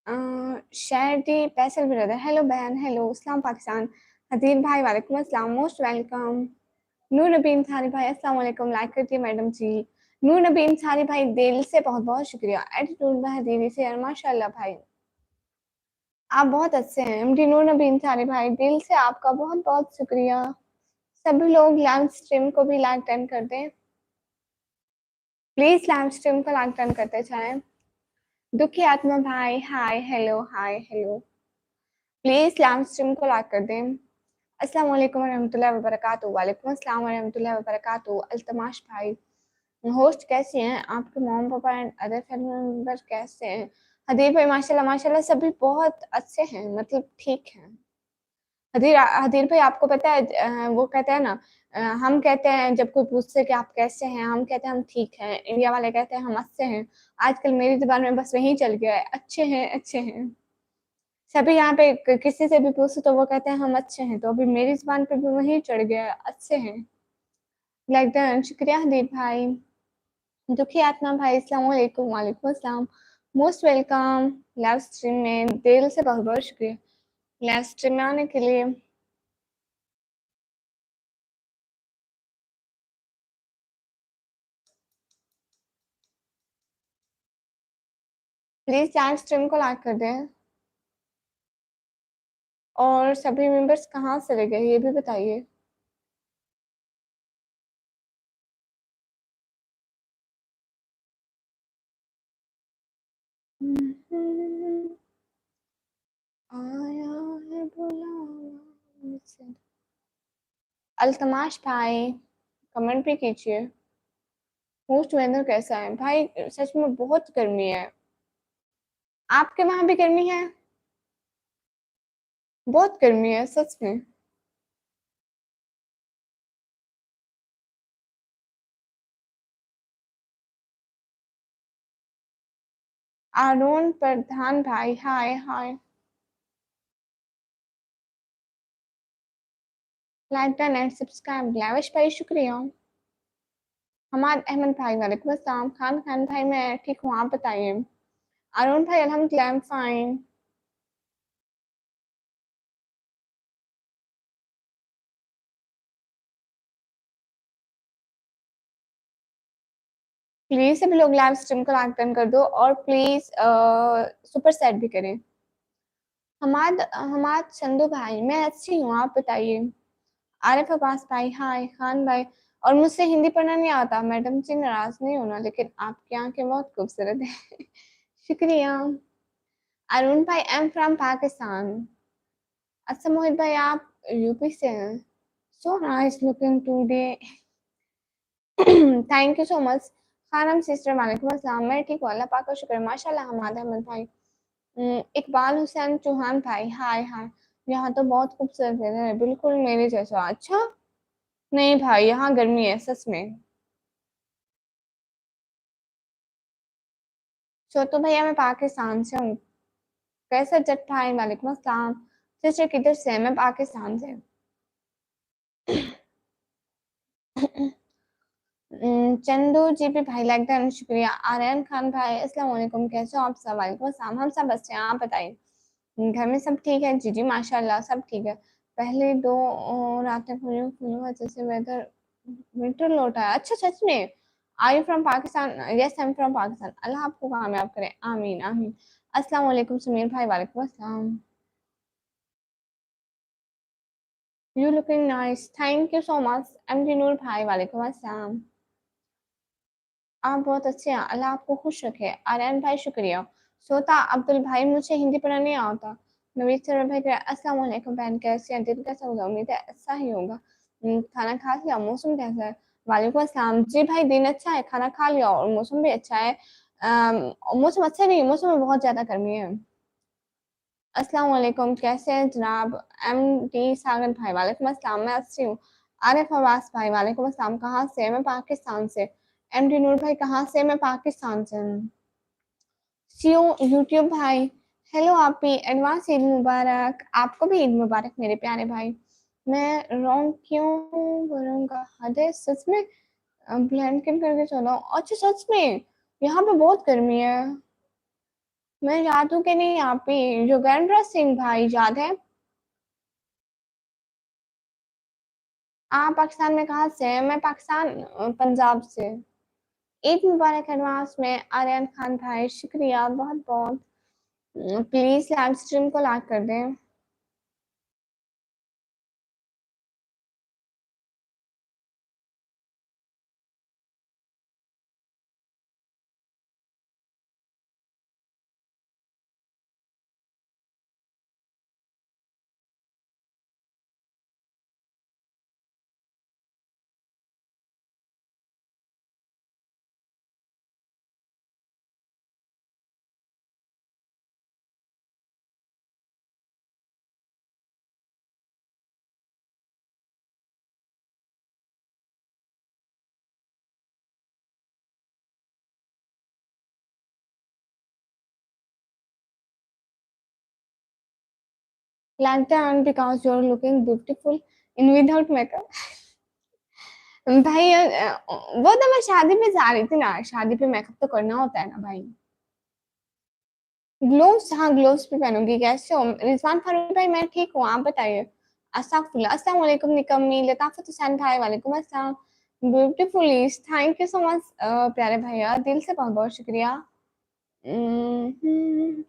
अ, शायरी Faisal brother, hello बहन, hello इस्लाम पाकिस्तान, हदीर भाई वालेकुम अस्सलाम, मोस्ट वेलकम। नूर नबी अंसारी भाई अस्सलाम वालेकुम, लाइक करती है मैडम जी। नूर नबी अंसारी भाई दिल से बहुत बहुत शुक्रिया। एटीट्यूड में हदीरी से यार माशाल्लाह भाई, आप बहुत अच्छे हैं। एमडी नूर नबी अंसारी भाई दिल से आपका बहुत बहुत शुक्रिया। सभी लोग लाइव स्ट्रीम को भी लाइक डन कर दें प्लीज, लाइव स्ट्रीम को लाइक डन करते जाएं। दुखी आत्मा भाई hi hello, hi hello, please live stream को लाइक कर दें। अस्सलाम वालेकुम रहमतुल्लाहि व बरकातहू। वालेकुम अस्सलाम व रहमतुल्लाहि व बरकातहू। अल्तमाश भाई, होस्ट कैसी हैं? आपके मॉम पापा एंड अदर फैमिली मेंबर कैसे हैं? हदीर भाई माशाल्लाह माशाल्लाह सभी बहुत अच्छे हैं, मतलब ठीक हैं। हदीर भाई आपको पता है वो कहते हैं ना, हम कहते हैं जब कोई पूछते कि आप कैसे हैं, हम कहते हैं हम ठीक हैं। इंडिया वाले कहते हैं हम अच्छे हैं। आजकल मेरी जुबान में बस वही चल गया है, अच्छे हैं अच्छे हैं। सभी यहाँ पे किसी से भी पूछो तो वो कहते हैं हम अच्छे हैं, तो अभी मेरी जुबान पे भी वही चढ़ गया है, अच्छे हैं। लाइक डन, शुक्रिया हदीप भाई। दुखी आत्मा भाई अस्सलाम वालेकुम। वालेकुम अस्सलाम, मोस्ट वेलकम लाइव स्ट्रीम में। दिल से बहुत बहुत शुक्रिया लाइव स्ट्रीम में आने के लिए। प्लीज लाइव स्ट्रीम को लाइक कर दें। और सभी मेंबर्स कहाँ चले गए ये भी बताइए। आया है बुलावा मुझसे। अल्तमाश भाई कमेंट भी कीजिए। होस्ट वेदर कैसा है भाई? सच में बहुत गर्मी है। आपके वहां भी गर्मी है? बहुत गर्मी है सच में। आरोन प्रधान भाई hi hi. Like done and subscribe. Lavish भाई शुक्रिया। हमाद अहमद भाई वालेकुम अस्सलाम। खान खान भाई मैं ठीक हूँ, आप बताइए। अरुण भाई अल्हम्दुलिल्लाह आई एम फाइन। प्लीज सभी लोग लाइव स्ट्रीम को लाइक डन कर दो और प्लीज सुपर सेट भी करें। हमाद हमाद चंदू भाई मैं अच्छी हूँ, आप बताइए। आरिफ अब्बास भाई हाय। खान भाई, और मुझसे हिंदी पढ़ना नहीं आता मैडम जी, नाराज नहीं होना, लेकिन आपकी आंखें बहुत खूबसूरत है। शुक्रिया। अरुण भाई आई एम फ्रॉम पाकिस्तान। अच्छा मोहित भाई आप यूपी से हैं। So nice looking today. Thank you so much. Khanam sister वालेकुम अस्सलाम, मैं ठीक हूँ अल्लाह पाक का शुक्र है माशाल्लाह। हमाद अहमद भाई, इकबाल हुसैन चौहान भाई हाय हाय। यहाँ तो बहुत खूबसूरत वेदर है, बिल्कुल मेरे जैसा। अच्छा, नहीं भाई यहाँ गर्मी है सच में। छोटू भैया मैं पाकिस्तान से हूँ। कैसा जट भाई वालेकुम अस्सलाम। सिस्टर किधर से है? मैं पाकिस्तान से। चंदू जी भी भाई लाइक डन शुक्रिया। आर्यन खान भाई अस्सलाम वालेकुम, कैसे हो आप सब? वालेकुम अस्सलाम, हम सब अच्छे हैं, आप बताइए। घर में सब ठीक है? जी जी माशाल्लाह सब ठीक है। पहले दो रातें पूरी फूलों वजह से वेदर विंटर लौटा है। अच्छा सच में? Are you from Pakistan? Yes I am from Pakistan. Allah आपको कामयाब करे, आमीन आमीन। अस्सलाम वालेकुम सुमीर भाई वालेकुम अस्सलाम। You looking nice, thank you so much. MD Noor भाई वालेकुम अस्सलाम। आप बहुत अच्छे हैं, अल्लाह आपको खुश रखे। आर्यन भाई शुक्रिया। सोता अब्दुल भाई मुझे हिंदी पढ़ना नहीं आता। नवीद सर भाई अस्सलाम वालेकुम बहन, कैसे हैं? दिन कैसा होगा? उम्मीद है अच्छा ही होगा। खाना खा लिया? मौसम कैसा है? वालेकुम अस्सलाम जी भाई, दिन अच्छा है, खाना खा लिया और मौसम भी अच्छा है। मौसम अच्छा नहीं, मौसम में बहुत ज्यादा गर्मी है। अस्सलाम वालेकुम, कैसे हैं जनाब? एम डी सागर भाई वालेकुम अस्सलाम, मैं अच्छी हूँ। आरिफ अब्बास भाई वालेकुम अस्सलाम, कहाँ से? मैं पाकिस्तान से। एम डी नूर भाई कहाँ से? मैं पाकिस्तान से हूँ। सीओ यूट्यूब भाई हेलो, आप भी एडवांस ईद मुबारक। आपको भी ईद मुबारक मेरे प्यारे भाई। मैं रॉन्ग क्यों करूँगा? हदे सच में ब्लैंकेट करके चलो। अच्छा सच में यहाँ पे बहुत गर्मी है। मैं याद हूँ कि नहीं आप ही योगेंद्र सिंह भाई याद है? आप पाकिस्तान में कहाँ से हैं? मैं पाकिस्तान पंजाब से। ईद मुबारक एडवांस में आर्यन खान भाई, शुक्रिया बहुत बहुत। प्लीज लाइव स्ट्रीम को लाइक कर दें। Lantern because you're looking beautiful in without makeup। भाई वो तो मैं शादी पे जा रही थी ना, शादी पे मेकअप तो करना होता है ना भाई। ग्लोव्स, हाँ ग्लोव्स भी पहनूंगी। कैसे हो रिजवान फारूक भाई? मैं ठीक हूँ, आप बताइए। अस्तगफुरुल्लाह, अस्सलाम वालेकुम निकम्मी, लताफत हुसैन भाई वालेकुम अस्सलाम। Beautifully, thank you so much प्यारे भैया, दिल से बहुत बहुत शुक्रिया। हम्म,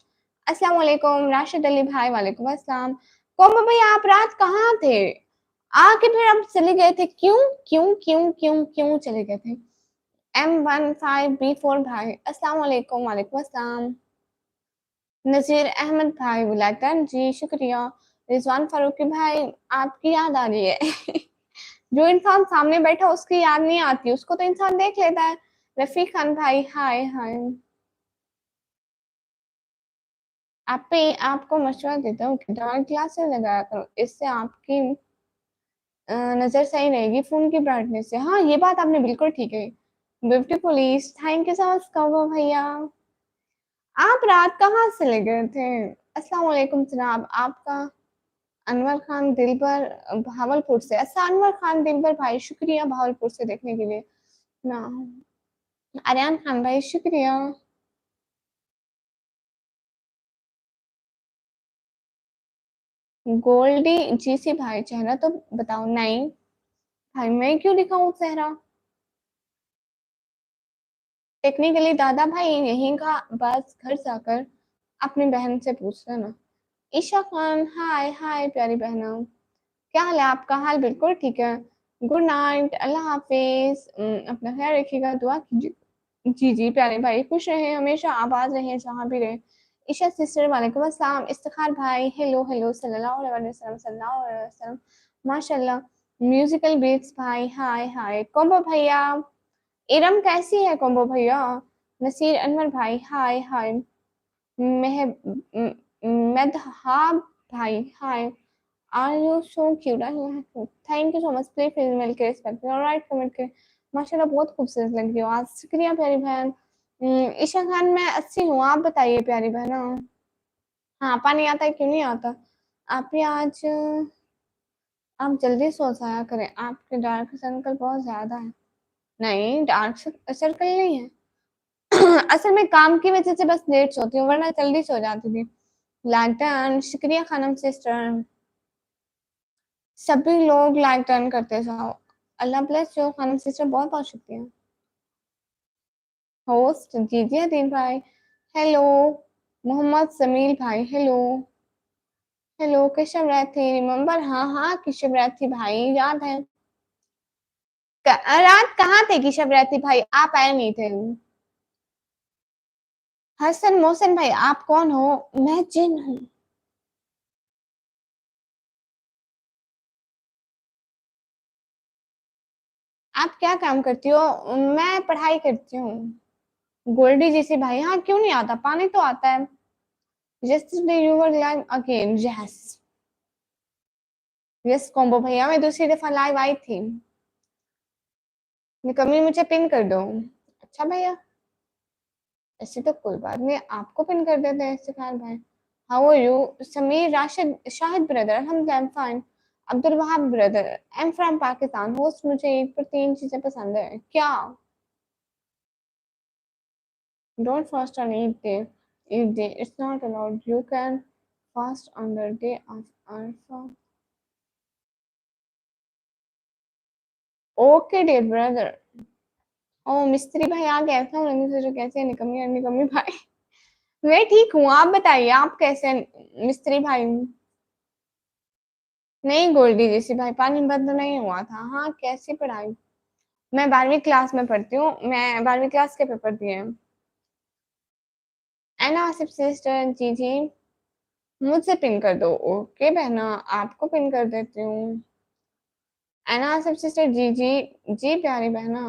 अस्सलाम वालेकुम राशिद अली भाई वालेकुम अस्सलाम। कोमल भाई आप रात कहाँ थे? आके फिर आप चले गए थे क्यों? क्यों चले गए थे? M15B4 भाई अस्सलाम वालेकुम, वालेकुम अस्सलाम। नजीर अहमद भाई बुलाकर जी शुक्रिया। रिजवान फारूकी भाई आपकी याद आ रही है। जो इंसान सामने बैठा उसकी याद नहीं आती, उसको तो इंसान देख लेता है। रफीक खान भाई हाय हाय। आप पे आपको मशवरा देता हूँ कि डार्क ग्लासेस लगाया करो, इससे आपकी नजर सही रहेगी फोन की ब्राइटनेस से। हाँ ये बात आपने बिल्कुल ठीक है। Beautifully, thank you so much कहो भैया। आप रात कहाँ से ले गए थे? अस्सलाम वालेकुम जनाब, आपका अनवर खान दिलबर भावलपुर से। अच्छा अनवर खान दिलबर भाई शुक्रिया भावलपुर से देखने के लिए ना। आर्यन खान भाई शुक्रिया। गोल्डी जीसी भाई चेहरा तो बताओ। नहीं भाई मैं क्यों दिखाऊं चेहरा? टेक्निकली दादा भाई यहीं का, बस घर जाकर अपनी बहन से पूछ लेना। ईशा खान हाय हाय प्यारी बहना, क्या हाल है आपका? हाल बिल्कुल ठीक है। गुड नाइट, अल्लाह हाफिज। अपना ख्याल रखिएगा, दुआ कीजिए। जी जी प्यारे भाई खुश रहे, हमेशा आबाद रहे जहाँ भी रहे। ईशा सिस्टर वालेकुम अस्सलाम। इफ्तिखार भाई हेलो हेलो, सल्लल्लाहु अलैहि वसल्लम सल्लल्लाहु अलैहि वसल्लम, माशाल्लाह। म्यूजिकल बीट्स भाई हाय हाय। कोम्बो भैया, इरम कैसी है कोम्बो भैया? नसीर अनवर भाई हाय हाय। मेह मेदहाब भाई hi. Are you so cute, thank you so much. Please female के रिस्पेक्ट में राइट कमेंट के। माशाल्लाह बहुत खूबसूरत लग रही हो आज, शुक्रिया प्यारी बहन। ईशा खान मैं अच्छी हूँ, आप बताइए प्यारी बहन। हाँ पानी आता है, क्यों नहीं आता? आप भी आज आप जल्दी सो जाया करें, आपके डार्क सर्कल बहुत ज्यादा है। नहीं डार्क सर्कल नहीं है। असल में काम की वजह से बस लेट सोती हूँ, वरना जल्दी सो जाती थी। लैंटर्न शुक्रिया खानम सिस्टर। सभी लोग लाइक टर्न करते जाओ। अल्लाह ब्लेस यू खानम सिस्टर, बहुत बहुत शुक्रिया। होस्ट जीजी अदीन भाई हेलो। मोहम्मद समील भाई hello. Hello Keshav Rathi remember, हाँ हाँ केशव राठी भाई याद है। रात कहाँ थे केशव राठी भाई, आप आए नहीं थे। हसन मोहसिन भाई आप कौन हो? मैं जिन हूँ। आप क्या काम करती हो? मैं पढ़ाई करती हूँ। गोल्डी जैसे भाई, हाँ क्यों नहीं आता, पानी तो आता है। yesterday you were live again, yes yes combo भैया, मैं दूसरी दफा लाइव आई थी। निकम्मी मुझे पिन कर दो। अच्छा भैया, ऐसे तो कोई बात नहीं, आपको पिन कर देते हैं इफ्तिखार भाई। How are you? Sameer Rashid Shahid brother अल्हम्दुलिल्लाह I am fine. Abdul Wahab brother I am from Pakistan. Host मुझे एक पर तीन चीजें पसंद है क्या? Don't fast on Eid day. If day it's not allowed, you can fast on the day of Arafah. Okay, dear brother. ओ मिस्त्री भाई आ गए था, उन्होंने सोचा कैसे निकम्मी निकम्मी भाई। मैं ठीक हूँ, आप बताइए आप कैसे हैं, मिस्त्री भाई? नहीं गोल्डी जैसी भाई, पानी बंद नहीं हुआ था। हाँ कैसी पढ़ाई? मैं 12वीं क्लास में पढ़ती हूँ, मैं 12वीं क्लास के पेपर दिए हैं। एना आसिफ सिस्टर जी जी मुझसे पिन कर दो। ओके बहना, आपको पिन कर देती हूँ। एना आसिफ सिस्टर जी जी जी प्यारी बहना।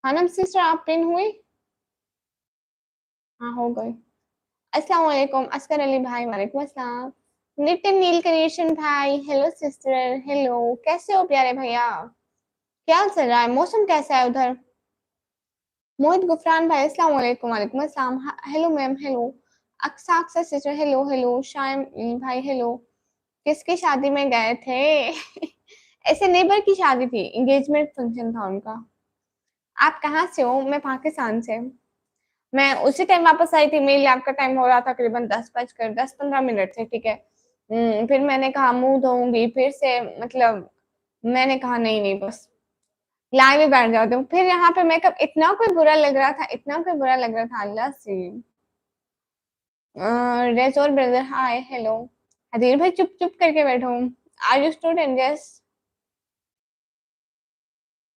हनम सिस्टर आप पिन हुई? हाँ हो गई। अस्सलाम वालेकुम अस्कर अली भाई, वालेकुम अस्सलाम। नितिन नील क्रिएशन भाई, हेलो सिस्टर, हेलो कैसे हो प्यारे भैया? क्या चल रहा है, मौसम कैसा है उधर? मोहित गुफरान भाई अस्सलाम वालेकुम, वालेकुम अस्सलाम। Hello ma'am, hello. Aqsa Aqsa sister, hello hello. Shayam भाई हेलो। किसकी शादी में गए थे? ऐसे नेबर की शादी थी, एंगेजमेंट फंक्शन था उनका। आप कहाँ से हो? मैं पाकिस्तान से। मैं उसी टाइम वापस आई थी, मेरी लैब का टाइम हो रहा था, करीबन 10 बजकर 10-15 मिनट थे, ठीक है। फिर मैंने कहा मुंह धोऊंगी फिर से, मतलब मैंने कहा नहीं नहीं बस लाइव ही बैठ जाती हूँ। फिर यहाँ पे मेकअप इतना कोई बुरा लग रहा था, इतना कोई बुरा लग रहा था, अल्लाह से। रेजोर ब्रदर हाय हेलो। हदीर भाई चुप चुप करके बैठो। Are you student? यस।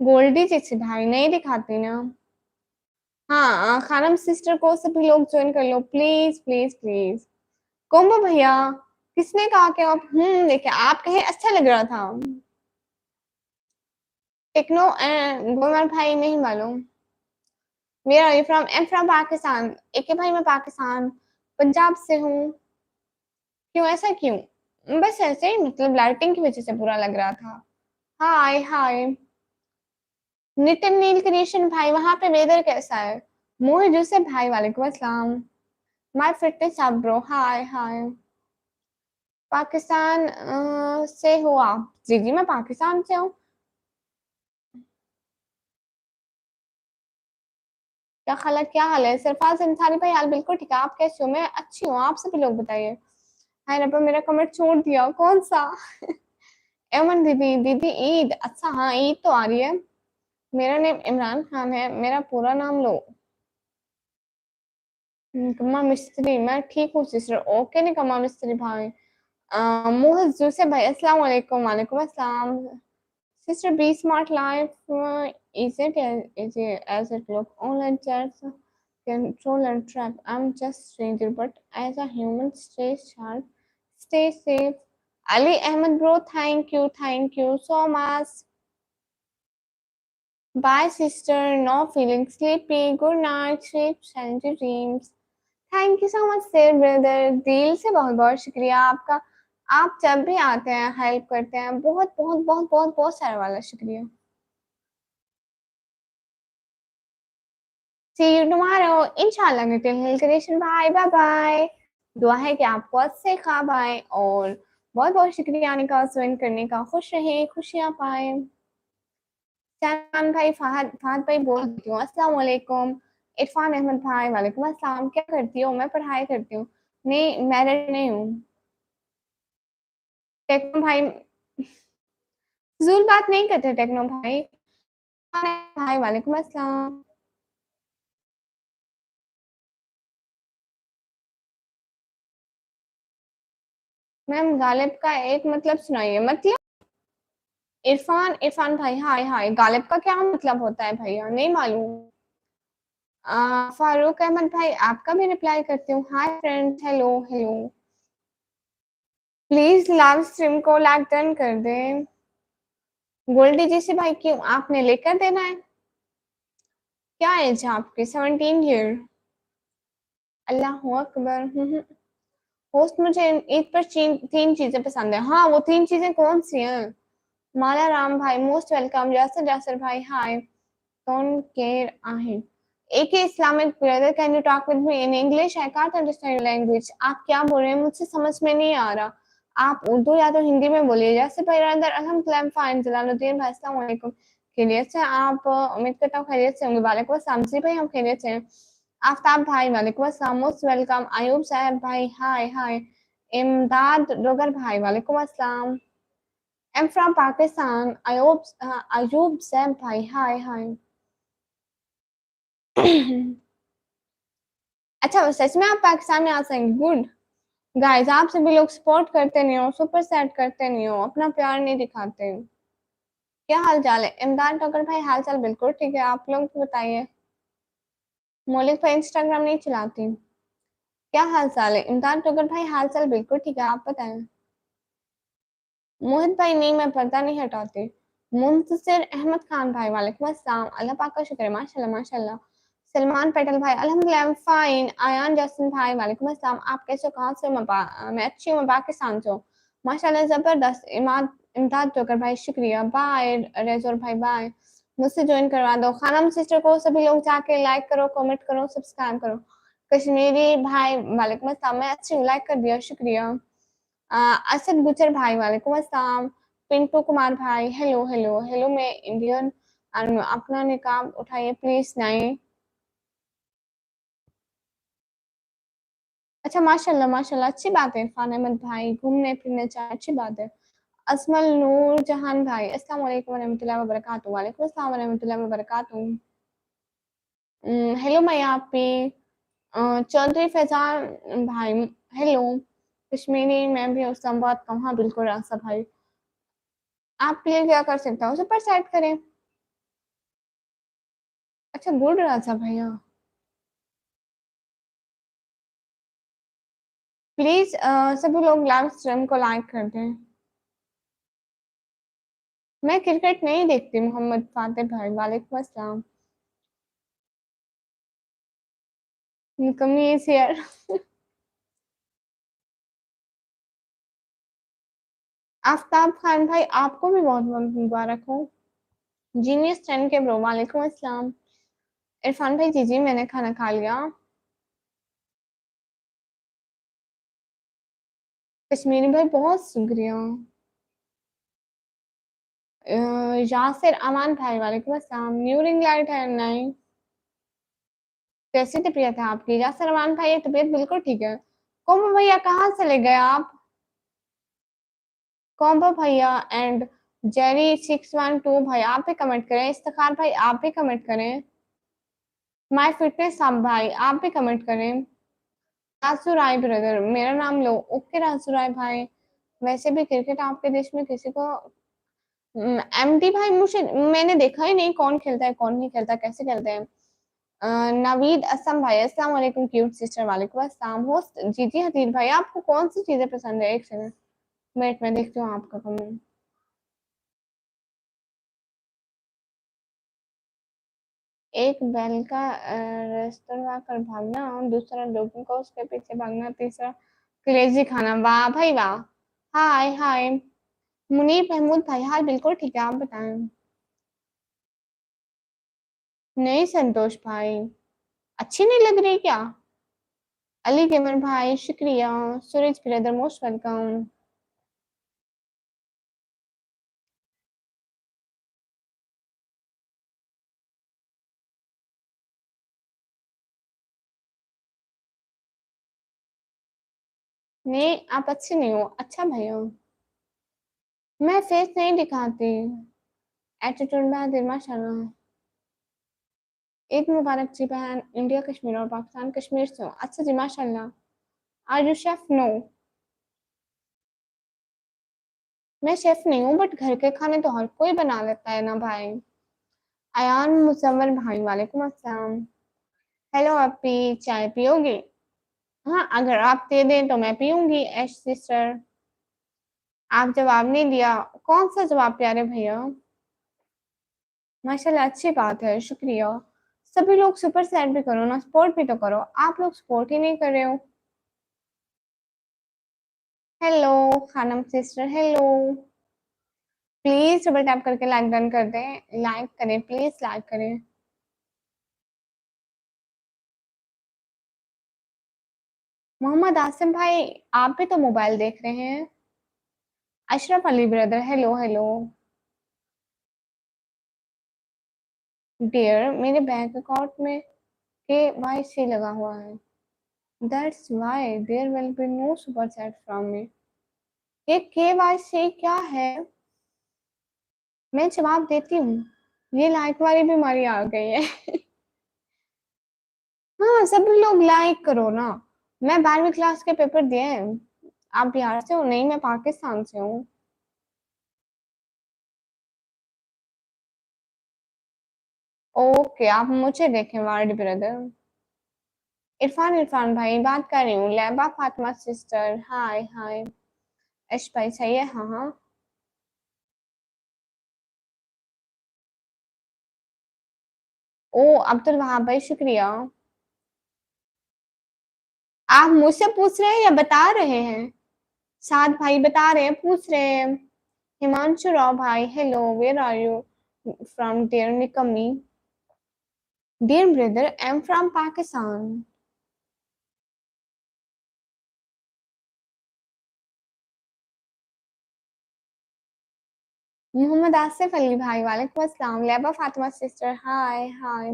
गोल्डी चिक्स भाई नहीं दिखाती ना। हाँ खानम सिस्टर को सभी लोग ज्वाइन कर लो प्लीज प्लीज प्लीज। कोमो भैया, किसने कहा कि आप देखिए आप कहे अच्छा लग रहा था। टेक्नो गोमर भाई नहीं मालूम। Where are you from? I am from Pakistan. एक भाई मैं पाकिस्तान पंजाब से हूँ। क्यों ऐसा क्यों? बस ऐसे ही, मतलब लाइटिंग की वजह से बुरा लग रहा था। हाय हाय। नितिन नील क्रिएशन भाई, वहां पे वेदर कैसा है? मोहित यूसुफ भाई, वालेकुम अस्सलाम। माय फिटनेस आप ब्रो, हाय हाय। पाकिस्तान से हो आप? जी जी मैं पाकिस्तान से हूँ। क्या हाल, क्या हाल है? सरफाज अंसारी भाई, हाल बिल्कुल ठीक है, आप कैसे हो? मैं अच्छी हूँ, आप सभी लोग बताइए। हाय रब्बा, मेरा कमेंट छोड़ दिया, कौन सा? एमन दीदी, दीदी ईद, अच्छा हाँ ईद तो आ रही है। मेरा नेम इमरान खान है, मेरा पूरा नाम लो। निकम्मा मिस्त्री, मैं ठीक हूँ सिस्टर। ओके निकम्मा मिस्त्री भाई। मोहित जूसे भाई अस्सलाम वालेकुम, वालेकुम अस्सलाम। Sister be smart life, is it as it look? Online chats control and trap. I'm just stranger, but as a human, stay sharp, stay safe. Ali Ahmed bro, thank you so much. Bye sister, no feeling sleepy. Good night, sleep, sandy dreams. Thank you so much सेर brother, दिल से बहुत बहुत शुक्रिया आपका। आप जब भी आते हैं हेल्प करते हैं, बहुत बहुत बहुत बहुत बहुत सारा वाला शुक्रिया। सी यू टुमारो इंशाल्लाह। नितिन हिल क्रिएशन भाई, बाय बाय। दुआ है कि आपको अच्छे ख्वाब आए, और बहुत बहुत शुक्रिया आने का, ज्वाइन करने का। खुश रहे, खुशियां पाए। सैन भाई, फहद फहद भाई बोल देती हूँ अस्सलाम वालेकुम। इरफान अहमद भाई, वालेकुम अस्सलाम। क्या करती हो? मैं पढ़ाई करती हूँ। नहीं मैरिड नहीं हूँ। टेक्नो भाई, फिजूल बात नहीं करते टेक्नो भाई। भाई वालेकुम अस्सलाम। मैम गालिब का एक मतलब सुनाइए। मतलब इरफान, इरफान भाई हाय हाय। गालिब का क्या मतलब होता है भैया? नहीं मालूम। फारूक अहमद भाई, आपका भी रिप्लाई करती हूँ। Hi friends, hello hello. Please live stream को लाइक डन कर दें। गोल्डी जी से भाई, क्यों आपने लेकर देना है? क्या एज है आपकी? 17 ईयर। अल्लाह अकबर। होस्ट, मुझे ईद पर तीन चीजें पसंद है। हाँ वो तीन चीजें कौन सी हैं? माला राम भाई मोस्ट वेलकम। जासर जासर भाई हाय। डोंट केयर आहे। एक Islamic brother, can you talk with me in English? I can't understand your language. आप क्या बोल रहे हैं, मुझसे समझ में नहीं आ रहा। आप उर्दू या तो हिंदी में बोलिए। जैसे ब्रदर अल्हम्दुलिल्लाह फाइन। जलालुद्दीन भाई अस्सलाम वालेकुम। खैरियत से आप? उम्मीद करता हूँ खैरियत से होंगे। वालेकुम अस्सलाम जी भाई, हम खैरियत से हैं। आफ्ताब भाई वालेकुम अस्सलाम, मोस्ट वेलकम। अयूब साहब भाई हाय हाय। इमदाद डोगर भाई वालेकुम अस्सलाम। M from Pakistan. अयूब साहब भाई हाय हाय। अच्छा, सच में आप पाकिस्तान में आ सकेंगे? गुड। गाइस, आप सभी लोग सपोर्ट करते नहीं हो, सुपर सेट करते नहीं हो, अपना प्यार नहीं दिखाते। क्या हाल चाल है? इमदाद डोगर भाई हाल चाल बिल्कुल ठीक है, आप लोग बताइए। मौलिक भाई इंस्टाग्राम नहीं चलाती। क्या हाल चाल है? इमदाद टोकर भाई हाल चाल बिल्कुल ठीक है, आप बताएं। मोहित भाई नहीं, मैं पर्दा नहीं हटाती। मुंतसिर अहमद खान भाई वालेकुम अस्सलाम, अल्लाह पाक का शुक्र है, माशाल्लाह माशाल्लाह। सलमान पटेल भाई अल्हम्दुलिल्लाह आई एम फाइन। आयान जैसन भाई वालेकुम अस्सलाम, आप कैसे हो, कहाँ से हो? मैं अच्छी हूँ, मैं पाकिस्तान से हूँ। माशाल्लाह जबरदस्त। इमदाद टोकर भाई शुक्रिया, बाय। रेजोर भाई बाय। मुझसे ज्वाइन करवा दो। खानम सिस्टर को सभी लोग जाके लाइक करो, कमेंट करो, सब्सक्राइब करो। कश्मीरी भाई वालेकुम अस्सलाम, मैं अच्छी हूँ, लाइक कर दिया, शुक्रिया। असद गुजर भाई वालेकुम अस्सलाम। पिंटू कुमार भाई हेलो हेलो हेलो, मैं इंडियन। अपना निकाब उठाइए प्लीज। नहीं, अच्छा माशाल्लाह माशाल्लाह, अच्छी बात है। इरफान अहमद भाई घूमने फिरने जाए, अच्छी बात है। असमल नूर जहान भाई अस्सलाम वालेकुम वरहमतुल्लाहि वबरकातुहू। वालेकुम अस्सलाम वरहमतुल्लाहि वबरकातुहू। हेलो मैं आप पे। चौधरी फैजान भाई हेलो। कश्मीरी मैं भी उस बात कहूँ, हाँ बिल्कुल रास्ता भाई। आपके लिए क्या कर सकता हूँ? सुपर सेट करें। अच्छा गुड राजा भैया। प्लीज सभी लोग लाइव स्ट्रीम को लाइक कर दें। मैं क्रिकेट नहीं देखती। मोहम्मद फातिह भाई वालेकुम अस्सलाम। कमी इस यार। आफ्ताब खान भाई आपको भी बहुत बहुत मुबारक हो। जीनियस 10 के ब्रो वालेकुम अस्सलाम। इरफान भाई जी जी मैंने खाना खा लिया। कश्मीरी भाई बहुत शुक्रिया। यासिर अमान भाई वालेकुम अस्सलाम। न्यू रिंग लाइट है नहीं। कैसी तबीयत है आपकी यासिर अमान भाई? तबीयत बिल्कुल ठीक है। कोमल भैया कहाँ चले गए आप? कॉम्बो भैया एंड जेरी 612 भाई आप भी कमेंट करें। इफ्तिखार भाई आप भी कमेंट करें। माय फिटनेस साहब भाई आप भी कमेंट करें। रासू राय ब्रदर मेरा नाम लो। ओके रासू राय भाई। वैसे भी क्रिकेट आपके देश में किसी को एमडी भाई मुझे मैंने देखा ही नहीं, कौन खेलता है कौन नहीं खेलता, कैसे खेलते हैं। नवीद असम भाई अस्सलाम वालेकुम क्यूट सिस्टर वालेकुम अस्सलाम। होस्ट जीजी हतीर भाई आपको कौन सी चीजें पसंद है? एक सेकंड वेट मैं देखती हूँ आपका कमेंट। एक बैल का रेस्तरां कर भागना, दूसरा लोगों को उसके पीछे भागना, तीसरा कलेजी खाना। वाह भाई वाह। हाय हाय। मुनीब महमूद भाई हाल बिल्कुल ठीक है, आप बताएं। नहीं संतोष भाई, अच्छी नहीं लग रही क्या? अली गेमर भाई शुक्रिया। सूरज ब्रदर मोस्ट वेलकम। नहीं आप अच्छे नहीं हो। अच्छा भैया मैं फेस नहीं दिखाती। एटीट्यूड में आती माशाल्लाह। ईद मुबारक जी बहन। इंडिया कश्मीर और पाकिस्तान कश्मीर से हो? अच्छा जी माशाल्लाह। Are you chef? नो मैं शेफ नहीं हूँ, बट घर के खाने तो हर कोई बना लेता है ना भाई। अयान मुसम्मर भाई वालेकुम अस्सलाम। हेलो अपी, चाय पियोगे? हाँ अगर आप दे दें तो मैं पीऊंगी। ऐश सिस्टर आप जवाब नहीं दिया। कौन सा जवाब प्यारे भैया? माशाल्लाह अच्छी बात है, शुक्रिया। सभी लोग सुपर सेट भी करो ना, सपोर्ट भी तो करो। आप लोग सपोर्ट ही नहीं कर रहे हो। Hello Khanam sister hello. Please double tap करके लाइक डन कर दें, लाइक करें प्लीज, लाइक करें। मोहम्मद आसिम भाई आप भी तो मोबाइल देख रहे हैं। Ashraf Ali brother hello hello. Dear, मेरे बैंक अकाउंट में KYC लगा हुआ है। That's why there will be no super chat from me. ये KYC क्या है? मैं जवाब देती हूँ। ये लाइक वाली बीमारी आ गई है। हाँ, सभी लोग लाइक करो ना। मैं 12वीं क्लास के पेपर दिए हैं। आप बिहार से हो? नहीं, मैं पाकिस्तान से हूँ। ओके, आप मुझे देखें वार्ड ब्रदर। इरफान, इरफान भाई बात कर रही हूँ। लैबा फातिमा सिस्टर, हाय हाय। एश भाई सही है, हाँ हाँ। ओ अब्दुल वहाब भाई शुक्रिया। आप मुझसे पूछ रहे हैं या बता रहे हैं? साद भाई बता रहे हैं, पूछ रहे हैं। हिमांशु राव भाई, hello, where are you from dear Nikmi? Dear brother, I am from Pakistan. Mohammad Asif Ali भाई, वालेकुम अस्सलाम। Laiba Fatima sister, hi hi.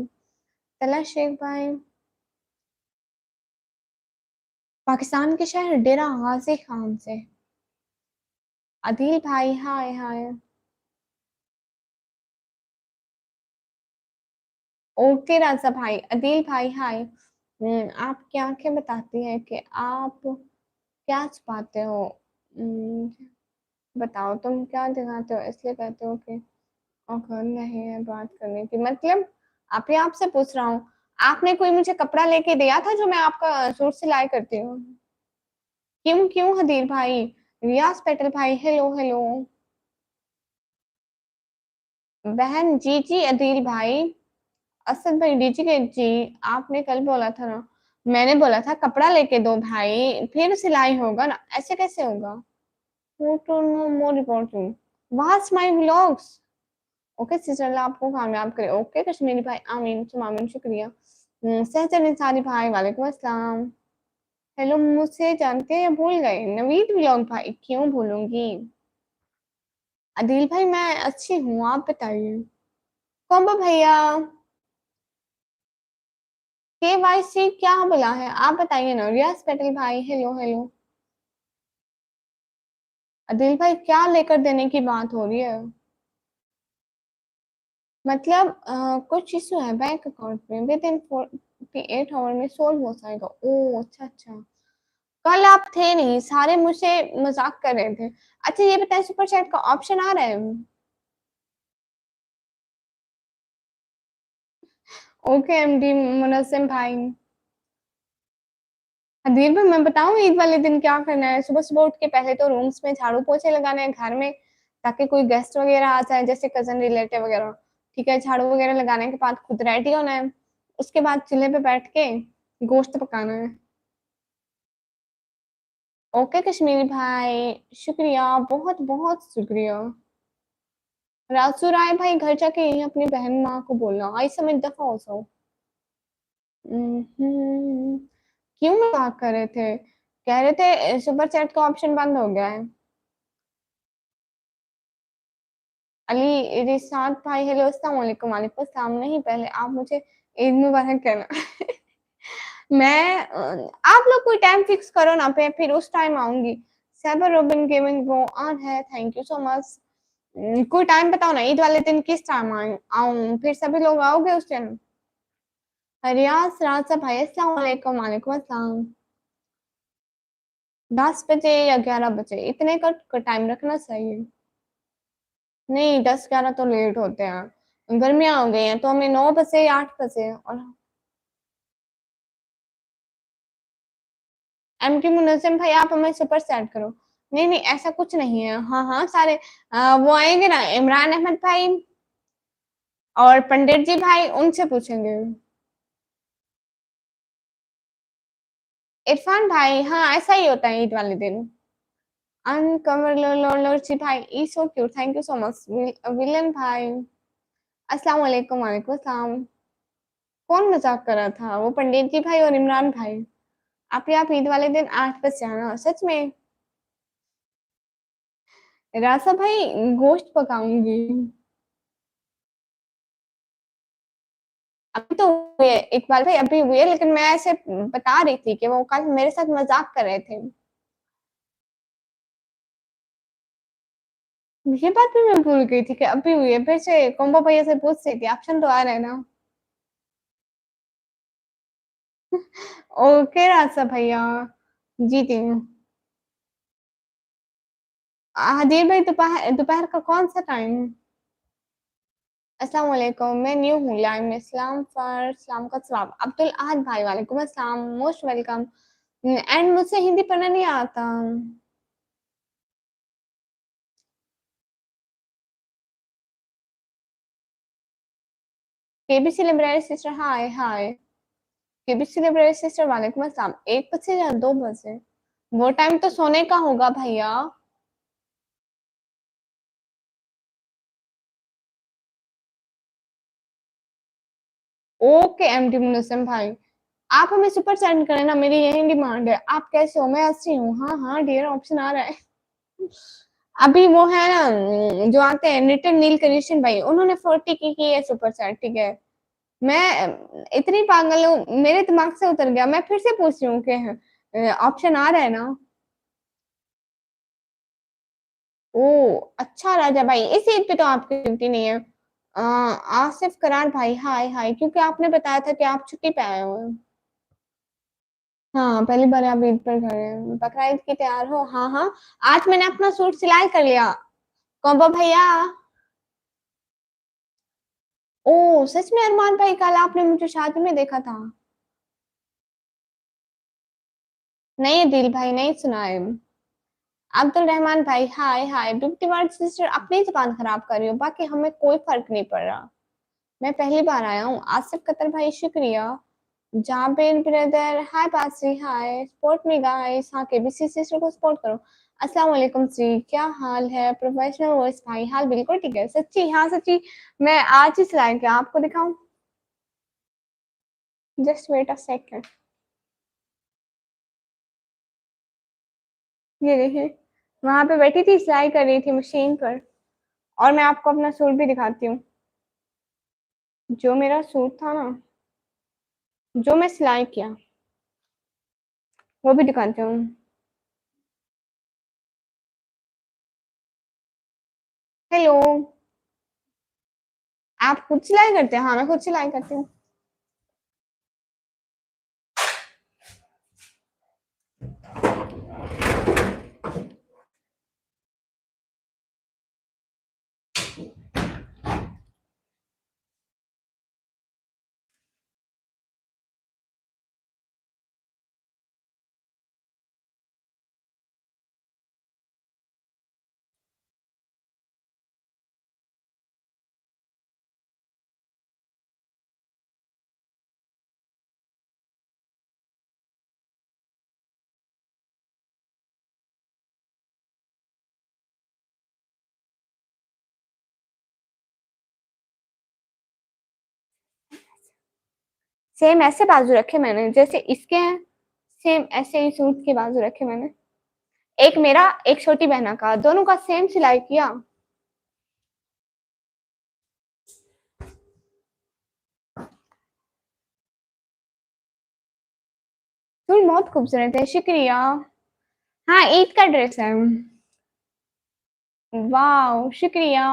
Talha Sheikh भाई, पाकिस्तान के शहर डेरा गाजी खान से। अदील भाई, हाय हाय। ओके राजा भाई, अदील भाई हाय। आपकी आंखें बताती हैं कि आप क्या छुपाते हो। बताओ तुम क्या दिखाते हो, इसलिए कहते हो कि अगर नहीं है बात करने की मतलब। आप ही आपसे पूछ रहा हूँ। आपने कोई मुझे कपड़ा लेके दिया था जो मैं आपका सूट सिलाई करती हूँ? क्यों क्यों हदीर भाई? रियाज पेटल भाई, हेलो हेलो। बहन जी जी, अदील भाई। असद भाई, डी जी के जी। आपने कल बोला था ना। मैंने बोला था कपड़ा लेके दो भाई, फिर सिलाई होगा ना, ऐसे कैसे होगा? Photo no more reporting. Watch my vlogs. Okay sister, Allah आपको कामयाब करे। ओके कश्मीरी भाई, आमीन सुम आमीन, शुक्रिया। सहचर निसारी भाई, वालेकुम अस्सलाम। हेलो, मुझसे जानते हैं या भूल गए? नवीद व्लॉग भाई, क्यों भूलूंगी। अदिल भाई, मैं अच्छी हूँ, आप बताइए। कौन भैया? KYC क्या बोला है, आप बताइए ना। रियाज पटेल भाई, हेलो हेलो। अदिल भाई, क्या लेकर देने की बात हो रही है? मतलब कुछ इशू है बैंक अकाउंट में, विद इन 48 आवर में सोल्व हो जाएगा। ओ अच्छा अच्छा। कल आप थे नहीं, सारे मुझसे मजाक कर रहे थे। अच्छा ये बताएं, सुपर चैट का ऑप्शन आ रहा है? ओके एमडी मुनस्सिम भाई। हदीर भाई, मैं बताऊं ईद वाले दिन क्या करना है? सुबह सुबह उठ के पहले तो रूम्स में झाड़ू पोछे लगाने हैं घर में, ताकि कोई गेस्ट वगैरह आ जाए, जैसे कजन रिलेटिव वगैरह। ठीक है, झाड़ू वगैरह लगाने के बाद खुद रेडी होना है। उसके बाद चूल्हे पे बैठ के गोश्त पकाना है। ओके कश्मीरी भाई, शुक्रिया, बहुत बहुत शुक्रिया। रासू राय भाई, घर जाके यही अपनी बहन माँ को बोलना, आई समझ दफा हो सो। हम्म, क्यों मजाक कर रहे थे? कह रहे थे सुपर चैट का ऑप्शन बंद हो गया है। अली रिसात भाई, हेलो, अस्सलाम वालेकुम। वालेकुम अस्सलाम नहीं, पहले आप मुझे ईद मुबारक कहना। मैं आप लोग कोई टाइम फिक्स करो ना, फिर उस टाइम आऊंगी। साइबर रोबिन गेमिंग वो ऑन है, थैंक यू सो मच। कोई टाइम बताओ ना, ईद वाले दिन किस टाइम आऊं, फिर सभी लोग आओगे उस टाइम? रियाज राजा भाई, अस्सलाम वालेकुम। वालेकुम अस्सलाम। 10 बजे या 11 बजे, इतने का टाइम रखना चाहिए। नहीं, 10 11 तो लेट होते हैं, गर्मियां हो गई हैं तो हमें 9 बजे या 8 बजे। और एमटी मुनज्जम भाई, आप हमें सुपर सेट करो। नहीं नहीं, ऐसा कुछ नहीं है। हाँ हाँ, सारे वो आएंगे ना, इमरान अहमद भाई और पंडित जी भाई, उनसे पूछेंगे। इरफान भाई, हाँ ऐसा ही होता है ईद वाले दिन। अनकमर लोची भाई, ई so cute, thank you so much. Villain भाई, अस्सलाम वालेकुम। वालेकुम अस्सलाम। कौन मजाक कर रहा था? वो पंडित जी भाई और इमरान भाई। आप ईद वाले दिन 8 बजे आना, सच में। रासा भाई, गोश्त पकाऊंगी। अभी तो हुई है इकबाल भाई, अभी हुई है, लेकिन मैं ऐसे बता रही थी कि वो कल मेरे साथ मजाक कर रहे थे। ये बात भी मैं भूल गई थी कि अभी हुई है। फिर से कोम्बो भैया से पूछ रही थी, ऑप्शन तो आ रहा है ना। ओके रास्ता भैया, जीती हूँ। हदीर भाई, दोपहर दोपहर का कौन सा टाइम है? अस्सलाम वालेकुम, मैं न्यू हूँ लाइव में। सलाम फर सलाम का सवाब। अब्दुल अहद भाई, वालेकुम अस्सलाम, मोस्ट वेलकम। एंड मुझसे हिंदी पढ़ना नहीं आता। केबीसी लिबरेरी सिस्टर, हाय हाय। केबीसी लिबरेरी सिस्टर, वालेकुम अस्सलाम। 1 बजे या 2 बजे? वो टाइम तो सोने का होगा भैया। ओके एमडी मुनस्सिम भाई, आप हमें सुपर सेंड करें ना, मेरी यही डिमांड है। आप कैसे हो? मैं अच्छी हूँ, हाँ हाँ डियर, ऑप्शन आ रहा है। अभी वो है ना जो आते हैं रिटर्न नील कनीशन भाई, उन्होंने 40 की है सुपर सेट, ठीक है। मैं इतनी पागल हूँ, मेरे दिमाग से उतर गया। मैं फिर से पूछ रही हूँ कि ऑप्शन आ रहा है ना। ओ अच्छा राजा भाई, इस ईद पे तो आपकी ड्यूटी नहीं है। आसिफ करार भाई, हाय हाय, क्योंकि आपने बताया था कि आप छुट्टी पे आए हुए हैं। हाँ पहली बार आप ईद पर घर हैं, बकरा ईद की तैयार हो? हाँ हाँ, आज मैंने अपना सूट सिलाई कर लिया। कौन भैया? ओ सच में अरमान भाई, कल आपने मुझे शादी में देखा था। नहीं दिल भाई, नहीं सुना है। अब्दुल रहमान भाई, हाय हाय। बिप्टी वर्ड सिस्टर, अपनी जुबान खराब कर रही हो, बाकी हमें कोई फर्क नहीं पड़ रहा। मैं पहली बार आया हूँ। आसिफ कतर भाई, शुक्रिया। जाबिर ब्रदर, हाय बासी, हाय सपोर्ट मी गाइस। हाँ केबीसी सिस्टर को सपोर्ट करो। अस्सलाम वालेकुम जी, क्या हाल है? प्रोफेशनल वॉइस भाई, हाल बिल्कुल ठीक है। सच्ची? हाँ सच्ची। मैं आज ही सिलाई के आपको दिखाऊं? Just wait a second. ये देखिए, वहां पे बैठी थी, सिलाई कर रही थी मशीन पर। और मैं आपको अपना सूट भी दिखाती हूँ। जो मेरा सूट था ना, जो मैं सिलाई किया, वो भी दिखाती हूँ। हेलो। आप खुद सिलाई करते हैं? हाँ मैं खुद सिलाई करती हूँ। सेम ऐसे बाजू रखे मैंने जैसे इसके हैं, सेम ऐसे ही सूट के बाजू रखे मैंने। एक मेरा, एक छोटी बहना का, दोनों का सेम सिलाई किया। सूट बहुत खूबसूरत है, शुक्रिया। हाँ ईद का ड्रेस है। वाह शुक्रिया।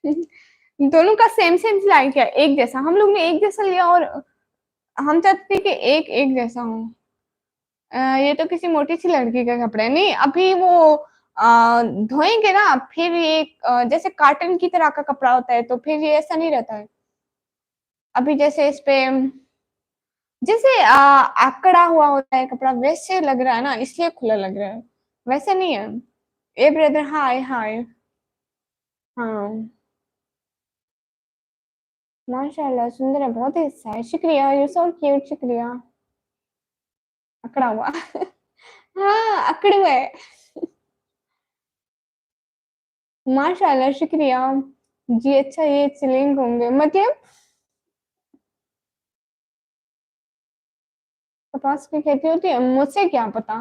दोनों का सेम सेम सिलाई किया, एक जैसा। हम लोग ने एक जैसा लिया, और हम चाहते थे कि एक एक जैसा हो। ये तो किसी मोटी सी लड़की का कपड़ा है। नहीं अभी वो धोएंगे ना, फिर ये जैसे कॉटन की तरह का कपड़ा होता है, तो फिर ये ऐसा नहीं रहता है। अभी जैसे इस पे जैसे आकड़ा हुआ होता है कपड़ा, वैसे लग रहा है ना, इसलिए खुला लग रहा है, वैसे नहीं है। ए ब्रदर, हाय हाय। हाँ माशाल्लाह, सुंदर है, बहुत ही अच्छा है, शुक्रिया, यू सो क्यूट, शुक्रिया। अकड़ा हुआ। हाँ अकड़ू है। माशाल्लाह शुक्रिया। जी अच्छा, ये चिलिंग होंगे मतलब। कपास की खेती होती है? मुझे क्या पता।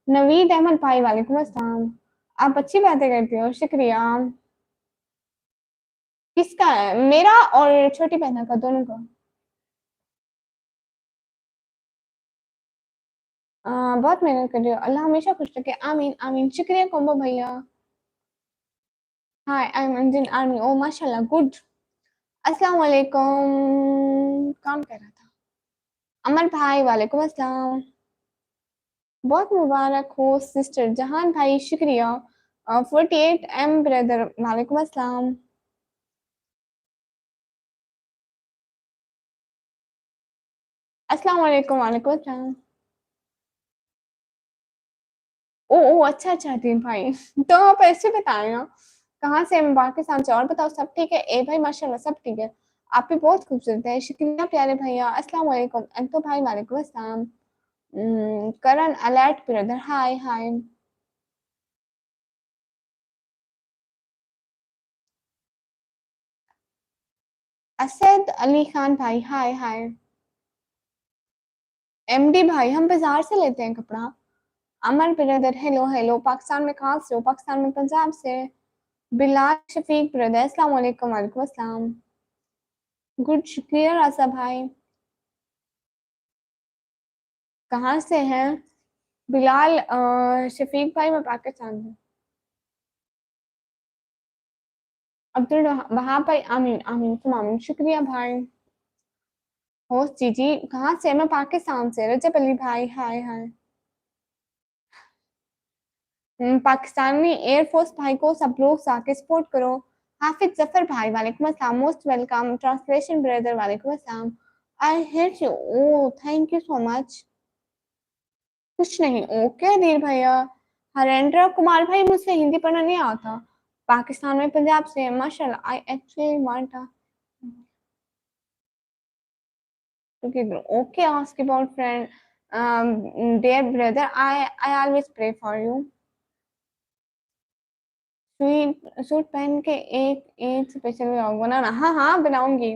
नवीद अहमद भाई, वालेकुम अस्सलाम। आप अच्छी बातें करती हो, शुक्रिया। किसका है? मेरा और छोटी बहना का, दोनों का। बहुत मेहनत कर रही हो, अल्लाह हमेशा खुश रखे, आमीन आमीन। शुक्रिया कोम्बो भैया। हाय आई एम इंडियन आर्मी, ओ माशाल्लाह, गुड। अस्सलाम वालेकुम, काम कर रहा था। अमर भाई वालेकुम अस्सलाम, बहुत मुबारक हो सिस्टर। जहान भाई शुक्रिया। 48 एम ब्रदर वालेकुम अस्सलाम। अस्सलाम वालेकुम, वालेकुम अस्सलाम। ओ ओ अच्छा अच्छा तीन भाई तो आप ऐसे बताए ना कहाँ से, हम पाकिस्तान से। और बताओ सब ठीक है? ए भाई माशाल्लाह सब ठीक है। आप भी बहुत खूबसूरत है, शुक्रिया प्यारे भैया। अस्सलाम वालेकुम अंतो भाई वालेकुम अस्सलाम। करण अलर्ट ब्रदर, हाय हाय। असद अली खान भाई, हाय हाय। एमडी भाई, हम बाजार से लेते हैं कपड़ा। अमर ब्रदर, हेलो हेलो। पाकिस्तान में कहाँ से हो? पाकिस्तान में पंजाब से। बिलाल शफीक ब्रदर, अस्सलाम वालेकुम, वालेकुम अस्सलाम। गुड, शुक्रिया राजा भाई। कहाँ से हैं बिलाल? शफीक भाई मैं पाकिस्तान से। अब्दुल वहाब भाई, आमीन आमीन तुम आमीन, शुक्रिया भाई। होस्ट जी जी, कहाँ से? मैं पाकिस्तान से। रजब अली भाई, हाय हाय। पाकिस्तानी एयरफोर्स भाई को सब लोग जाके सपोर्ट करो। हाफिज जफर भाई वालेकुम अस्सलाम, मोस्ट वेलकम। ट्रांसलेशन ब्रदर वालेकुम अस्सलाम। I hate you, oh thank you so much. कुछ नहीं, ओके नीर भैया। हरेंद्र कुमार भाई, मुझसे हिंदी पढ़ना नहीं आता। पाकिस्तान में पंजाब से, माशाल्लाह। I actually want okay, ask about friend. Dear brother, I always pray for you. Suit suit पहन के एक एक स्पेशल व्लॉग बनाना, हाँ हाँ बनाऊंगी।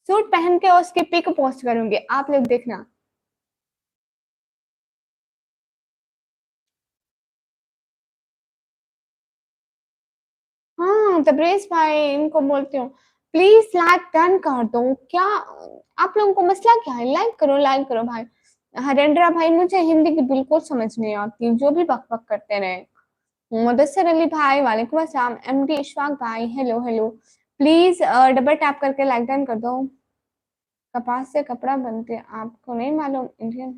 सूट पहन के और उसकी पिक पोस्ट करूंगी, आप लोग देखना। हाँ तबरेज भाई, इनको बोलती हूँ प्लीज लाइक डन कर दो क्या। आप लोगों को मसला क्या है? लाइक करो भाई। हरेंद्रा भाई, मुझे हिंदी की बिल्कुल समझ नहीं आती, जो भी बक बक करते रहे। मुदस्सर अली भाई वालेकुम अस्सलाम। एमडी इशफाक भाई, hello hello. Please double tap करके लाइक डन कर दो। कपास से कपड़ा बनते, आपको नहीं मालूम? इंडियन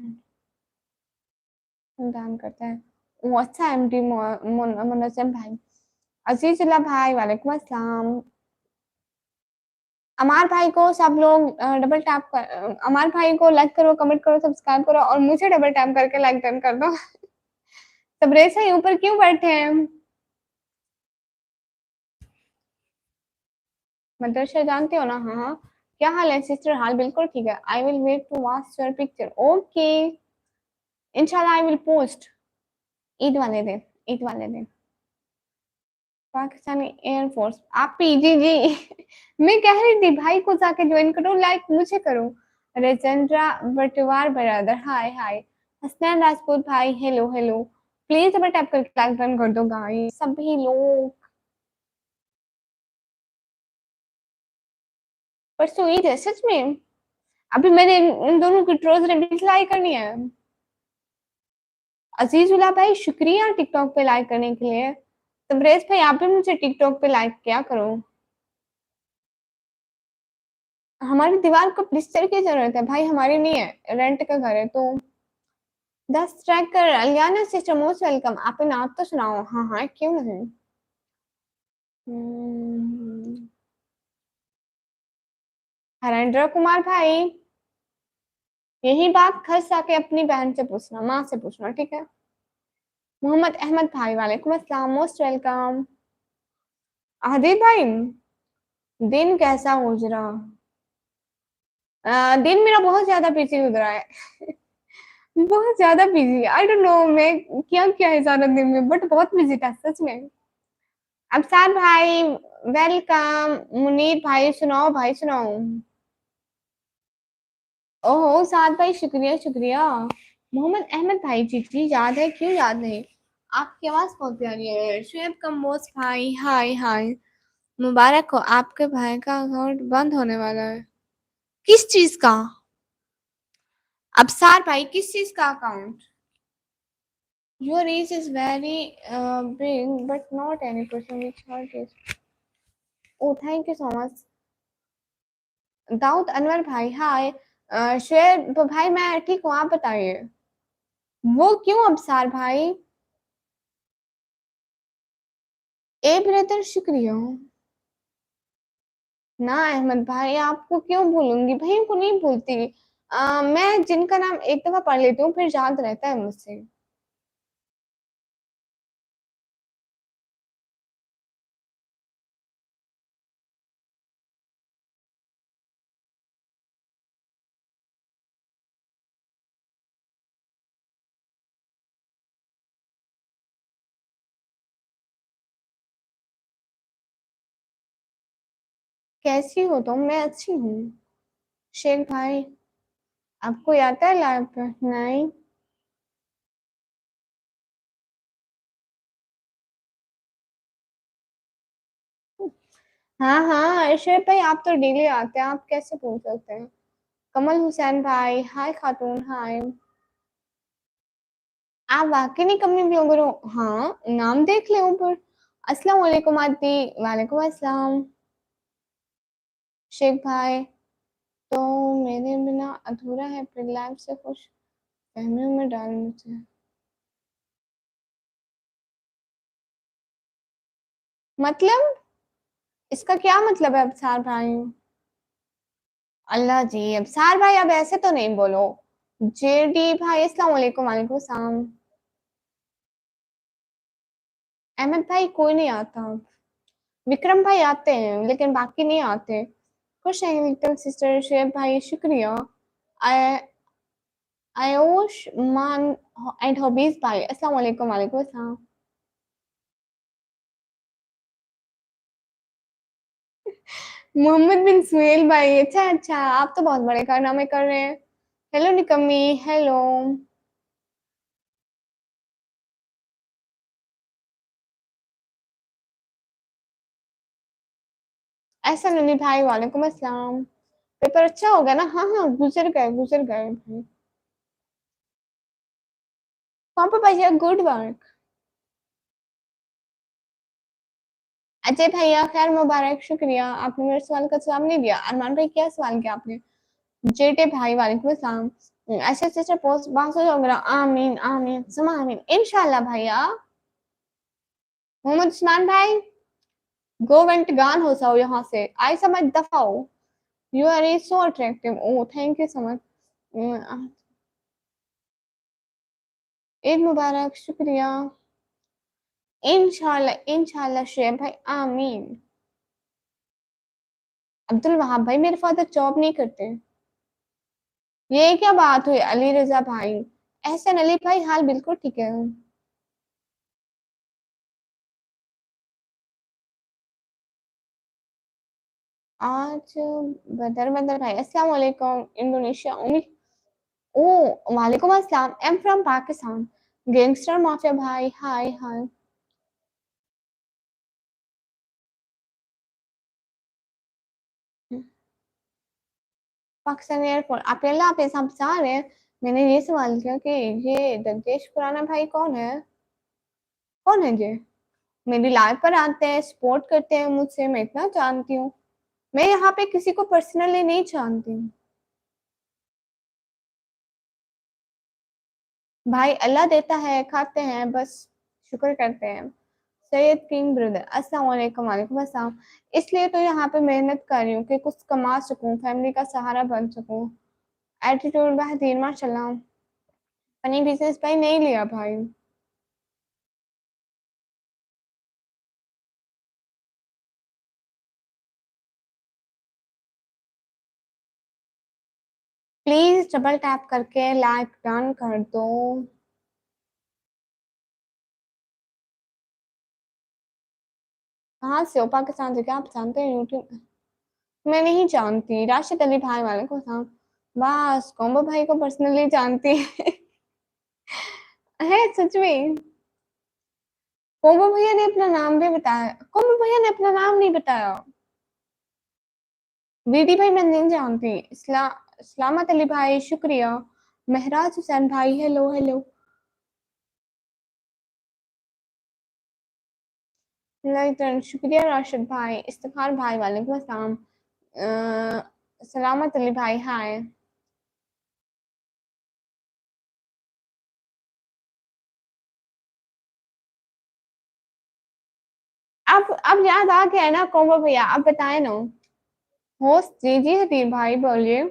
दान करता है वो। अच्छा एमडी मुनस्सम भाई। अजीजुल्लाह भाई वालेकुम अस्सलाम। अमार भाई को सब लोग डबल टैप कर, अमार भाई को लाइक करो, कमेंट करो, सब्सक्राइब करो, और मुझे डबल टैप करके लाइक डन कर दो। तबरेज भाई ऊपर क्यों बैठे हैं? मदरसा जानते हो ना? हाँ हाँ। क्या हाल है सिस्टर? हाल बिल्कुल ठीक है। I will wait to watch your picture, okay. इंशाल्लाह आई विल पोस्ट। ईद वाले दिन, ईद वाले दिन। पाकिस्तानी एयरफोर्स, आप पीजी जी। मैं कह रही थी भाई को जाके ज्वाइन करो, लाइक मुझे करो। रेजेंद्रा बटवार बरादर, हाय हाय। हसनैन राजपूत भाई, हेलो हेलो। प्लीज अब टैप करके लाइक डन कर दो गाइस सभी लोग। परसों ईद है सच में? अभी मैंने इन दोनों की ट्रोज रिप्लाई करनी है। अजीजुल्लाह भाई शुक्रिया टिकटॉक पे लाइक करने के लिए। तबरेज भाई आप भी मुझे टिकटॉक पे लाइक क्या करो। हमारी दीवार को प्लिस्टर की जरूरत है भाई, हमारी नहीं है, रेंट का घर है तो। 10 tracker Aliana sister, most welcome. आप नाम तो सुनाओ, हाँ हाँ क्यों नहीं। हम्म, हरेंद्र कुमार भाई, यही बात घर से आके अपनी बहन से पूछना, माँ से पूछना, ठीक है? मोहम्मद अहमद भाई वालेकुम अस्सलाम, मोस्ट वेलकम। आदिल भाई, दिन कैसा गुजरा? दिन मेरा बहुत ज्यादा बिजी गुजरा है। बहुत ज्यादा बिजी, आई डोंट नो मैं क्या किया है सारा दिन में, बट बहुत बिजी था सच में। अफसार भाई वेलकम। मुनीर भाई सुनाओ, भाई सुनाओ। ओहो साद भाई, शुक्रिया शुक्रिया। मोहम्मद अहमद भाई, जी जी याद है, क्यों याद नहीं? आपकी आवाज बहुत प्यारी है। शुएब कम्बोज भाई, हाय हाय। मुबारक हो, आपके भाई का अकाउंट बंद होने वाला है। किस चीज का? अबसार भाई किस चीज का account? Your reach is very big but not any person which hurt is. Oh thank you so much. Dawood Anwar भाई हाय। शेर भाई मैं ठीक हूँ, आप बताइए। वो क्यों अबसार भाई? ए ब्रदर शुक्रिया। ना अहमद भाई आपको क्यों भूलूंगी, भाई को नहीं भूलती। मैं जिनका नाम एक दफा पढ़ लेती हूँ फिर याद रहता है मुझसे। कैसी हो तुम? मैं अच्छी हूँ। शेख भाई आपको याद है लाइव पे? नहीं। हाँ हाँ शेख भाई आप तो डेली आते हैं, आप कैसे पूछ सकते हैं। कमल हुसैन भाई हाय। खातून हाय। आप वाकई नहीं कमी ब्लॉगर हो? हाँ नाम देख ले ऊपर। अस्सलाम वालेकुम आती। वालेकुम अस्सलाम। शेख भाई तो मेरे बिना अधूरा है, फिर लाइफ से खुश फहमियों में डाल मुझे। मतलब इसका क्या मतलब है अबसार भाई? अल्लाह जी अबसार भाई अब ऐसे तो नहीं बोलो। जेडी भाई अस्सलाम वालेकुम। वालेकुम सलाम। अहमद भाई कोई नहीं आता। विक्रम भाई आते हैं लेकिन बाकी नहीं आते। खुश हैं लिटिल सिस्टर। शेब भाई शुक्रिया। आय- आयुष मान एंड हॉबीज भाई अस्सलाम वालेकुम। वालेकुम सलाम। मोहम्मद बिन सुहेल भाई अच्छा अच्छा, आप तो बहुत बड़े कारनामे कर रहे हैं। हेलो निकम्मी। हेलो। ऐसा नहीं भाई वालेकुम अस्सलाम। पेपर अच्छा हो गया ना? हाँ हाँ गुजर गए गुजर गए भाई। वहां पर भैया गुड वर्क। अजय भैया खैर मुबारक शुक्रिया, आपने मेरे सवाल का जवाब नहीं दिया। अरमान भाई क्या सवाल किया आपने? जेटे भाई वालेकुम अस्सलाम। ऐसे ऐसे पोस्ट बांसुरी वगैरह आमीन आमीन सुमा आमीन इंशाल्लाह भैया। मोहम्मद उस्मान भाई गो वेंट गान हो जाओ यहाँ से, आई समझ दफा हो। You are is so attractive. Oh thank you so much. Eid मुबारक शुक्रिया। इंशाल्लाह इंशाल्लाह शेब भाई आमीन। अब्दुल वहाब भाई मेरे फादर जॉब नहीं करते। ये क्या बात हुई अली रजा भाई? एहसन अली भाई हाल बिल्कुल ठीक है। आज बदर बदर भाई अस्सलाम वालेकुम इंडोनेशिया उम्मीद। ओ वालेकुम अस्सलाम M from Pakistan. Gangster mafia भाई हाय हाय। पाकिस्तान एयरपोर्ट अकेला आप ऐसा बता रहे हैं। मैंने ये सवाल किया कि ये दर्देश खुराना भाई कौन है? कौन है ये? मेरी लाइफ पर आते हैं सपोर्ट करते हैं मुझसे, मैं इतना जानती हूँ। मैं यहाँ पे किसी को पर्सनली नहीं जानती। भाई अल्लाह देता है खाते हैं बस, शुक्र करते हैं। सैयद किंग ब्रदर अस्सलाम वालेकुम। वालेकुम अस्सलाम। इसलिए तो यहाँ पे मेहनत कर रही हूँ कि कुछ कमा सकूँ, फैमिली का सहारा बन सकूँ। एटीट्यूड बेहतरीन माशाल्लाह। फनी बिजनेस भाई नहीं लिया भाई। प्लीज डबल टैप करके लाइक डन कर दो। कहाँ से हो? पाकिस्तान से? क्या आप जानते हैं यूट्यूब? मैं नहीं जानती। राशिद अली भाई वालेकुम सलाम। बस कॉम्बो भाई को पर्सनली जानती है। है सच में? कोमल भैया ने अपना नाम भी बताया? कोमल भैया ने अपना नाम नहीं बताया। दीदी भाई मैं नहीं जानती। इस्लामत अली भाई शुक्रिया। महराज हुसैन भाई हेलो हेलो। शुक्रिया राशिद भाई, इफ्तिखार भाई वालेकुम अस्सलाम। सलामत अली भाई हाय। अब याद आ गया है ना कोमल भैया, अब बताए ना। होस्ट जी जी हदीर भाई बोलिए।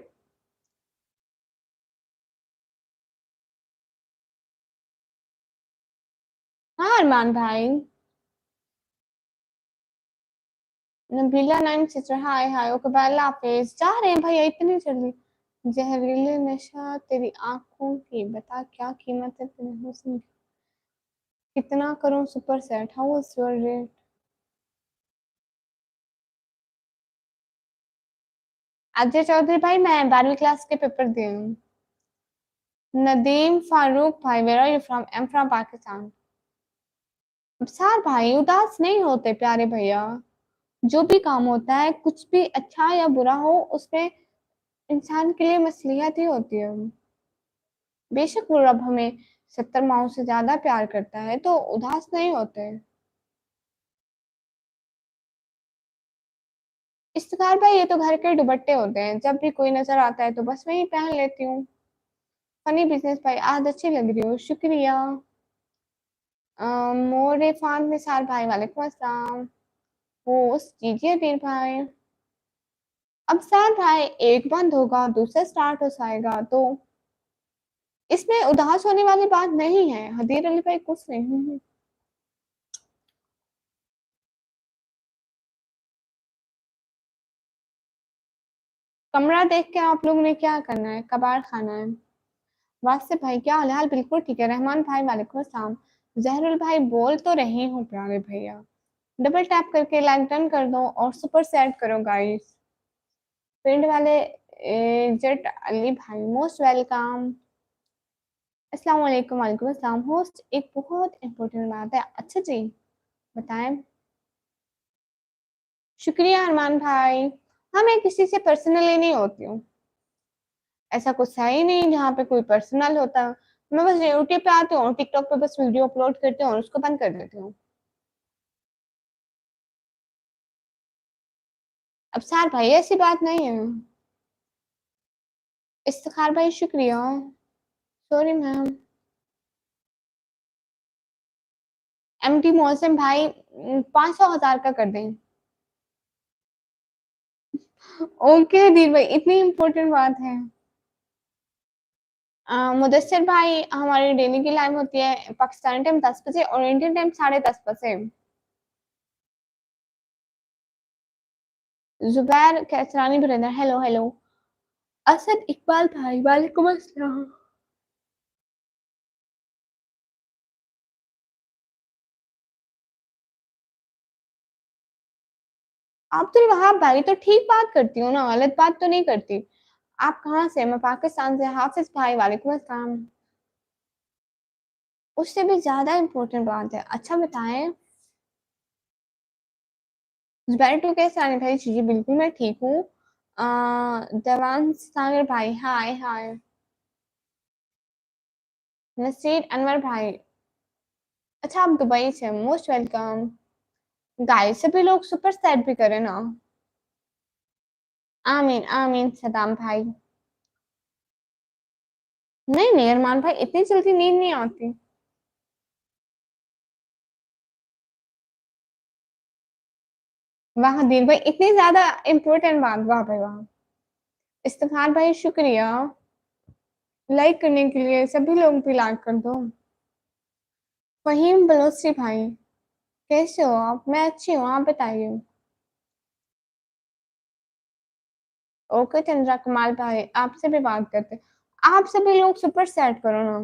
हाँ अरमान भाई। Nabila नाइम sister hi hi. Okay bye, अल्लाह हाफिज। जा रहे हैं भैया इतनी जल्दी? जहरीले नशा तेरी आंखों की, बता क्या कीमत है तेरे हुस्न की। कितना करूं super set, how is your rate? Ajay Chaudhary भाई मैं 12वीं क्लास के पेपर दिए हूँ। नदीम फारूक भाई where are you from? I am from Pakistan. सार भाई उदास नहीं होते प्यारे भैया। जो भी काम होता है कुछ भी अच्छा या बुरा हो उसमें इंसान के लिए मसलियत ही होती है। बेशक वो रब हमें 70 माओ से ज्यादा प्यार करता है तो उदास नहीं होते। इफ्तिखार भाई ये तो घर के दुपट्टे होते हैं, जब भी कोई नजर आता है तो बस वही पहन लेती हूँ। फनी बिजनेस भाई आज अच्छी लग रही हो, शुक्रिया। मोर फान निसार भाई वालेकुम अस्सलाम। होस्ट कीजिए दीर भाई। अब सार भाई एक बंद होगा दूसरा स्टार्ट हो जाएगा तो इसमें उदास होने वाली बात नहीं है। हदीर अली भाई कुछ नहीं। कमरा देख के आप लोग ने क्या करना है, कबाड़ खाना है? वासिफ भाई क्या हाल है? हाल बिल्कुल ठीक है। रहमान भाई वालेकुम अस्सलाम। जहरुल भाई बोल तो रही हूँ प्यारे भैया। डबल टैप करके लाइक डन कर दो और सुपर सेट करो गाइस। पिंड वाले जेट अली भाई मोस्ट वेलकम। अस्सलाम वालेकुम। वालेकुम अस्सलाम। होस्ट एक बहुत इंपॉर्टेंट बात है। अच्छा जी बताएं। शुक्रिया अरमान भाई। हाँ मैं किसी से पर्सनली नहीं होती हूँ। ऐसा कुछ है ही नहीं जहाँ पे कोई पर्सनल होता है। मैं बस यूट्यूब पे आती हूँ, टिकटॉक पे बस वीडियो अपलोड करती हूँ और उसको बंद कर देती हूँ। अब सार भाई ऐसी बात नहीं है। इफ्तिखार भाई शुक्रिया। Sorry ma'am. एमटी मौसम भाई 500,000 का कर दें। ओके दीर भाई इतनी इम्पोर्टेंट बात है। मुदस्सिर भाई हमारी डेली की लाइव होती है पाकिस्तानी टाइम 10 बजे और इंडियन टाइम 10:30 बजे। Zubair Kaisrani brother hello hello. Asad Iqbal भाई वालेकुम अस्सलाम। अब्दुल वहाब भाई तो ठीक बात करती हूँ ना, गलत बात तो नहीं करती। आप कहाँ से? मैं पाकिस्तान से। हाफिज भाई वालेकुम अस्सलाम। उससे भी ज्यादा इम्पोर्टेंट बात है, अच्छा बताएं। जुबैर टू कैसे आने भाई? जी जी बिल्कुल मैं ठीक हूँ। देवांश सागर भाई हाय हाय। नसीर अनवर भाई अच्छा आप दुबई से, मोस्ट वेलकम। गाइस सभी लोग सुपर सेट भी करें ना। आमीन आमीन सदाम भाई। नहीं नहीं अरमान भाई इतनी जल्दी नींद नहीं आती। वाह दिल भाई इतनी ज्यादा इम्पोर्टेंट बात, वाह भाई वाह। इफ्तिखार भाई शुक्रिया लाइक करने के लिए, सभी लोग भी लाइक कर दो। फहीम बलोची भाई कैसे हो आप? मैं अच्छी हूँ, आप बताइए। ओके चंद्रा कमाल भाई आपसे भी बात करते। आप सभी लोग सुपर सेट करो ना।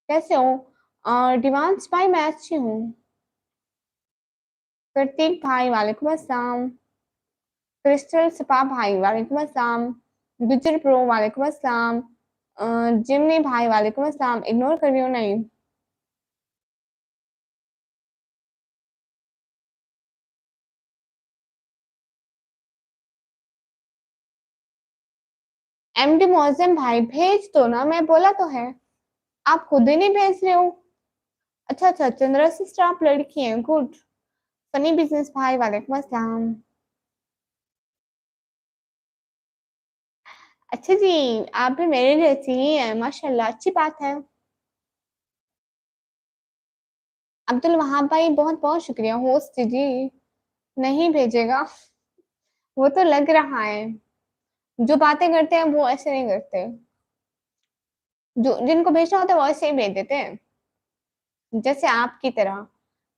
कैसे हो? डिवांस भाई मैं अच्छी हूँ। प्रतीक भाई वालेकुम अस्सलाम। क्रिस्टल सपा भाई वालेकुम अस्सलाम। गुजर प्रो वालेकुम अस्सलाम। जिमनी भाई वालेकुम अस्सलाम। इग्नोर करियो नहीं। एमडी मोहसिन भाई भेज दो ना, मैं बोला तो है, आप खुद ही नहीं भेज रहे हो। अच्छा अच्छा, चंद्रा सिस्टर आप लड़की हैं, गुड। फनी बिजनेस भाई वालेकुम अस्सलाम। अच्छा जी, आप भी मेरे जैसी ही हैं माशाल्लाह, अच्छी बात है। अब्दुल वहाब भाई बहुत बहुत शुक्रिया होस्ट जी। नहीं भेजेगा, वो तो लग रहा है। जो बातें करते हैं वो ऐसे नहीं करते, जो जिनको भेजना होता है वो ऐसे ही भेज देते हैं, जैसे आपकी तरह।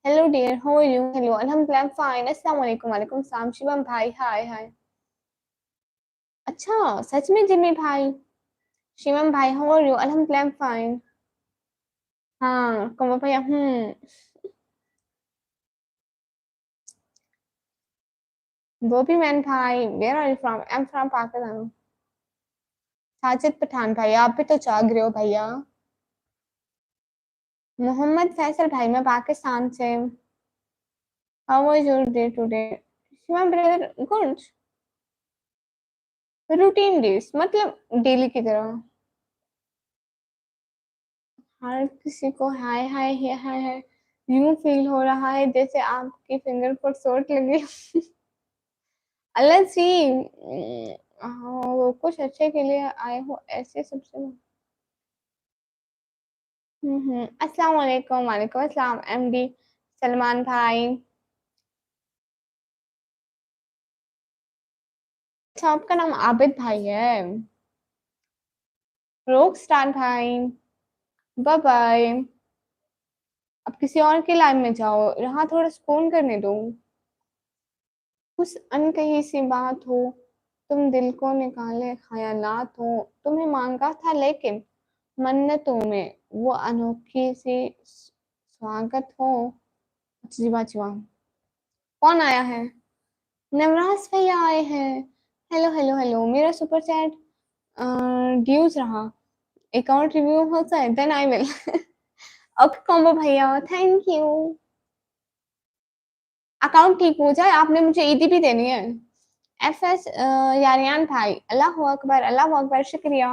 Hello dear, how are you? Hello, अल्हम्दुलिल्लाह फाइन, अस्सलाम वालेकुम। वालेकुम सलाम शिवम भाई, हाय हाय। अच्छा सच में जिम्मी भाई। शिवम भाई हाउ आर यू? अल्हम्दुलिल्लाह फाइन। हाँ कमर भैया, वो भी मैन भाई, where are you from? I am from Pakistan. Sajid Pathan भाई, आप भी तो जाग रहे हो भैया। मोहम्मद फैसल भाई, मैं पाकिस्तान से। How was your day today? Shivam brother good. Routine days मतलब डेली की तरह। हर किसी को हाय हाय हाय हाय हाय। यूं फील हो रहा है जैसे आपकी फिंगर पर चोट लगी। अल्लाह सी, हाँ वो कुछ अच्छे के लिए आए हो ऐसे सबसे। अस्सलाम वालेकुम। वालेकुम अस्सलाम एमडी सलमान भाई। अच्छा आपका नाम आबिद भाई है। रॉक स्टार भाई, बाय बाय। अब किसी और के लाइन में जाओ, यहाँ थोड़ा सुकून करने दो। कुछ अनकही सी बात हो, तुम दिल को निकाले ख्यालात हो, तुम्हें मांगा था लेकिन मन्नतों में वो अनोखी सी स्वागत हो। जीवा जीवा, कौन आया है? नवराज भैया आए हैं। हेलो हेलो हेलो, मेरा सुपर चैट ड्यूज रहा, अकाउंट रिव्यू होता है then I will. Okay combo भैया, थैंक यू। अकाउंट ठीक हो जाए, आपने मुझे ईदी भी देनी है। एफ एस यारियान भाई, अल्लाह अकबर अल्लाह अकबर, शुक्रिया।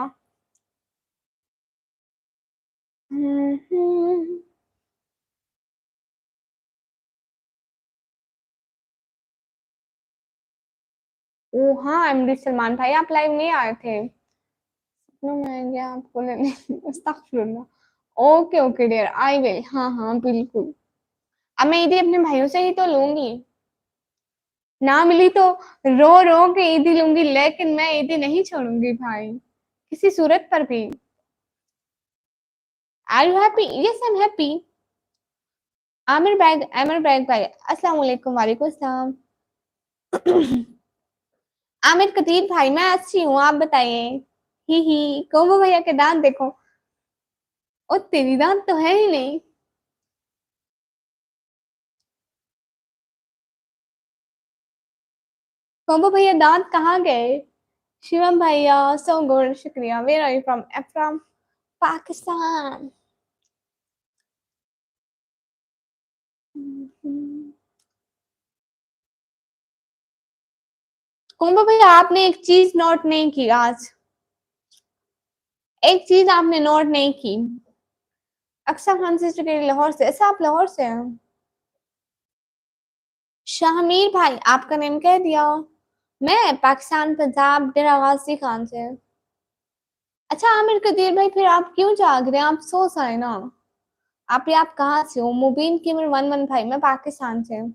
हम्म। ओ हाँ, एमडी सलमान भाई आप लाइव नहीं आए थे। सपनों में आएंगे आपको लेने। अस्तगफुरुल्लाह। Okay okay dear, I will, हाँ हाँ बिल्कुल। अब मैं ईदी अपने भाइयों से ही तो लूंगी, ना मिली तो रो रो के ईदी लूंगी, लेकिन मैं ईदी नहीं छोड़ूंगी भाई, किसी सूरत पर भी। Are you happy? Yes I am happy. Aamir Baig भाई, अस्सलाम वालेकुम। वालेकुम सलाम। आमिर कतीर भाई, मैं अच्छी हूँ, आप बताइए। ही कोमो भैया के दांत देखो। और तेरी दांत तो है ही नहीं। कोमो भैया दांत कहाँ गए? शिवम भैया सो गुड, शुक्रिया। Where are you from? From Pakistan. कोमो भैया आपने एक चीज नोट नहीं की आज, एक चीज आपने नोट नहीं की। अक्सर खान सिस्टर लाहौर से, ऐसा आप लाहौर से हैं? शाहमीर भाई आपका नेम कह दिया। मैं पाकिस्तान पंजाब डेरा गाजी खान से। अच्छा आमिर कदीर भाई, फिर आप क्यों जाग रहे हैं? आप सो जाए ना। आप कहाँ से हो? मुबीन किमर वन वन भाई, मैं पाकिस्तान से हूँ।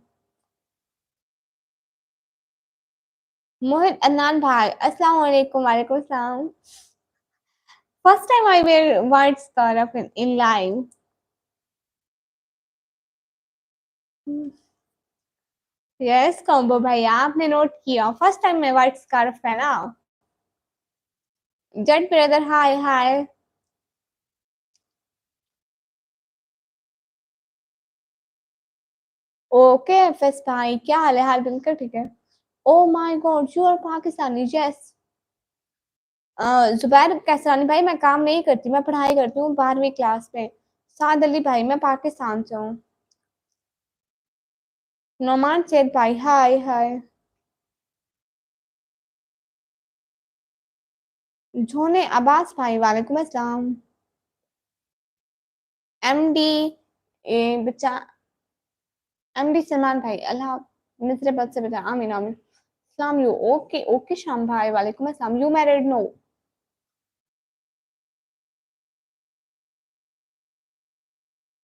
मोहित अदनान भाई, अस्सलाम वालेकुम। वालेकुम सलाम। First time I wear white scarf in live. Yes combo भाई, आपने नोट किया, फर्स्ट टाइम मैं व्हाइट स्कार्फ पहना। Jet brother hi hi. Okay FS भाई, क्या हाल है? हाल बिल्कुल ठीक है। Oh my god, you are Pakistani, yes. Zubair Kaisani भाई, मैं काम नहीं करती, मैं पढ़ाई करती हूँ 12वीं क्लास में। साद अली भाई, मैं पाकिस्तान से हूँ। नोमान शेख भाई, हाय हाय। झोने अब्बास भाई वालेकुम अस्सलाम। एमडी बच्चा, एमडी सलमान भाई अल्लाह मिस्र बद से बचा, आमीन आमीन। सलाम यू, ओके ओके शाम भाई वालेकुम अस्सलाम। You married? नो।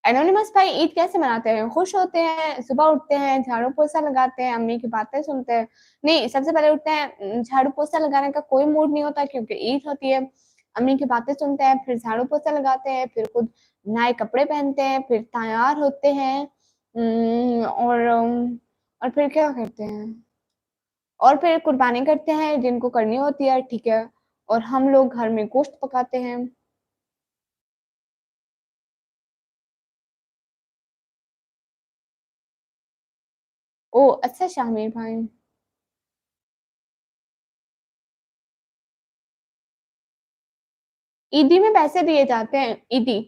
एनोनिमस भाई ईद कैसे मनाते हैं? खुश होते हैं, सुबह उठते हैं, झाड़ू पोछा लगाते हैं, अम्मी की बातें सुनते हैं। नहीं, सबसे पहले उठते हैं, झाड़ू पोछा लगाने का कोई मूड नहीं होता क्योंकि ईद होती है। अम्मी की बातें सुनते हैं, फिर झाड़ू पोछा लगाते हैं, फिर खुद नए कपड़े पहनते हैं, फिर तैयार होते हैं। और फिर क्या करते हैं? और फिर कुर्बानी करते हैं जिनको करनी होती है, ठीक है। और हम लोग घर में गोश्त पकाते हैं। ओ अच्छा शामिर भाई। ईदी में पैसे दिए जाते हैं, ईदी।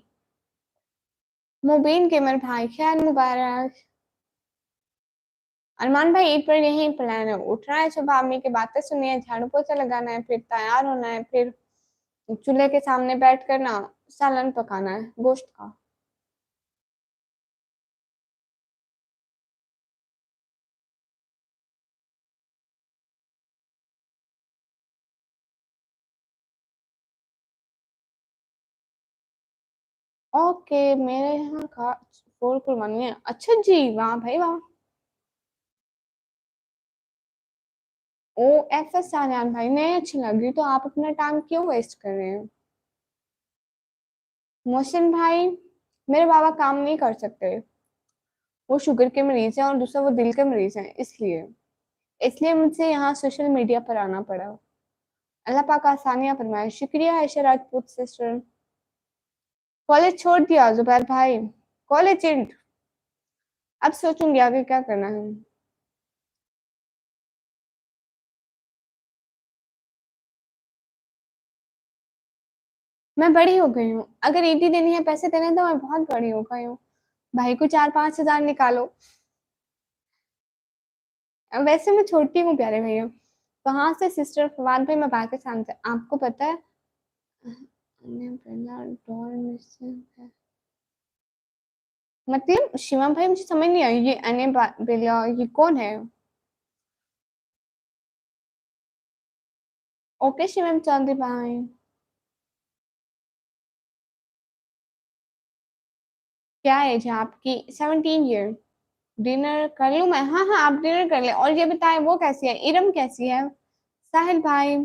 मुबीन गेमर भाई खैर मुबारक। अरमान भाई ईद पर यही प्लान है, उठना है सुबह, अम्मी की बातें सुननी है, झाड़ू पोछा लगाना है, फिर तैयार होना है, फिर चूल्हे के सामने बैठ कर ना सालन पकाना है गोश्त का। ओके, मेरे यहाँ का फोर कुर्बानी है, अच्छा जी, वाह भाई वाह। ओ एफ एस सालियान भाई नहीं अच्छी लगी तो आप अपना टाइम क्यों वेस्ट कर रहे हैं? मोहसिन भाई, मेरे बाबा काम नहीं कर सकते, वो शुगर के मरीज हैं, और दूसरा वो दिल के मरीज हैं, इसलिए इसलिए मुझे यहाँ सोशल मीडिया पर आना पड़ा। अल्लाह पाक आसानियां फरमाए। शुक्रिया आयशा राजपूत सिस्टर। कॉलेज छोड़ दिया जुबैर भाई? कॉलेज एंड, अब सोचूंगी आगे क्या करना है। मैं बड़ी हो गई हूँ, अगर ईदी देनी है, पैसे देने हैं, तो मैं बहुत बड़ी हो गई हूँ। भाई को 4-5 हजार निकालो। वैसे मैं छोटी हूँ प्यारे भैया। कहाँ से सिस्टर फवाद भाई? मैं पाकिस्तान से, आपको पता है। डॉल मिसिंग है। मतलब शिवा भाई मुझे समझ नहीं आई, ये अने बेला ये कौन है? ओके शिवम चौधरी भाई। क्या एज है आपकी? 17 ईयर। डिनर कर लूं मैं? हाँ हाँ, आप डिनर कर ले। और ये बताएं वो कैसी है, इरम कैसी है? साहिल भाई,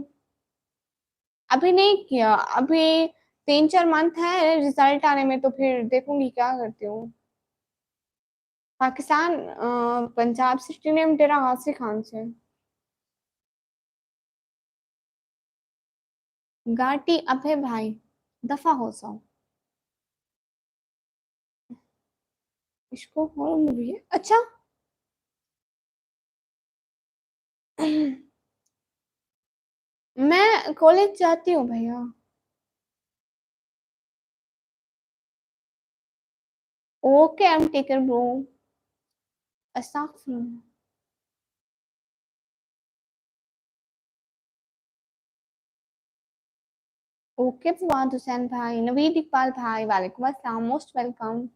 अभी नहीं किया, अभी 3-4 मंथ है रिजल्ट आने में, तो फिर देखूंगी क्या करती हूँ। पाकिस्तान, पंजाब सिटी नेम तेरा हासिल खान से। घाटी अभय भाई, दफा हो जाओ। इसको हॉरर मूवी है, अच्छा। मैं कॉलेज जाती हूँ भैया। Okay I am taker bro. अस्तगफुरुल्लाह। ओके फवाद हुसैन भाई, नवीद इकबाल भाई वालेकुम अस्सलाम, मोस्ट वेलकम।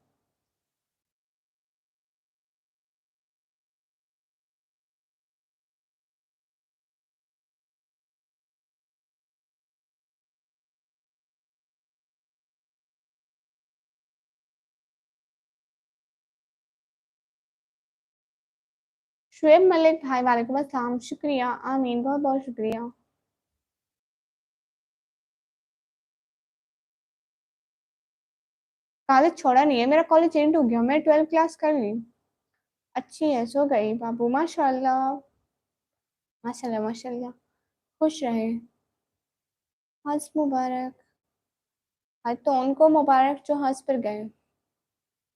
शुएब मलिक भाई वालेकुम अस्सलाम, शुक्रिया, आमीन, बहुत बहुत शुक्रिया। कॉलेज छोड़ा नहीं है मेरा, कॉलेज एंड हो गया, मैं 12 क्लास कर ली। अच्छी है, सो गई बाबू, माशाल्लाह। माशाल्लाह माशाल्लाह। खुश रहे। हज मुबारक। आज तो उनको मुबारक जो हज पर गए।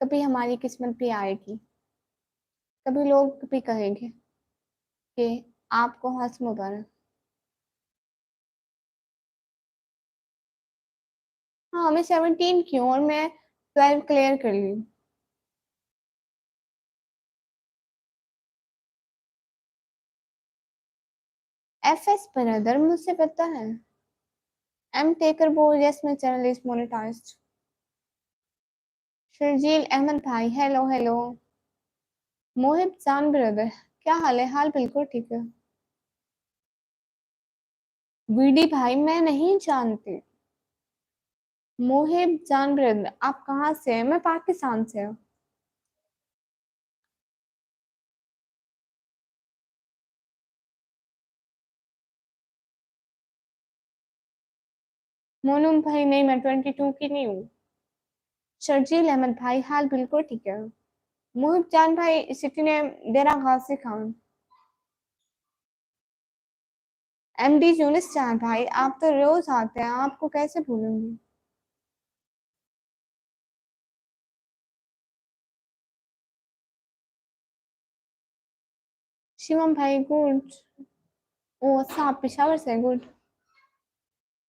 कभी हमारी किस्मत भी आएगी, कभी लोग भी कहेंगे कि आपको हज मुबारक। हाँ, मैं 17 की हूँ और मैं 12 क्लियर कर ली। एफ एस ब्रदर, मुझसे पता है। M Taker Bo, yes, my channel is monetized. Sharjeel Ahmad भाई, हेलो हेलो। मोहिब जान ब्रदर, क्या हाल है? हाल बिल्कुल ठीक है। वीडी भाई, मैं नहीं जानती। मोहिब जान ब्रदर, आप कहाँ से हैं? मैं पाकिस्तान से हूँ। मोनूम भाई, नहीं, मैं 22 की नहीं हूँ। शर्जील अहमद भाई, हाल बिल्कुल ठीक है। मोहिब जान भाई, city name Dera Ghazi Khan. MD Younis जान भाई, आप तो रोज आते हैं, आपको कैसे भूलूंगी। शिवम भाई, गुड। ओ अच्छा, आप पेशावर से, गुड।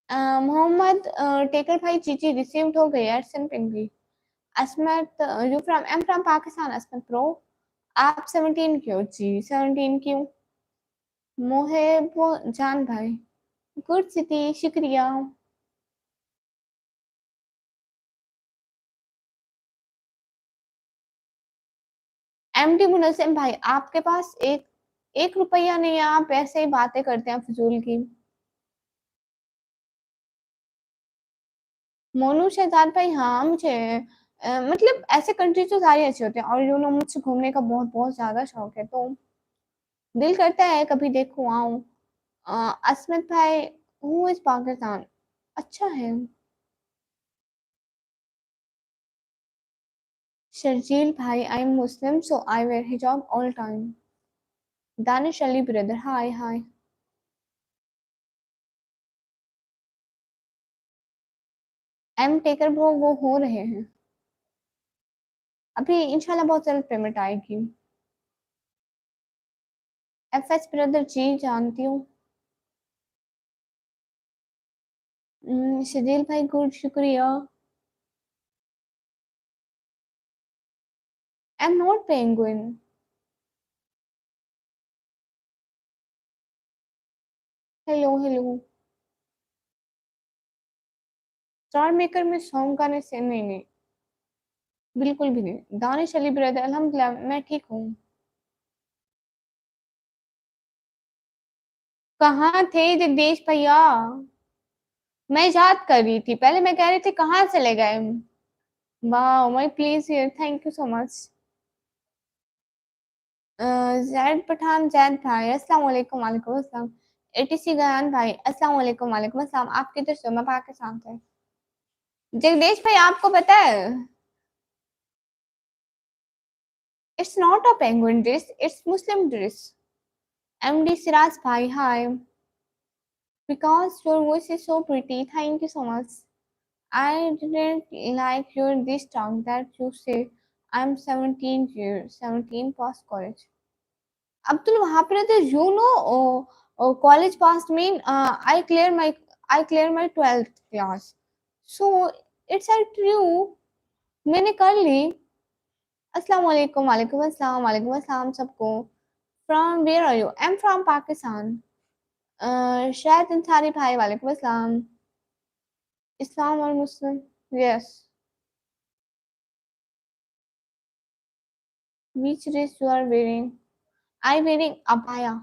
मोहम्मद टेकर भाई, जीजी रिसीव्ड हो गई है, सेंड पिंग भी। असमत, you from, M from Pakistan, असमत प्रो। आप 17 क्यों जी? 17 क्यों? मोहिब जान भाई, गुड सिटी, शुक्रिया। एमडी मुनसिम भाई, आपके पास एक एक रुपया नहीं है, आप ऐसे ही बातें करते हैं फजूल की। मोनू शहजाद भाई, हाँ मुझे मतलब ऐसे कंट्री तो सारी अच्छी होती हैं, और यू नो मुझे घूमने का बहुत बहुत ज्यादा शौक है, तो दिल करता है कभी देखूं, आऊं। असमत भाई, हु इज पाकिस्तान? अच्छा है। शर्जील भाई, I am Muslim so I wear hijab all time. Danish Ali brother, hi hi. Am taker bro, वो हो रहे हैं अभी, इंशाल्लाह बहुत जल्द पेमेंट आएगी। एफ एस ब्रदर जी, जानती हूँ। शजील भाई, गुड, शुक्रिया। I am not penguin. Hello hello. Star maker में सॉन्ग गाने से, नहीं नहीं, बिल्कुल भी नहीं। दानिश अली ब्रदर, अल्हम्दुलिल्लाह मैं ठीक हूँ। कहाँ थे जगदीश भैया? मैं याद कर रही थी, पहले मैं कह रही थी कहाँ चले गए। वाह, my please here, thank you so much. Zaid Pathan, Zaid भाई, अस्सलाम वालेकुम, वालेकुम अस्सलाम। एटीसी गयान भाई, अस्सलाम वालेकुम, वालेकुम अस्सलाम। आप किधर से हो? मैं पाकिस्तान से। जगदीश भाई, आपको पता है, it's not a penguin dress, it's Muslim dress. MD Siraj भाई, hi. Because your voice is so pretty, thank you so much. I didn't like your this talk that you say I'm 17 years, 17 past college. Abdul Wahab brother, you know, college past mean I clear my 12th class. So it's a true. मैंने कर ली। अस्सलाम वालेकुम, वालेकुम अस्सलाम, वालेकुम अस्सलाम सबको। From where are you? I'm from Pakistan. शायद अंसारी भाई, वालेकुम अस्सलाम। इस्लाम और मुस्लिम, yes. Which dress you are wearing? I wearing abaya.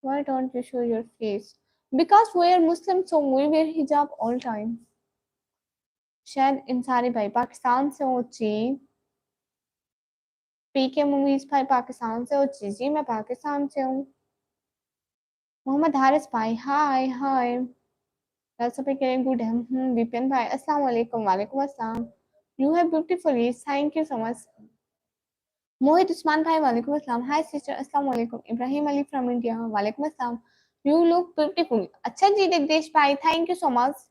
Why don't you show your face? Because we are Muslim, so we wear hijab all time. शायद इंसारी भाई पाकिस्तान से हो जी। पीके movies भाई पाकिस्तान से हो जी। जी मैं पाकिस्तान से हूँ। मोहम्मद हारिस भाई, हाय हाय। वैसे भी करें, गुड है। विपिन भाई, अस्सलाम वालेकुम, वालेकुम अस्सलाम। You have beautiful, thank you so much. Mohit Usman भाई, वालेकुम अस्सलाम। हाय सिस्टर, अस्सलाम वालेकुम। इब्राहिम अली फ्रॉम इंडिया, वालेकुम अस्सलाम। You look beautiful. अच्छा जी जगदीश भाई, थैंक यू सो मच।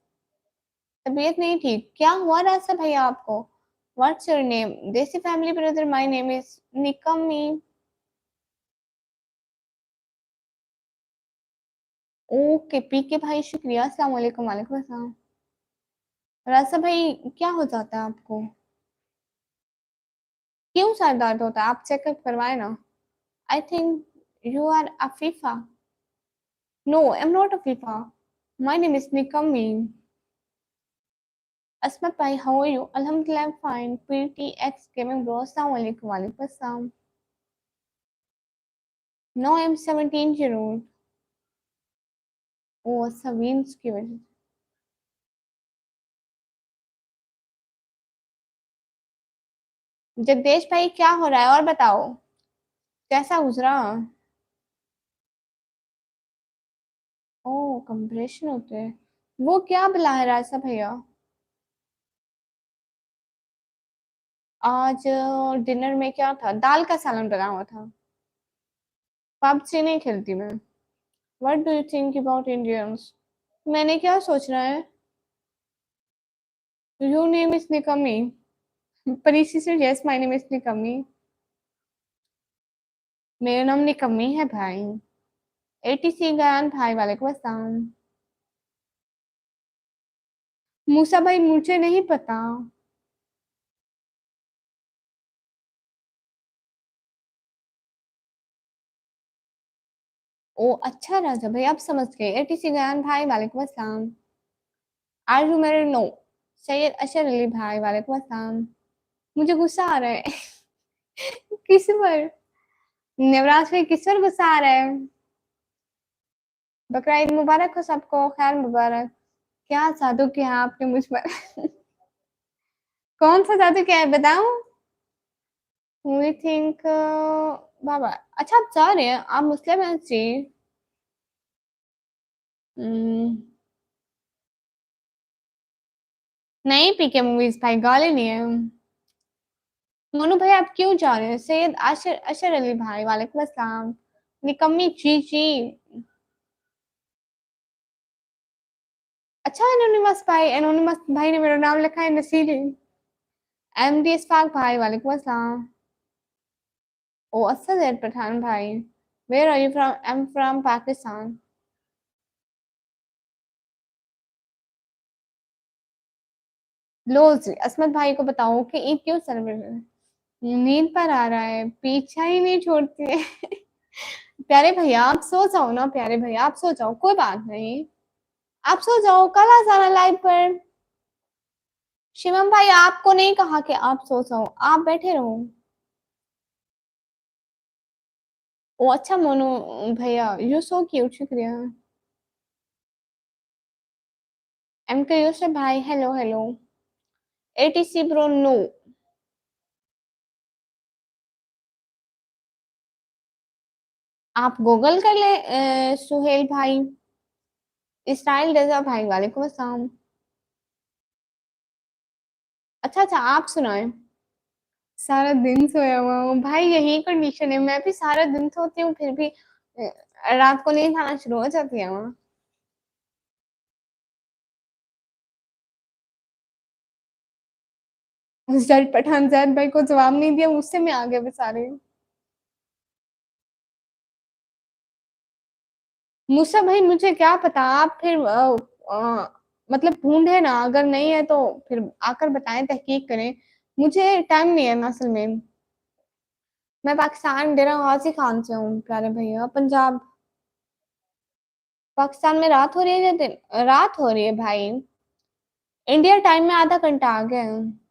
तबीयत नहीं ठीक, क्या हुआ रास्ता भैया आपको? What's your name? Desi family brother, my name is Nikmi. Okay PK भाई, शुक्रिया, अस्सलाम वालेकुम, वालेकुम अस्सलाम। रास्ता भाई, क्या हो जाता है आपको? क्यों सर दर्द होता है? आप चेकअप करवाए ना। I think you are Afifa. No, I'm not a FIFA. My name is Nikami. Asmat Pai, how are you? Alhamdulillah, I'm fine. PTX Gaming Bro, Assalamu alaikum. Walaikum assalam. No, I'm 17-year-old. Oh, Savins की वजह से। जगदेश भाई क्या हो रहा है और बताओ कैसा गुजरा। ओह कंप्रेशन होते हैं। वो क्या बला है राजा भैया। आज डिनर में क्या था, दाल का सालन बना हुआ था। पबजी नहीं खेलती मैं। What do you think about Indians. मैंने क्या सोचना है। Your name is Nikmi. परीसी से yes my name is Nikmi. मेरा नाम निकमी है भाई। एटीसी गायन भाई वालेकुम अस्सलाम। मूसा भाई मुझे नहीं पता। ओ अच्छा राजा भाई आप समझ गए। एटीसी गायन भाई वालेकुम अस्सलाम। आर यू मेरे नो। सैयद अशर अली भाई वालेकुम अस्सलाम। मुझे गुस्सा आ रहा है। किस पर। नवराज भाई किस पर गुस्सा आ रहा है। बकरा ईद मुबारक हो सबको, खैर मुबारक। क्या जादू किया आपने मुझ पर। कौन सा जादू किया है बताऊं। वी थिंक बाबा। अच्छा आप जा रहे हैं, आप मुस्लिम हैं जी। हम्म, नहीं पीके मूवीज भाई गाली नहीं है। मोनू भाई आप क्यों जा रहे हैं। सैयद अशर अशर अली भाई वालेकुम अस्सलाम। निकम्मी जी जी। अच्छा एनोनिमस भाई, एनोनिमस भाई ने मेरा नाम लिखा है नसीरी। एमडी इस्फाक भाई वालेकुम अस्सलाम। ओ असद है पठान भाई। Where are you from. I am from Pakistan. लो जी असमत भाई को बताओ कि ईद क्यों सेलिब्रेट। नींद पर आ रहा है, पीछा ही नहीं छोड़ती है। प्यारे भैया आप सो जाओ ना, प्यारे भैया आप सो जाओ, कोई बात नहीं। आप सो जाओ, कल आ जाना लाइव पर। शिवम भाई आपको नहीं कहा कि आप सो जाओ, आप बैठे रहो। ओ अच्छा मोनू भैया यू सो क्यूट, शुक्रिया। एम के यूसुफ भाई hello hello. ATC bro no. आप गूगल कर ले सुहेल भाई। इसराइल रजा भाई वालेकुम अस्सलाम। अच्छा अच्छा आप सुनाए। सारा दिन सोया हुआ हूँ भाई, यही कंडीशन है, मैं भी सारा दिन सोती हूँ फिर भी रात को नींद आना शुरू हो जाती है वहाँ। जट पठान जैद भाई को जवाब नहीं दिया, उससे मैं आगे बचा रही हूँ। मूसा भाई मुझे क्या पता, आप फिर मतलब ढूंढे ना, अगर नहीं है तो फिर आकर बताएं, तहकीक करें। मुझे टाइम नहीं है ना असल में। मैं पाकिस्तान डेरा गाजी खान से हूँ प्यारे भैया, पंजाब। पाकिस्तान में रात हो रही है या दिन। रात हो रही है भाई। इंडिया टाइम में आधा घंटा आगे है।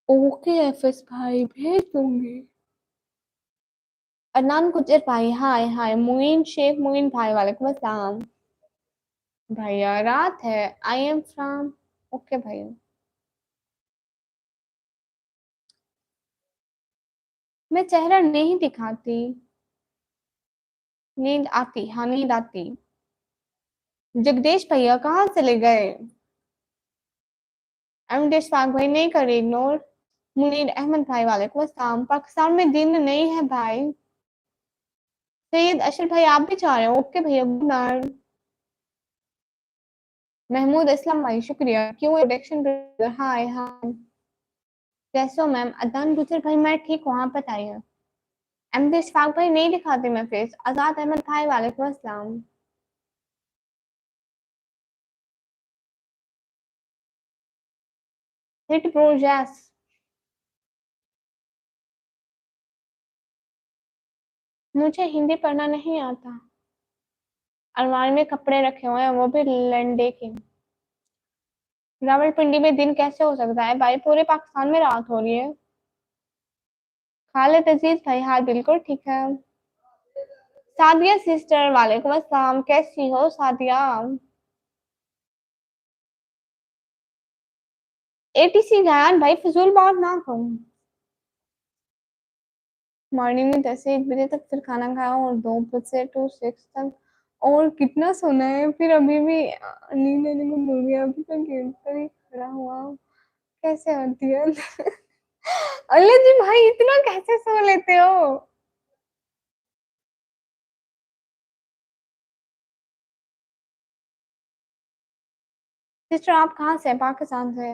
ओके एफएस भाई भेज दूंगी। अदनान गुज्जर भाई हाय हाय। मुइन शेख मुइन भाई वालेकुम अस्सलाम। भैया रात है। आई एम फ्रॉम। ओके भैया। मैं चेहरा नहीं दिखाती। नींद आती, हाँ नींद आती। जगदीश भैया कहाँ चले गए। एमडी फाक भाई नहीं करे इग्नोर। मुनीर अहमद भाई वालेकुम अस्सलाम। पाकिस्तान में दिन नहीं है भाई। सैयद अशर भाई आप भी चाह रहे हो, ओके भैया गुड नाइट। महमूद असलम भाई शुक्रिया, क्यों प्रोडक्शन। हाय हाय। कैसे हो मैम। अदनान गुजर भाई मैं ठीक हूँ, आप बताइए। एमडी इशफाक भाई नहीं दिखाते मैं फेस। आजाद अहमद भाई वालेकुम अस्सलाम। Hit bro yes. मुझे हिंदी पढ़ना नहीं आता। अलमारी में कपड़े रखे हुए हैं, वो भी लंडे के। रावलपिंडी में दिन कैसे हो सकता है भाई, पूरे पाकिस्तान में रात हो रही है। खालिद अजीज भाई, हाँ बिल्कुल ठीक है। सादिया सिस्टर, वालेकुम अस्सलाम, कैसी हो सादिया? एटीसी गायन भाई, फजूल बात ना करो। मॉर्निंग में 10 से 1 बजे तक, फिर खाना खाया और 2 बजे से 2 6 तक। और कितना सोना है, फिर अभी भी नींद आने को मिल गया, अभी तक गेट पर ही खड़ा हुआ हूँ। कैसे आती है? अल्लाह जी भाई, इतना कैसे सो लेते हो? सिस्टर आप कहाँ से हैं? पाकिस्तान से?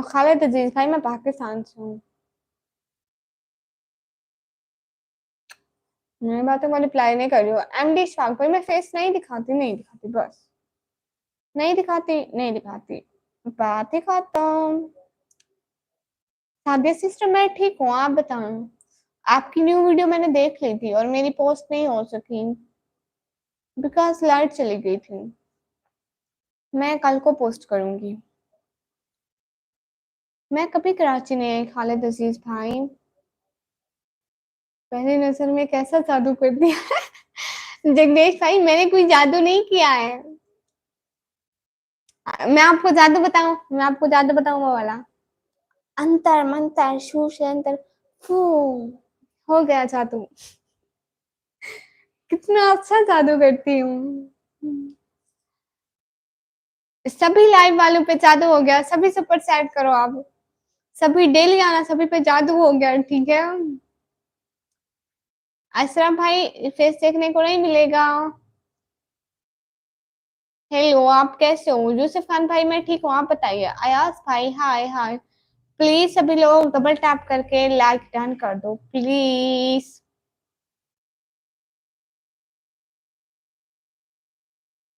खालिद अजीज भाई, मैं पाकिस्तान से हूँ। मैं बातों को रिप्लाई नहीं कर रही हूँ। एमडी इशफाक भाई, मैं फेस नहीं दिखाती, नहीं दिखाती बस। नहीं दिखाती, नहीं दिखाती। बात ही खत्म। सादिया सिस्टर मैं ठीक हूँ, आप बताओ। आपकी न्यू वीडियो मैंने देख ली थी और मेरी पोस्ट नहीं हो सकी बिकॉज लाइट चली गई थी। मैं कल को पोस्ट करूंगी। मैं कभी कराची नहीं आई खालिद अजीज भाई। पहली नजर में कैसा जादू कर दिया? जगदीश भाई, मैंने कोई जादू नहीं किया है। मैं आपको जादू बताऊं वो वाला। अंतर मंतर शूश अंतर, फू, हो गया जादू। कितना अच्छा जादू करती हूँ। सभी लाइव वालों पे जादू हो गया, सभी सुपर सेट करो आप। सभी डेली आना, सभी पे जादू हो गया, ठीक है। अशरफ भाई, फेस देखने को नहीं मिलेगा। हेलो, आप कैसे हो? यूसुफ खान भाई, मैं ठीक हूँ, आप बताइए। अयास भाई, हाय हाय। प्लीज सभी लोग डबल टैप करके लाइक डन कर दो प्लीज।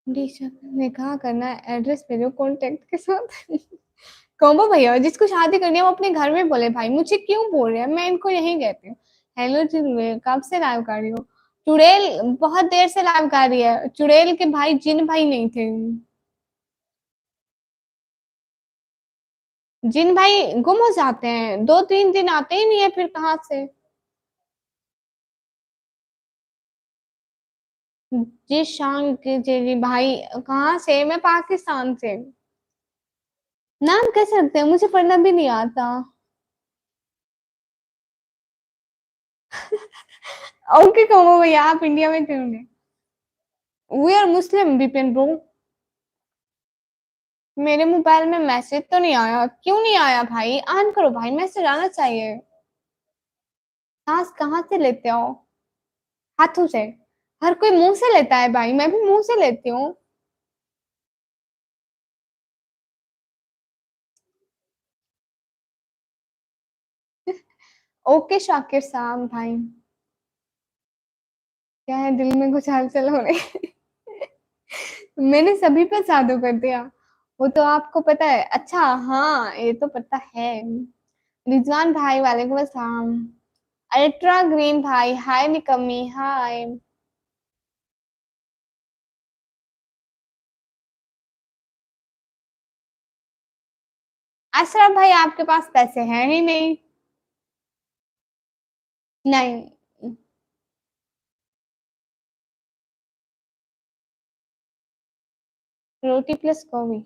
निकाह करना है, एड्रेस भेजो कॉन्टेक्ट के साथ। कौन भैया, जिसको शादी करनी है वो अपने घर में बोले भाई, मुझे क्यों बोल रहे हैं? मैं इनको यही कहती हूँ। हेलो जी, कब से लाइव कर रही हो? चुड़ैल बहुत देर से लाइव कर रही है। चुड़ैल के भाई जिन भाई नहीं थे। जिन भाई गुम हो जाते हैं, 2 3 दिन आते ही नहीं है, फिर कहाँ से? जी शान के जेरी भाई, कहाँ से? मैं पाकिस्तान से। नाम कैसे रखते हैं, मुझे पढ़ना भी नहीं आता। ओके कहो भैया, आप इंडिया में क्यों नहीं? We are Muslim Vipin bro. मेरे मोबाइल में मैसेज तो नहीं आया, क्यों नहीं आया भाई? ऑन करो भाई, मैसेज आना चाहिए। सांस कहाँ से लेते हो? हाथों से? हर कोई मुंह से लेता है भाई, मैं भी मुंह से लेती हूँ। ओके शाकिर साहब भाई। क्या है, दिल में कुछ हलचल हो रही? मैंने सभी पे जादू कर दिया। वो तो आपको पता है। अच्छा, हाँ ये तो पता है। रिजवान भाई, वालेकुम अस्सलाम। अल्ट्रा ग्रीन भाई, हाय निकम्मी, हाय। अशरफ भाई, आपके पास पैसे हैं ही नहीं। नहीं। रोटी प्लस गोभी।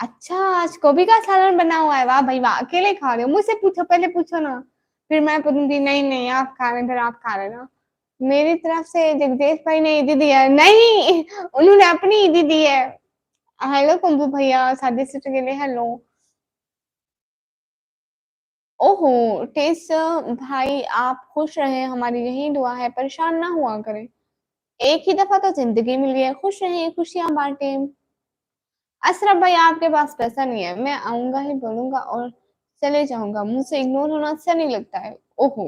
अच्छा, आज गोभी का सालन बना हुआ है, वाह भाई वाह। अकेले खा रहे हो? मुझसे पूछो, पहले पूछो ना। फिर मैं बोलूंगी नहीं नहीं आप खा रहे हैं, फिर आप खा रहे हैं ना। मेरी तरफ से जगदीश भाई ने ईदी दिया है, नहीं उन्होंने अपनी ईदी दी है। हेलो कुंभू भैया, शादी से के लिए हेलो। ओहो, टेस्ट भाई, आप खुश रहे, हमारी यही दुआ है, परेशान ना हुआ करें। एक ही दफा तो जिंदगी मिली है, खुश रहे, खुशियां बांटे। अशरफ भाई, आपके पास पैसा नहीं है, मैं आऊंगा ही बोलूंगा और चले जाऊंगा, मुझसे इग्नोर होना अच्छा नहीं लगता है। ओहो।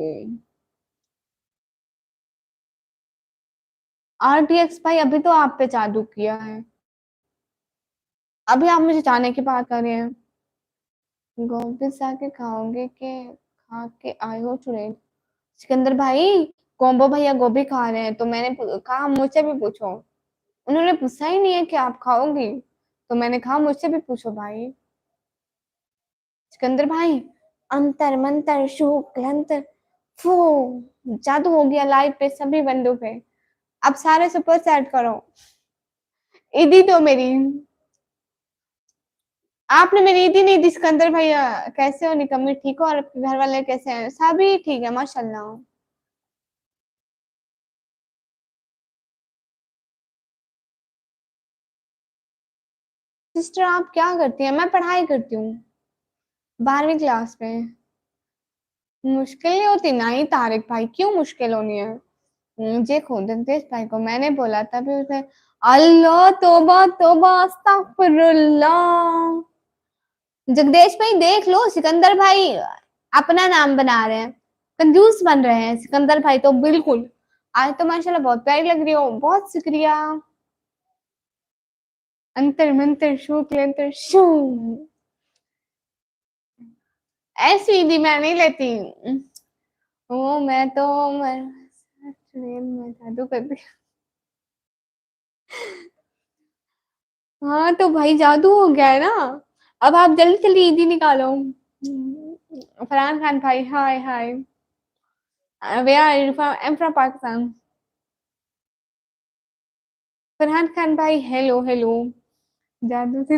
RTX भाई अभी तो आप पे जादू किया है, अभी आप मुझे जाने की बात कर रहे हैं। गोभी जाके खाओगे के खा के आए हो चुड़ैल। सिकंदर भाई, कॉम्बो भैया गोभी खा रहे हैं तो मैंने कहा मुझसे भी पूछो। उन्होंने पूछा ही नहीं है कि आप खाओगी, तो मैंने कहा मुझसे भी पूछो भाई। सिकंदर भाई, अंतर मंतर शुक्ल अंतर, फू, जादू हो गया लाइव पे सभी बंदों पे। अब सारे सुपर सेट करो। ईदी तो मेरी, आपने मेरी ईदी नहीं दी। सिकंदर भैया कैसे हो निकम्मी, ठीक हो? और आपके घर वाले कैसे हैं? सभी ठीक है माशाल्लाह। सिस्टर आप क्या करती हैं? मैं पढ़ाई करती हूँ, 12वीं क्लास में। मुश्किल नहीं होती ना ही तारिक भाई, क्यों मुश्किल होनी है? मुझे खुद जगदीश भाई को मैंने बोला तभी उसने, अल्लाह तौबा तौबा अस्तगफिरुल्लाह। जगदीश भाई देख लो, सिकंदर भाई अपना नाम बना रहे हैं, कंजूस बन रहे हैं। सिकंदर भाई तो बिल्कुल, आज तो माशाल्लाह बहुत प्यारी लग रही हो, बहुत शुक्रिया। अंतर मंतर शुक्ल अंतर शू, ऐसी भी मैं नहीं लेती। ओ मैं तो मैं जादू कर दी। हाँ तो भाई जादू हो गया है ना। अब आप जल्दी जल्दी ईदी निकालो। फरहान खान भाई hi hi, where are from, I am from Pakistan. Farhan Khan भाई हेलो हेलो। जादू से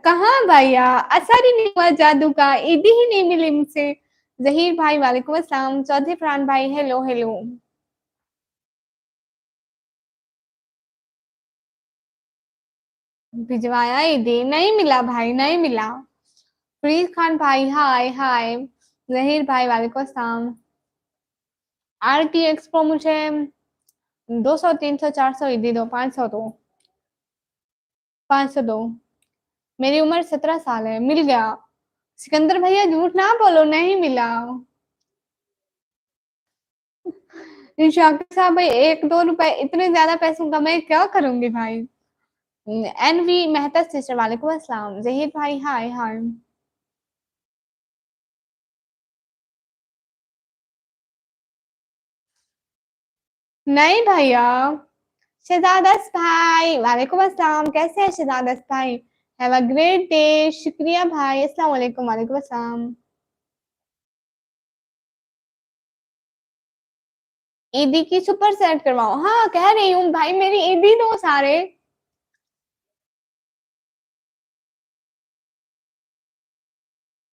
कहाँ भैया, असर ही नहीं हुआ जादू का, ईदी ही नहीं मिली मुझसे। जहीर भाई वालेकुम अस्सलाम। चौधरी फरहान भाई हेलो हेलो। भिजवाया ईदी नहीं मिला भाई, नहीं मिला। फरीद खान भाई हाय हाय। जहीर भाई वालेकुम अस्सलाम। RTX को मुझे 200 300 400 ईदी दो, 500 दो, 500 दो। मेरी उम्र 17 साल है, मिल गया। सिकंदर भैया झूठ ना बोलो, नहीं मिला। शाकिर साहब भाई, 1 2 रुपए इतने ज्यादा पैसों का मैं क्या करूंगी भाई। NV मेहता सिस्टर वालेकुम अस्सलाम। जहीर भाई हाय हाय। नहीं भैया। शहजादस भाई वालेकुम अस्सलाम, कैसे हैं शहजादस भाई? Have a great day. शुक्रिया भाई, अस्सलाम वालेकुम। वालेकुम अस्सलाम। ईदी की सुपर सेट करवाओ, हाँ कह रही हूँ भाई, मेरी ईदी दो सारे।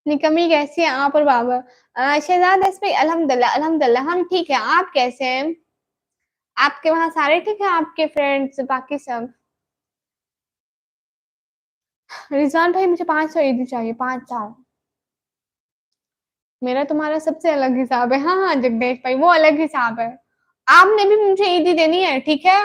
निकम्मी कैसी है आप और बाबा? शहजाद भाई अल्हम्दुलिल्लाह अल्हम्दुलिल्लाह हम ठीक है, आप कैसे हैं? आपके वहां सारे ठीक है, आपके फ्रेंड्स बाकी सब? रिजवान भाई मुझे 500 ईदी चाहिए, 500। मेरा तुम्हारा सबसे अलग हिसाब है। हाँ हाँ जगदीश भाई, वो अलग हिसाब है। आपने भी मुझे ईदी देनी है, ठीक है?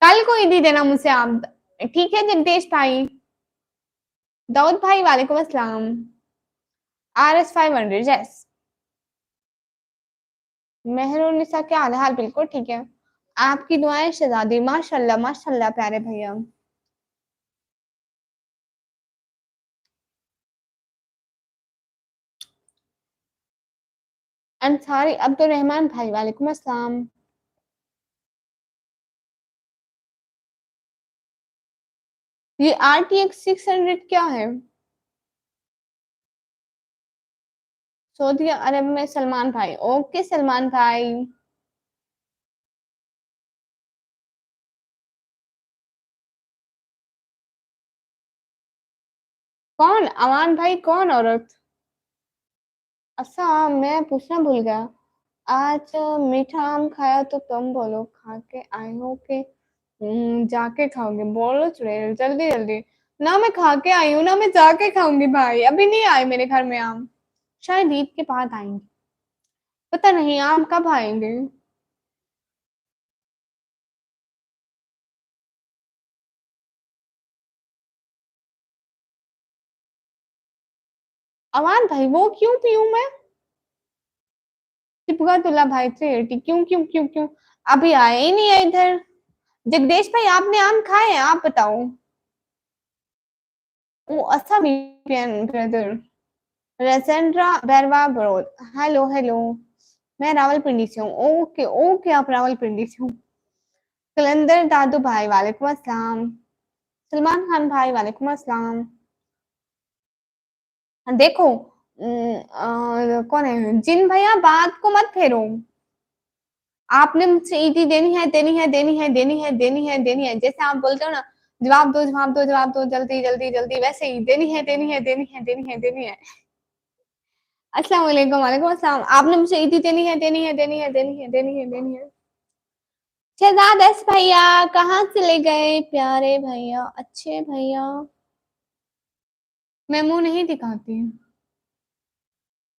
कल को ईदी देना मुझसे आप, ठीक है जगदीश भाई? दाऊद भाई वालेकुम अस्सलाम। RS 500 yes. मेहरुनिसा क्या हाल हाल? बिल्कुल ठीक है। आपकी दुआएं शहजादी, माशाल्लाह माशाल्लाह प्यारे भैया। अंसारी अब्दुल रहमान भाई वालेकुम अस्सलाम। ये RTX 600 क्या है? सऊदी अरब में सलमान भाई, ओके सलमान भाई। कौन अमान भाई, कौन औरत? अच्छा मैं पूछना भूल गया। आज मीठा आम खाया तो तुम बोलो खा के आए हो के जाके खाओगे, बोलो चुड़ैल जल्दी जल्दी। ना मैं खा के आई हूँ ना मैं जाके खाऊंगी भाई, अभी नहीं आए मेरे घर में आम, शायद ईद के बाद आएंगे। पता नहीं आम कब आएंगे। अमान भाई वो क्यों पीऊं मैं? सिबगतुल्ला भाई 380 क्यों क्यों क्यों क्यों? अभी आए ही नहीं है इधर। जगदीश भाई आपने आम खाए हैं? आप बताओ। वो अच्छा brother. Resendra Bairwa bro. Hello hello. मैं रावलपिंडी से हूँ। ओके ओके, आप रावलपिंडी से हूँ। कलंदर दादू भाई वालेकुम अस्सलाम। सलमान खान भाई वालेकुम अस्सलाम। देखो कौन है जिन भैया, बात को मत फेरो। आपने मुझसे ईदी देनी है देनी है देनी है देनी है देनी है देनी है, जैसे आप बोलते हो ना, जवाब दो जवाब दो जवाब दो, जल्दी जल्दी जल्दी, वैसे ही देनी है देनी है देनी है देनी है देनी है। अस्सलाम वालेकुम। वालेकुम अस्सलाम। आपने मुझे ईदी देनी है देनी है देनी है देनी है देनी है देनी है। शहजाद एस भैया कहाँ चले गए प्यारे भैया, अच्छे भैया? मैं मुंह नहीं दिखाती।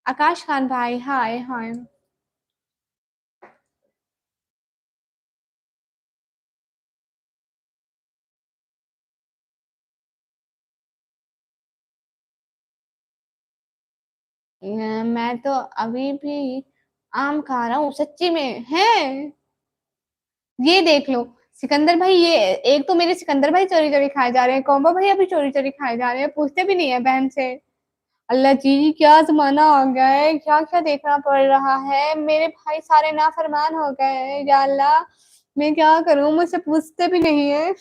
आकाश खान भाई हाय हाय। मैं तो अभी भी आम खा रहा हूँ सच्ची में है। ये देख लो सिकंदर भाई, ये एक तो मेरे सिकंदर भाई चोरी चोरी खाए जा रहे हैं, कॉम्बो भाई अभी चोरी चोरी खाए जा रहे हैं, पूछते भी नहीं है बहन से। अल्लाह जी क्या जमाना आ गया है, क्या क्या देखना पड़ रहा है, मेरे भाई सारे नाफरमान हो गए हैं या अल्लाह। मैं क्या करूं, मुझसे पूछते भी नहीं है।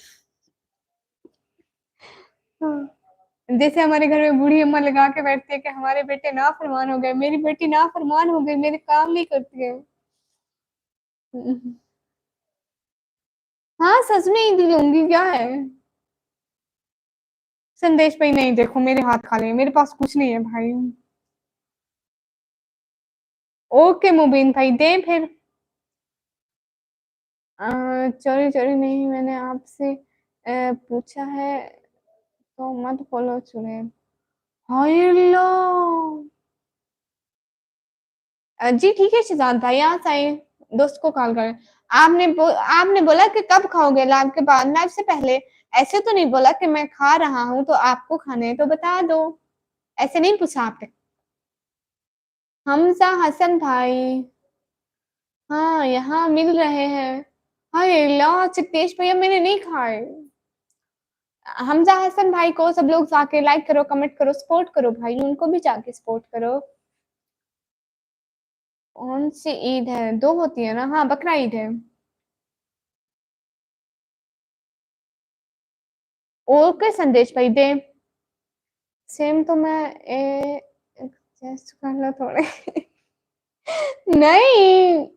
हाँ। जैसे हमारे घर में बूढ़ी अम्मा लगा के बैठती है कि हमारे बेटे नाफरमान हो गए, मेरी बेटी नाफरमान हो गई, मेरे काम नहीं करती है। हाँ सच में ही लूंगी, क्या है? संदेश भाई नहीं, देखो मेरे हाथ खाली है, मेरे पास कुछ नहीं है भाई। ओके मुबीन भाई दे फिर। चोरी चोरी नहीं, मैंने आपसे पूछा है तो मत बोलो चुड़ैल। हाय अल्लाह। जी ठीक है शहजाद भाई, यहाँ से आइए, दोस्त को कॉल करें। आपने बोला कि कब खाओगे, लाइव के बाद, लाइव से पहले। ऐसे तो नहीं बोला कि मैं खा रहा हूँ तो आपको खाने हैं तो बता दो। ऐसे नहीं पूछा आपने। हमजा हसन भाई। हाँ यहाँ मिल रहे हैं। हाय अल्लाह चित्तेश भैया मैंने नहीं खाए। हमजा हसन भाई को सब लोग जाके लाइक करो, कमेंट करो, सपोर्ट करो भाई, उनको भी जाके सपोर्ट करो। कौन सी ईद है? दो होती है ना, हाँ बकरा ईद है। ओके संदेश भाई दे। सेम तो मैं एडजस्ट कर लो थोड़े। नहीं,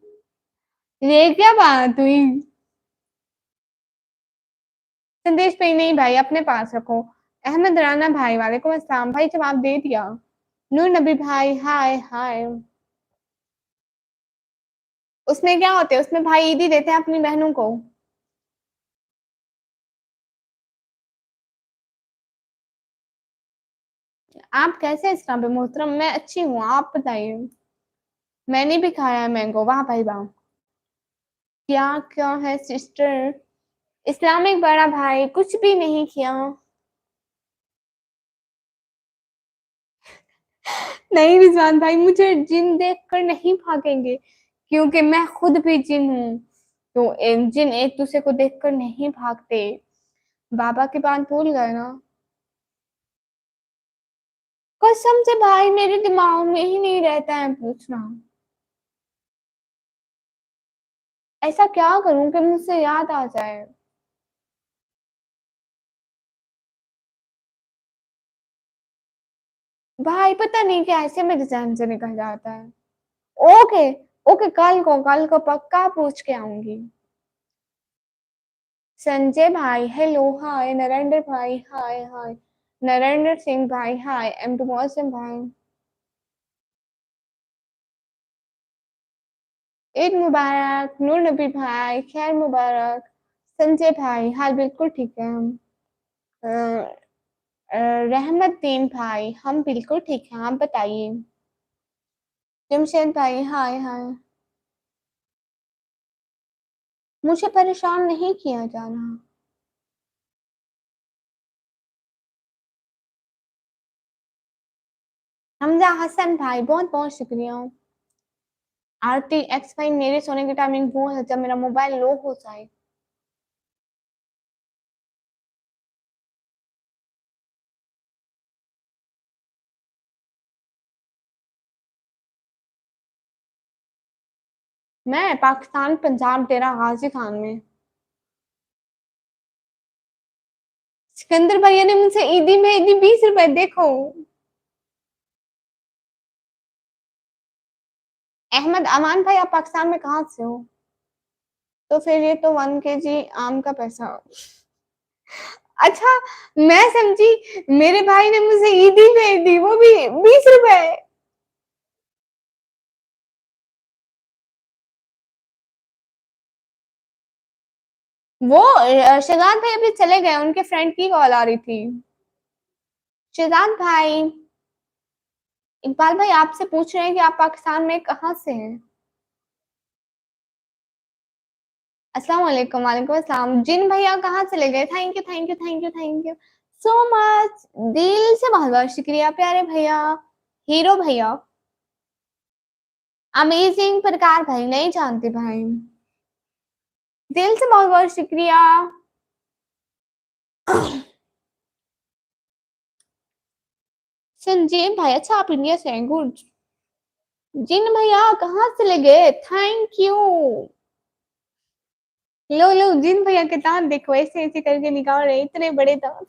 ये क्या बात हुई? संदेश भाई नहीं भाई, अपने पास रखो। अहमद राना भाई वालेकुम अस्सलाम भाई, जवाब दे दिया। नूर नबी भाई हाय हाय। उसमें क्या होते हैं, उसमें भाई ईदी देते हैं अपनी बहनों को। आप कैसे इस तरह पे मोहतरम? मैं अच्छी हूँ, आप बताइए। मैंने भी खाया है मैंगो, वाह भाई वाह। क्या क्या है सिस्टर? इस्लामिक बड़ा भाई कुछ भी नहीं किया। नहीं रिजवान भाई, मुझे जिन देखकर नहीं भागेंगे, क्योंकि मैं खुद भी जिन हूँ। तो जिन एक दूसरे को देखकर नहीं भागते। बाबा की बात भूल गए ना? कसम से भाई मेरे दिमाग में ही नहीं रहता है पूछना। ऐसा क्या करूं कि मुझसे याद आ जाए? भाई पता नहीं कैसे मेरे ध्यान से निकल जाता है। ओके ओके, कल को पक्का पूछ के आऊंगी। संजय भाई हेलो हाय, नरेंद्र भाई हाय हाय, नरेंद्र सिंह भाई हाय, एम टू मौसम भाई ईद मुबारक, नूर नबी भाई खैर मुबारक। संजय भाई हाल बिल्कुल ठीक है हम। अ, रहमतदीन भाई हम बिल्कुल ठीक हैं, आप बताइए। जमशेद भाई हाय हाय। मुझे परेशान नहीं किया जाना। हमजा हसन भाई बहुत बहुत शुक्रिया। आरती एक्स भाई मेरे सोने की टाइमिंग वो है जब मेरा मोबाइल लो हो जाए। मैं पाकिस्तान पंजाब डेरा गाजी खान में। सिकंदर भैया ने मुझसे ईदी में ईदी 20 रुपए देखो। अहमद अमान भाई आप पाकिस्तान में कहाँ से हो? तो फिर ये तो 1 kg आम का पैसा। अच्छा, मैं समझी मेरे भाई ने मुझे ईदी भेज दी वो भी 20 रुपए। वो शहजाद भाई अभी चले गए, उनके फ्रेंड की कॉल आ रही थी। शहजाद भाई, इकबाल भाई आपसे पूछ रहे हैं कि आप पाकिस्तान में कहाँ से हैं। अस्सलाम वालेकुम। वालेकुम अस्सलाम। जिन भैया कहाँ चले गए? Thank you thank you thank you thank you so much. दिल से बहुत बहुत शुक्रिया प्यारे भैया, हीरो भैया। अमेजिंग प्रकार भाई नहीं जानती भाई, दिल से बहुत बहुत शुक्रिया। संजीव भाई अच्छा आप इंडिया से हैं, गुड। जिन भैया कहाँ चले गए? Thank you. लो लो जिन भैया के दांत देखो, ऐसे ऐसे करके निकाल रहे इतने बड़े दांत।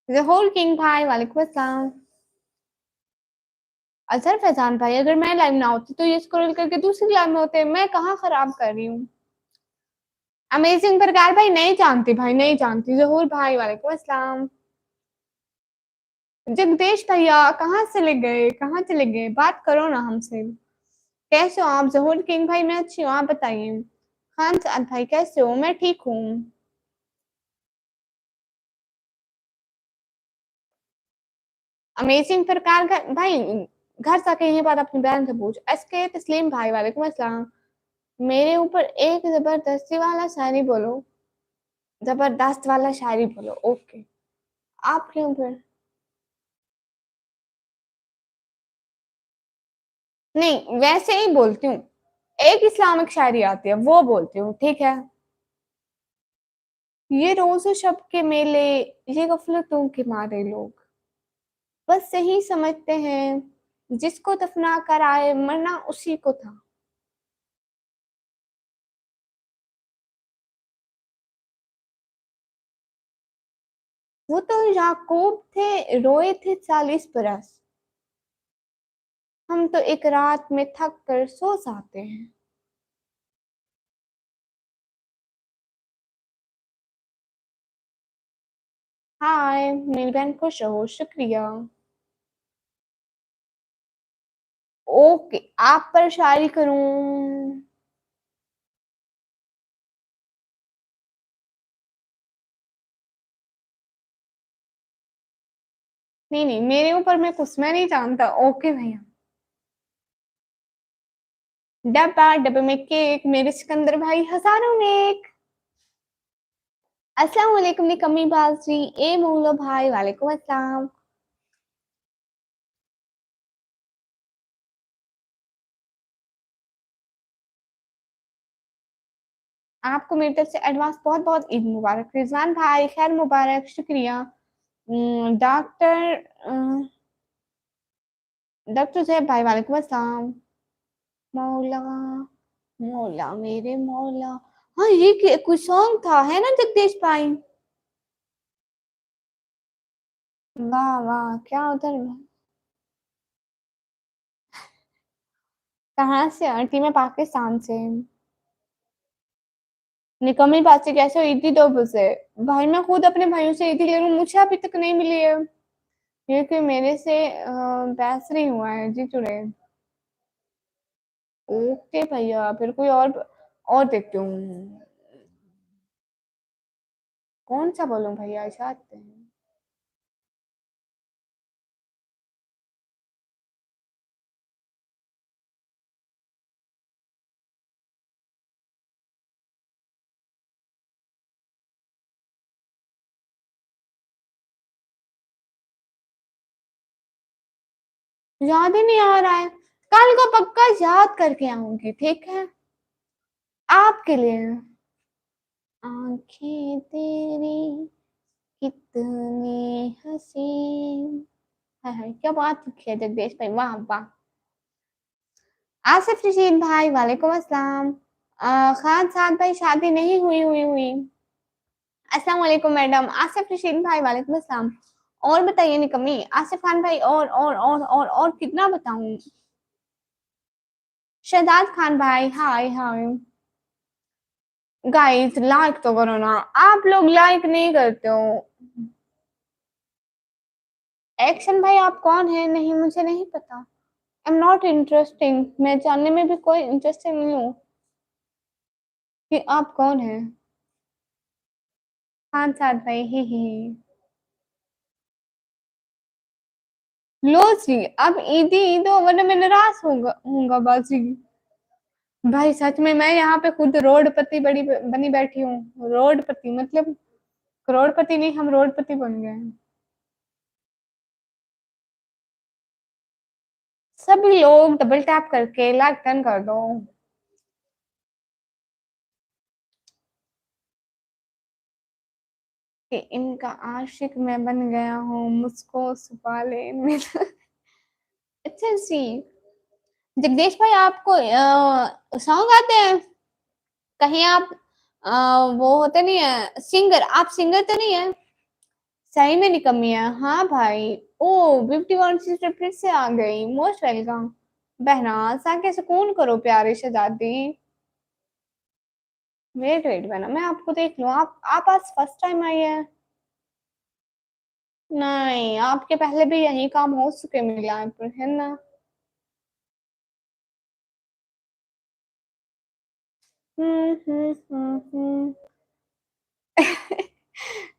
जहूर किंग भाई वालेकुम अस्सलाम। अजहर फैजान भाई अगर मैं लाइव ना होती तो ये स्क्रॉल करके दूसरी लाइव में होते, मैं कहाँ खराब कर रही हूँ। अमेजिंग प्रकार भाई नहीं जानती भाई नहीं जानती। जहूर भाई वालेकुम अस्सलाम। जगदीश भैया कहाँ चले गए? कहाँ चले गए? बात करो ना हमसे। कैसे हो आप? जहूर किंग भाई मैं अच्छी हूँ, आप बताइए। खान साद भाई कैसे हो? मैं ठीक हूँ। अमेजिंग प्रकार का भाई, घर जाके ये बात अपनी बहन से पूछ। एसके तस्लीम भाई वालेकुम अस्सलाम। मेरे ऊपर एक जबरदस्ती वाला शायरी बोलो। जबरदस्त वाला शायरी बोलो, ओके। आपके ऊपर नहीं, वैसे ही बोलती हूँ। एक इस्लामिक शायरी आती है वो बोलती हूँ, ठीक है। ये रोज़ो शब के मेले, ये गफलतों के मारे लोग बस यही समझते हैं जिसको दफना कर आए मरना उसी को था। वो तो याकूब थे, रोए थे 40 बरस। हम तो एक रात में थक कर सो जाते हैं। हाय मेरी बहन, खुश रहो, शुक्रिया। ओके, आप पर शायरी करूं? नहीं नहीं, मेरे ऊपर मैं कुछ मैं नहीं जानता। ओके भैया। डब्बा डब्बे में केक, मेरे सिकंदर भाई हजारों नेक। अस्सलाम वालेकुम निकम्मी बाजी, ए मोहल्लो भाई वालेकुम अस्सलाम। आपको मेरी तरफ से एडवांस बहुत बहुत ईद मुबारक। रिजवान भाई खैर मुबारक, शुक्रिया। डॉक्टर डॉक्टर जैब भाई वालेकुम अस्सलाम। मौला, मौला मेरे मौला। हाँ ये कोई सॉन्ग था है ना जगदीश भाई? वाह वाह क्या उधर। कहाँ से आंटी? मैं पाकिस्तान से। निकम्मी बात से कैसे हुई थी 2 बजे? भाई मैं खुद अपने भाइयों से ईदी ले रही हूँ, मुझे अभी तक नहीं मिली है। ये कि मेरे से बहस नहीं हुआ है जी चुड़े। ओके भैया, फिर कोई और देखती हूँ। कौन सा बोलूं भैया, चाहते हैं। याद ही नहीं आ रहा है। कल को पक्का याद करके आऊंगी, ठीक है, आपके लिए। आंखें तेरी कितनी हसीन। है क्या बात लिखी है जगदीश भाई, वाह वाह। आसिफ रशीद भाई वालेकुम अस्सलाम। खान साहब भाई शादी नहीं हुई हुई हुई। अस्सलाम वालेकुम मैडम। आसिफ रशीद भाई वालेकुम अस्सलाम। और बताइए निकम्मी आसिफ खान भाई, और कितना बताऊं। शहजाद खान भाई हाय हाय। गाइस लाइक तो करो ना, आप लोग लाइक नहीं करते हो। एक्शन भाई आप कौन है, नहीं मुझे नहीं पता। आई एम नॉट इंटरेस्टिंग, मैं जानने में भी कोई इंटरेस्टिंग नहीं हूँ कि आप कौन है। खान साहब भाई ही। लो जी, अब ईदी ईदो वरना मैं नाराज होऊंगा बाजी। भाई सच में मैं यहाँ पे खुद रोडपति बड़ी बनी बैठी हूँ, रोडपति मतलब करोड़पति नहीं, हम रोडपति बन गए हैं। सभी लोग डबल टैप करके लाइक डन कर दो। कि इनका आशिक मैं बन गया हूँ, मुझको छुपा ले मेरा। अच्छा जी। जगदीश भाई आपको सॉन्ग आते हैं कहीं आप? वो होते नहीं है सिंगर, आप सिंगर तो नहीं है? सही में निकम्मी है, हाँ भाई। ओ 51 सिस्टर फिर से आ गई, मोस्ट वेलकम। बहना साके सुकून करो प्यारे शहजादी। वेट वेट बहना मैं आपको देख लूं, आप आज फर्स्ट टाइम आई है? नहीं आपके पहले भी यही काम हो चुके मिला है ना। हम्म।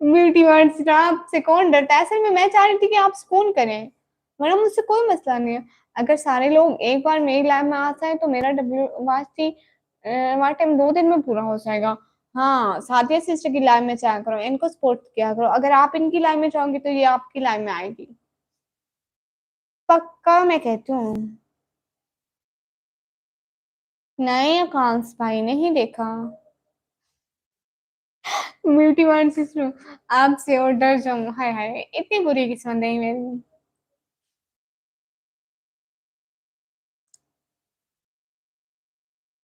ब्यूटी वर्ड्स ना, आपसे कौन डरता है, असल में मैं चाह रही थी कि आप सुकून करें, वरना मुझसे कोई मसला नहीं है। अगर सारे लोग एक बार मेरी लाइफ में आ जाए तो मेरा डब्ल्यू वास्ती टाइम 2 दिन में पूरा हो जाएगा। हाँ सादिया सिस्टर की लाइफ में चाह करो, इनको सपोर्ट किया करो, अगर आप इनकी लाइफ में चाहोगे तो ये आपकी लाइफ में आएगी। पक्का मैं कहती हूँ। नहीं आकांश भाई नहीं देखा। ब्यूटी वर्ड सिस्टर आपसे और डर जाऊं, हाय हाय इतनी बुरी किस्मत नहीं मेरी।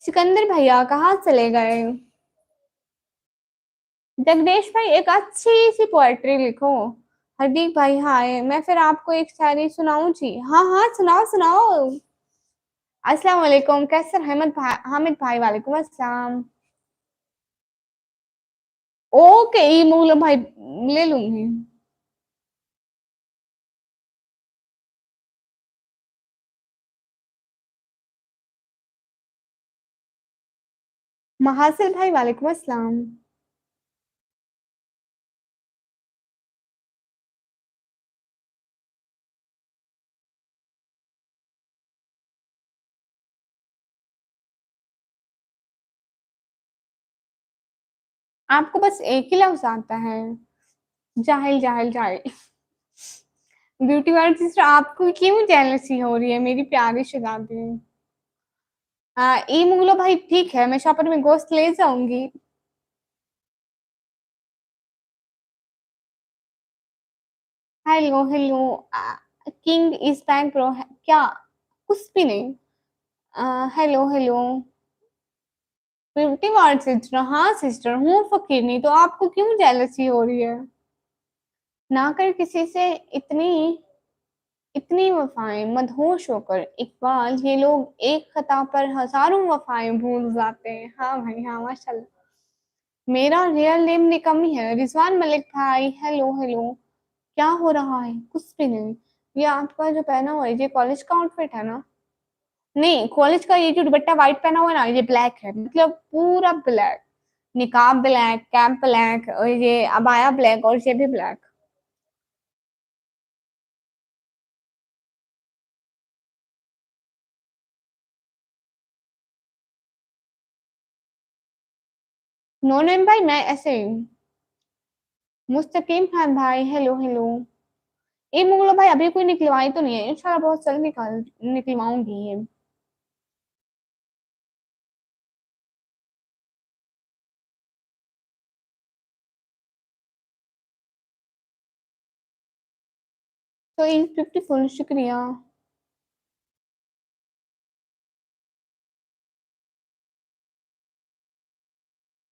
सिकंदर भैया कहाँ चले गए? जगदीश भाई एक अच्छी सी पोएट्री लिखो। हरदीप भाई हाय, मैं फिर आपको एक शायरी सुनाऊं जी? हाँ हाँ सुनाओ सुनाओ। अस्सलाम वालेकुम, कैसर अहमद भाई, हामिद भाई वालेकुम अस्सलाम। ओके ये मूल भाई ले लूंगी। महासिल भाई वालेकुम अस्सलाम। आपको बस एक ही लफ्ज आता है, जाहिल जाहिल जाहिल। ब्यूटी वर्ड सिस्टर आपको क्यों जेलसी हो रही है मेरी प्यारी शहजादी? ई मुगलो भाई ठीक है, मैं शॉपर में गोश्त ले जाऊंगी। Hello hello. King is back bro, क्या? कुछ भी नहीं। Hello hello. Beauty word sister, हाँ सिस्टर हूँ फकीर, नहीं तो आपको क्यों जेलसी हो रही है? ना कर किसी से इतनी इतनी वफाएं, मदहोश होकर इकबाल, ये लोग एक खता पर हजारों वफाएं भूल जाते हैं। हाँ भाई हाँ माशाल्लाह। मेरा रियल नेम निकम्मी है, रिजवान मलिक भाई हेलो हेलो। क्या हो रहा है? कुछ भी नहीं। ये आपका जो पहना हुआ है ये कॉलेज का आउटफिट है ना? नहीं कॉलेज का ये जो दुपट्टा व्हाइट पहना हुआ है ना ये ब्लैक है, मतलब पूरा ब्लैक। निकाब ब्लैक, कैप ब्लैक, और ये अबाया ब्लैक, और ये भी ब्लैक। नो नेम भाई मैं ऐसे ही हूँ। मुस्तकीम खान भाई हेलो हेलो। ये मुगलो भाई अभी कोई निकलवाई तो नहीं है, इंशाल्लाह बहुत जल्द निकलवाऊंगी ये। तो इन 54 शुक्रिया।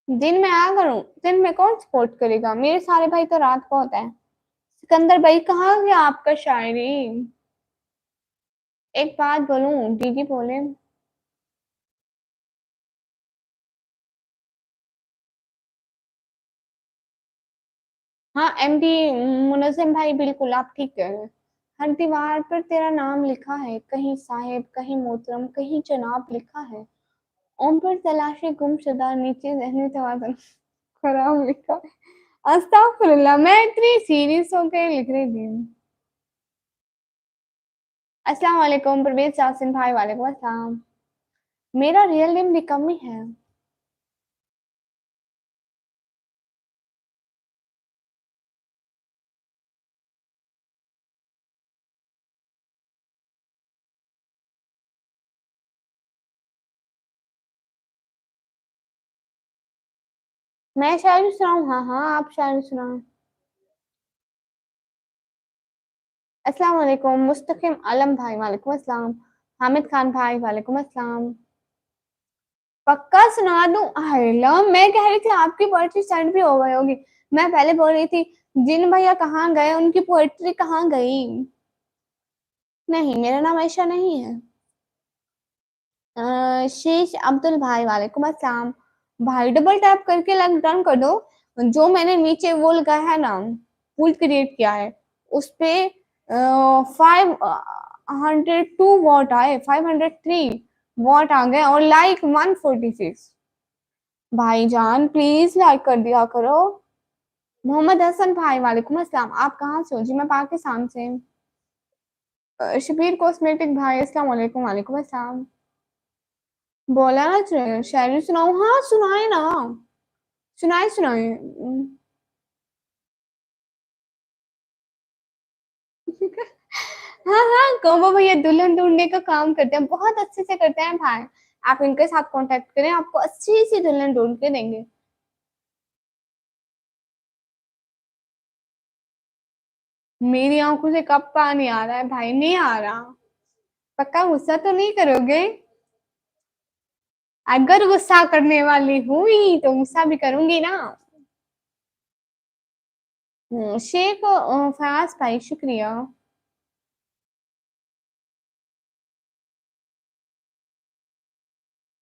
दिन में आ करूं, दिन में कौन सपोर्ट करेगा, मेरे सारे भाई तो रात को होता है। सिकंदर भाई कहाँ गया आपका शायरी। एक बात बोलूं, दीदी बोले। हाँ एमडी मुनज़्ज़म भाई, बिल्कुल आप ठीक कह रहे हैं। हर दीवार पर तेरा नाम लिखा है, कहीं साहिब, कहीं मोहतरम, कहीं जनाब लिखा है। ओम पर तलाशी गुमशुदा, नीचे जहनी तवाज़ुन खराब लिखा है। अस्तगफुरुल्लाह, मैं इतनी सीरियस होकर लिख रही थी। अस्सलाम वालेकुम परवेज यासिन भाई, वालेकुम अस्सलाम। मेरा रियल नेम निकम्मी है। मैं शायरी सुनाऊं? हाँ हाँ, आप शायरी सुनाओ। अस्सलाम वालेकुम मुस्तकिम आलम भाई, वालेकुम अस्सलाम। हामिद खान भाई, वालेकुम अस्सलाम। पक्का सुना दूं? अल्लाह, मैं कह रही थी आपकी पोएट्री स्टार्ट भी हो गई होगी। मैं पहले बोल रही थी जिन भैया कहाँ गए, उनकी पोएट्री कहाँ गई। नहीं, मेरा नाम ऐशा नहीं है। शीश अब्दुल भाई, वालेकुम अस्सलाम। भाई डबल टैप करके लाइक डन कर दो। जो मैंने नीचे वो लगाया है ना, पुल क्रिएट किया है, उस पे 502 वॉट आए, 503 वॉट आ गए, और लाइक 146। भाईजान प्लीज लाइक कर दिया करो। मोहम्मद हसन भाई, वालेकुम अस्सलाम। आप कहाँ से हो जी? मैं पाकिस्तान से। शबीर कॉस्मेटिक भाई, अस्सलाम वालेकुम, वालेकुम अस्सलाम। बोला ना शायरी सुनाओ? हाँ सुनाए ना, सुनाए सुनाए। हाँ हाँ, कौवा भैया दुल्हन ढूंढने का काम करते हैं, बहुत अच्छे से करते हैं भाई। आप इनके साथ कांटेक्ट करें, आपको अच्छी सी दुल्हन ढूंढ के देंगे। मेरी आंखों से कब पानी आ रहा है भाई, नहीं आ रहा। पक्का गुस्सा तो नहीं करोगे? अगर गुस्सा करने वाली हुई तो गुस्सा भी करूंगी ना। शेख फयाज भाई, शुक्रिया।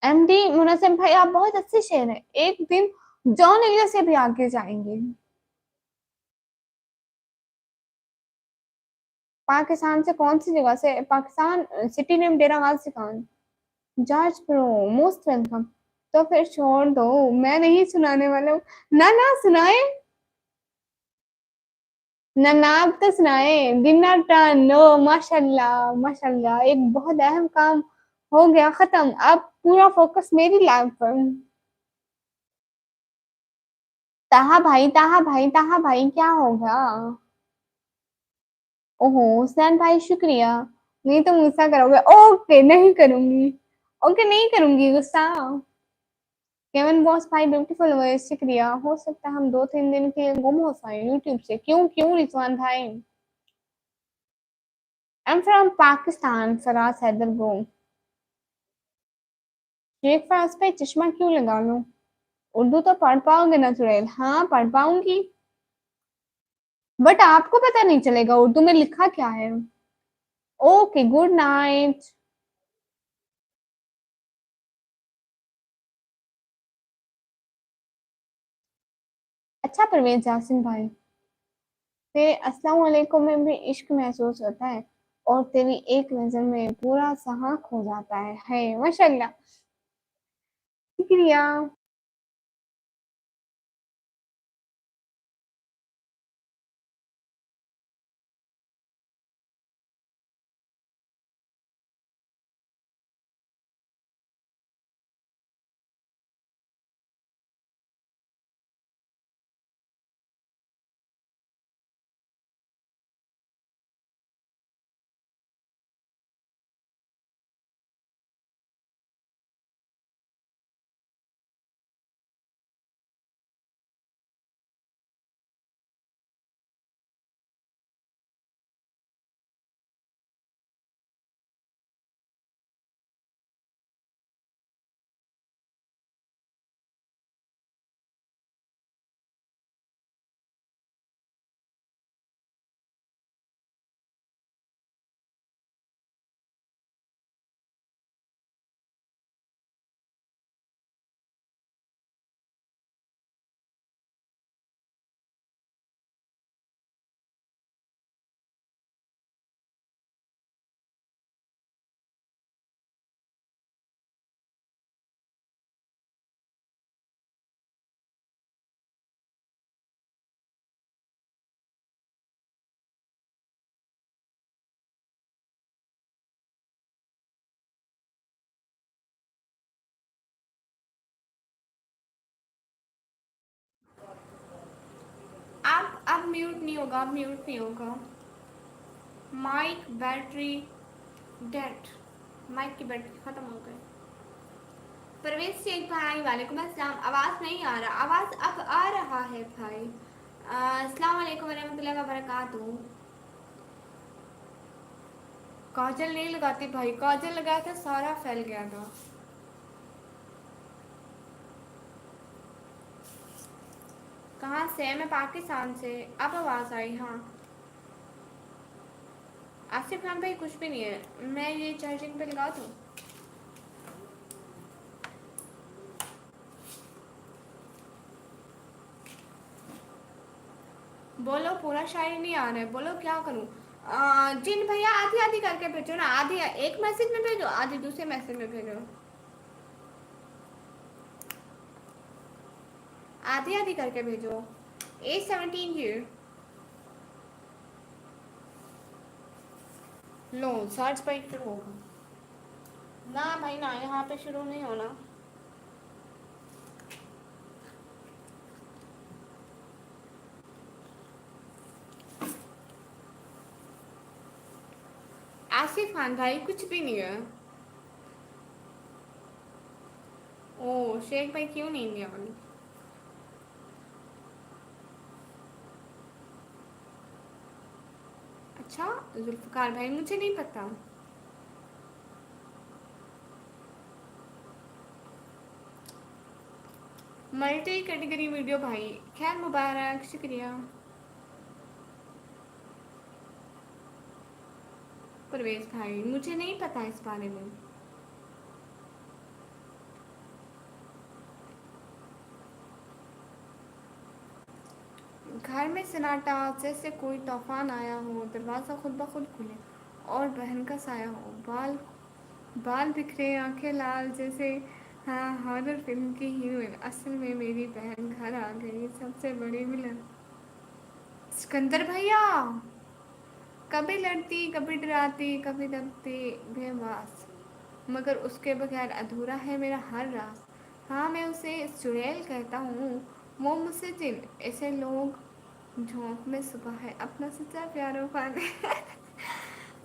एमडी मुनस्सिम भाई, आप बहुत अच्छे शेर हैं, एक दिन जॉन एलिया से भी आगे जाएंगे। पाकिस्तान से कौन सी जगह से? Pakistan city name Dera Ghazi Khan. George pro, most welcome. तो फिर छोड़ दो, मैं नहीं सुनाने वाला हूँ। ना ना सुनाए, ना ना आप तो सुनाए। डिनर टर्न, नो माशाल्लाह माशाल्लाह, एक बहुत अहम काम हो गया खत्म, अब पूरा फोकस मेरी लाइफ पर। ताहा भाई, ताहा भाई, ताहा भाई, क्या होगा? ओहो हुसैन भाई, शुक्रिया। नहीं तो गुस्सा करोगे? ओके नहीं करूंगी, ओके नहीं करूंगी गुस्सा। केवन बॉस भाई, ब्यूटीफुल वॉइस, शुक्रिया। हो सकता है हम 2-3 दिन के लिए गुम हो जाए यूट्यूब से। क्यों क्यों रिजवान भाई? I am from Pakistan, Faraz Haider bro. Sheikh Faraz पे चश्मा क्यों लगा लूं? उर्दू तो पढ़ पाओगे ना चुड़ैल? हाँ पढ़ पाऊंगी, बट आपको पता नहीं चलेगा उर्दू में लिखा क्या है। Okay, good night. अच्छा परवेज जासिम भाई, तेरे अस्सलाम वालेकुम में भी इश्क महसूस होता है, और तेरी एक नजर में पूरा सहा खो जाता है माशाल्लाह। शुक्रिया। म्यूट नहीं होगा, म्यूट नहीं होगा। माइक बैटरी डेड, माइक की बैटरी खत्म हो गई। परवेज शेख भाई वालेकुम अस्सलाम। आवाज़ नहीं आ रहा, आवाज़ अब आ रहा है भाई। अस्सलाम वालेकुम रहमतुल्लाहि व बरकातहू। काजल नहीं लगाती भाई, काजल लगाया था सारा फैल गया था। कहाँ से? मैं पाकिस्तान से। अब आवाज़ आई? हाँ। आसिफ खान भाई कुछ भी नहीं है, मैं ये चार्जिंग पे लगा दूँ? बोलो, पूरा शायरी नहीं आ रहा है, बोलो क्या करूँ? जिन भैया आधी आधी करके भेजो ना, आधी एक मैसेज में भेजो, आधी दूसरे मैसेज में भेजो। आधी आधी करके भेजो। 817 here। लो सर्च पर शुरू होगा ना भाई ना, यहाँ पे शुरू नहीं होना। आसिफ खान भाई कुछ भी नहीं है। ओ शेख भाई क्यों नहीं दिया वाली? अच्छा, जुल्फकार भाई मुझे नहीं पता। मल्टी कैटेगरी वीडियो भाई, खैर मुबारक, शुक्रिया। परवेज भाई मुझे नहीं पता इस बारे में। घर में सन्नाटा, जैसे कोई तूफान आया हो, दरवाज़ा खुद ब खुद खुले और बहन का साया हो, बाल बाल बिखरे, आंखें लाल, जैसे हाँ हॉरर फिल्म की हीरोइन, असल में मेरी बहन घर आ गई, सबसे बड़ी विलन। सिकंदर भैया, कभी लड़ती, कभी डराती, कभी दबती, बेबस, मगर उसके बगैर अधूरा है मेरा हर राज। हाँ मैं उसे चुड़ैल कहता हूँ, वो मुझसे जिन, ऐसे लोग झोंक में सुबह है अपना सच्चा प्यारो पाने।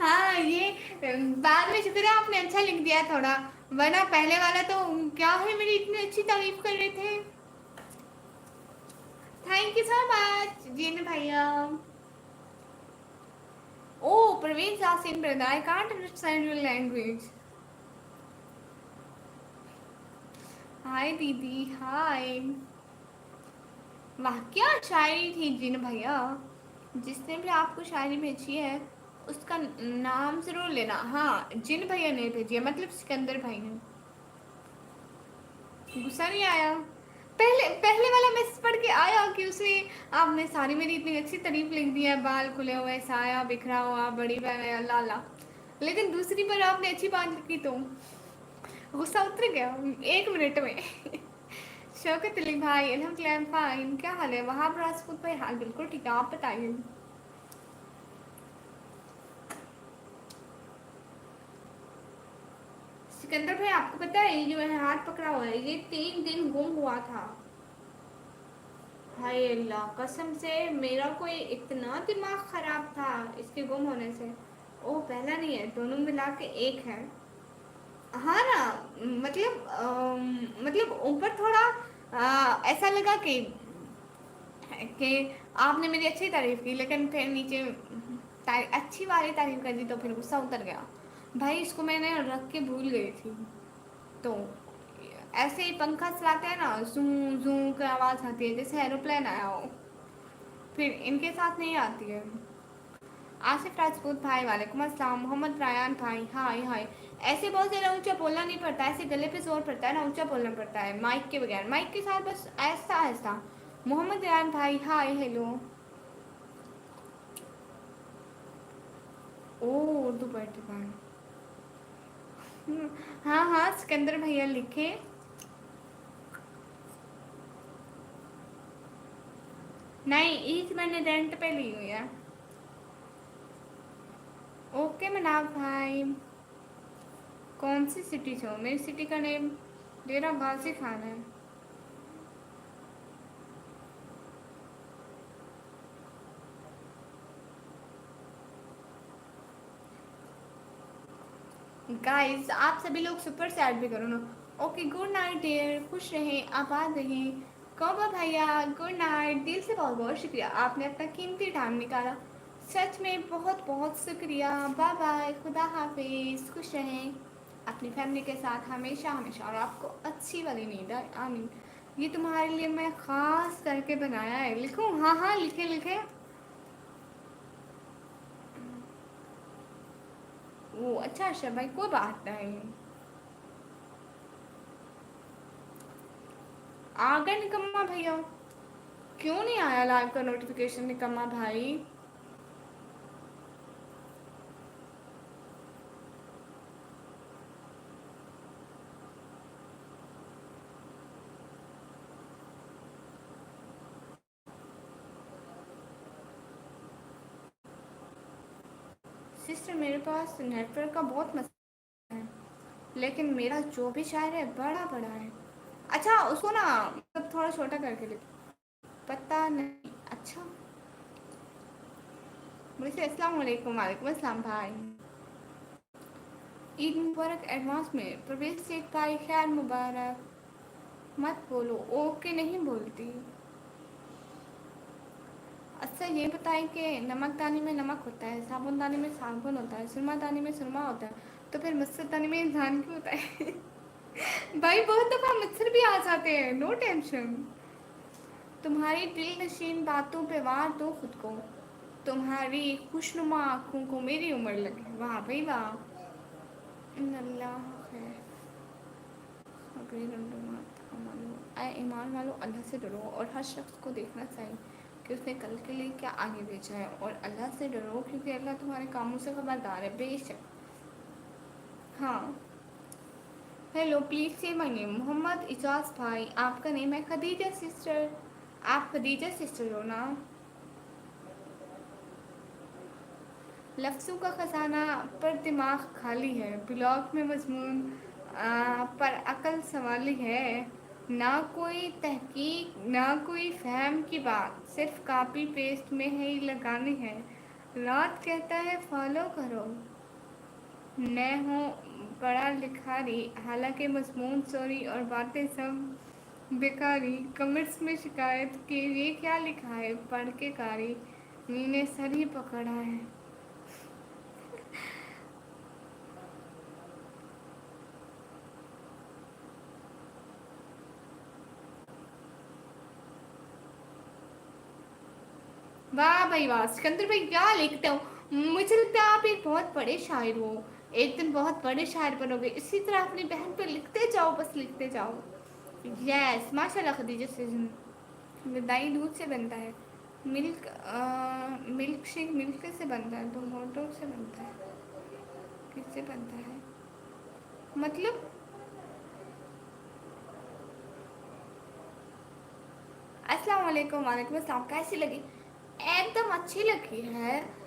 हाँ ये बाद में शुक्र है आपने अच्छा लिख दिया थोड़ा, वरना पहले वाला तो क्या है, मेरी इतनी अच्छी तारीफ कर रहे थे। थैंक यू सो मच जिन भैया। Oh Praveen Sasin brother, I can't understand your language. Hi दीदी, हाय। वाह क्या शायरी थी जिन भैया। जिसने भी आपको शायरी भेजी है उसका नाम जरूर लेना। हाँ जिन भैया ने भेजी है, मतलब सिकंदर भाई ने। गुस्सा नहीं आया? पहले पहले वाला मैसेज पढ़ के आया कि उसने, आपने सारी मेरी इतनी अच्छी तारीफ लिख दी है, बाल खुले हुए, साया बिखरा हुआ, बड़ी बहन है, अल्लाह अल्लाह, लेकिन दूसरी पर आपने अच्छी बात लिखी तो गुस्सा उतर गया 1 मिनट में। शौकत अली भाई अल्हम्दुलिल्लाह फाइन, क्या हाल है? वहाँ पर राजपूत भाई हाल बिल्कुल ठीक है, आप बताइए। सिकंदर भाई आपको पता है ये जो है हाथ पकड़ा हुआ है, ये 3 दिन गुम हुआ था। हाय अल्लाह, कसम से मेरा कोई इतना दिमाग खराब था इसके गुम होने से। ओ पहला नहीं है, दोनों मिला के एक है। हाँ ना, मतलब ऊपर थोड़ा ऐसा लगा कि आपने मेरी अच्छी तारीफ की, लेकिन फिर नीचे अच्छी वाली तारीफ कर दी तो फिर गुस्सा उतर गया। भाई इसको मैंने रख के भूल गई थी, तो ऐसे ही पंखा चलाते हैं ना, जू जू की आवाज़ आती है जैसे एरोप्लेन आया हो, फिर इनके साथ नहीं आती है। आसिफ राजपूत भाई वालेकुम अस्सलाम। मोहम्मद रायान भाई हाय हाय। ऐसे बहुत ज़्यादा ऊंचा बोलना नहीं पड़ता, ऐसे गले पे जोर पड़ता है ना, ऊंचा बोलना पड़ता है माइक के बगैर, माइक के साथ बस ऐसा ऐसा। मोहम्मद रायान भाई हाय हेलो। ओ उर्दू बैठे भाई। हाँ हाँ सिकंदर भैया लिखे। नहीं ईद मैंने रेंट पे ली हुई है। ओके मनाव भाई। कौन सी सिटी से हो? मेरी सिटी का नेम डेरा गाजी खान है। गाइस आप सभी लोग सुपर से ऐड भी करो ना। ओके, गुड नाइट डियर, खुश रहें, आबाद रहें। कौवा भैया गुड नाइट, दिल से बहुत बहुत शुक्रिया, आपने अपना कीमती टाइम निकाला। सच में बहुत बहुत शुक्रिया। बाय बाय, खुदा हाफिज, खुश रहें अपनी फैमिली के साथ हमेशा हमेशा, और आपको अच्छी वाली नींद आए, आमीन। ये तुम्हारे लिए मैं ख़ास करके बनाया है, लिखूं? हाँ हाँ, लिखे लिखे। वो अच्छा अच्छा भाई, कोई बात नहीं। आ गए निकम्मा भैया? क्यों नहीं आया लाइव का नोटिफिकेशन निकम्मा भाई? सिस्टर मेरे पास नेटवर्क का बहुत मसला है, लेकिन मेरा जो भी शायर है बड़ा बड़ा है। अच्छा उसको ना मतलब थोड़ा छोटा करके लिख। पता नहीं। अच्छा, वैसे अस्सलाम वालेकुम। वालेकुम अस्सलाम भाई। ईद मुबारक एडवांस में। प्रवेश शेख भाई खैर मुबारक। मत बोलो ओके, नहीं बोलती। अच्छा ये बताएं कि नमकदानी में नमक होता है, साबुनदानी में साबुन होता है, सुरमादानी में सुरमा होता है, तो फिर मच्छरदानी में इंसान क्यों होता है? भाई बहुत दफ़ा मच्छर भी आ जाते हैं, नो टेंशन। तुम्हारी दिल नशीन बातों पे वार दो खुद को, तुम्हारी खुशनुमा आँखों को मेरी उम्र लगे। वाह भाई वाह। अल्लाह खैर। आए ईमान वालों, अल्लाह से डरो और हर शख्स को देखना चाहिए कि उसने कल के लिए क्या आगे भेजा है, और अल्लाह से डरो क्योंकि अल्लाह तुम्हारे कामों से खबरदार है बेशक। हाँ। हेलो प्लीज़ से माय नेम। मोहम्मद इजाज भाई, आपका नेम है खदीजा सिस्टर। आप खदीजा सिस्टर हो ना? लफ्ज़ों का ख़जाना पर दिमाग खाली है, ब्लॉग में मजमून पर अकल सवाली है। ना कोई तहकीक ना कोई फहम की बात, सिर्फ कॉपी पेस्ट में है ही लगानी है। रात कहता है फॉलो करो, मैं हूँ बड़ा लिखारी, हालांकि मजमून सॉरी और बातें सब बेकारी। कमेंट्स में शिकायत कि ये क्या लिखा है, पढ़ के कारी मैंने सर ही पकड़ा है। वाह भाई वाह, सिकंदर भाई क्या लिखते हो। मुझे लगता है आप एक बहुत बड़े शायर हो, एक दिन बहुत बड़े शायर बनोगे। इसी तरह अपनी बहन पे लिखते जाओ, बस लिखते जाओ। यस माशाल्लाह खदीजा से। दही दूध से बनता है, मिल्क शेक मिल्क से बनता है, तो मोटो से बनता है। किससे बनता है मतलब? अस्सलाम वालेकुम। वालेकुम अस्सलाम। कैसी लगी? एकदम अच्छी लगी है।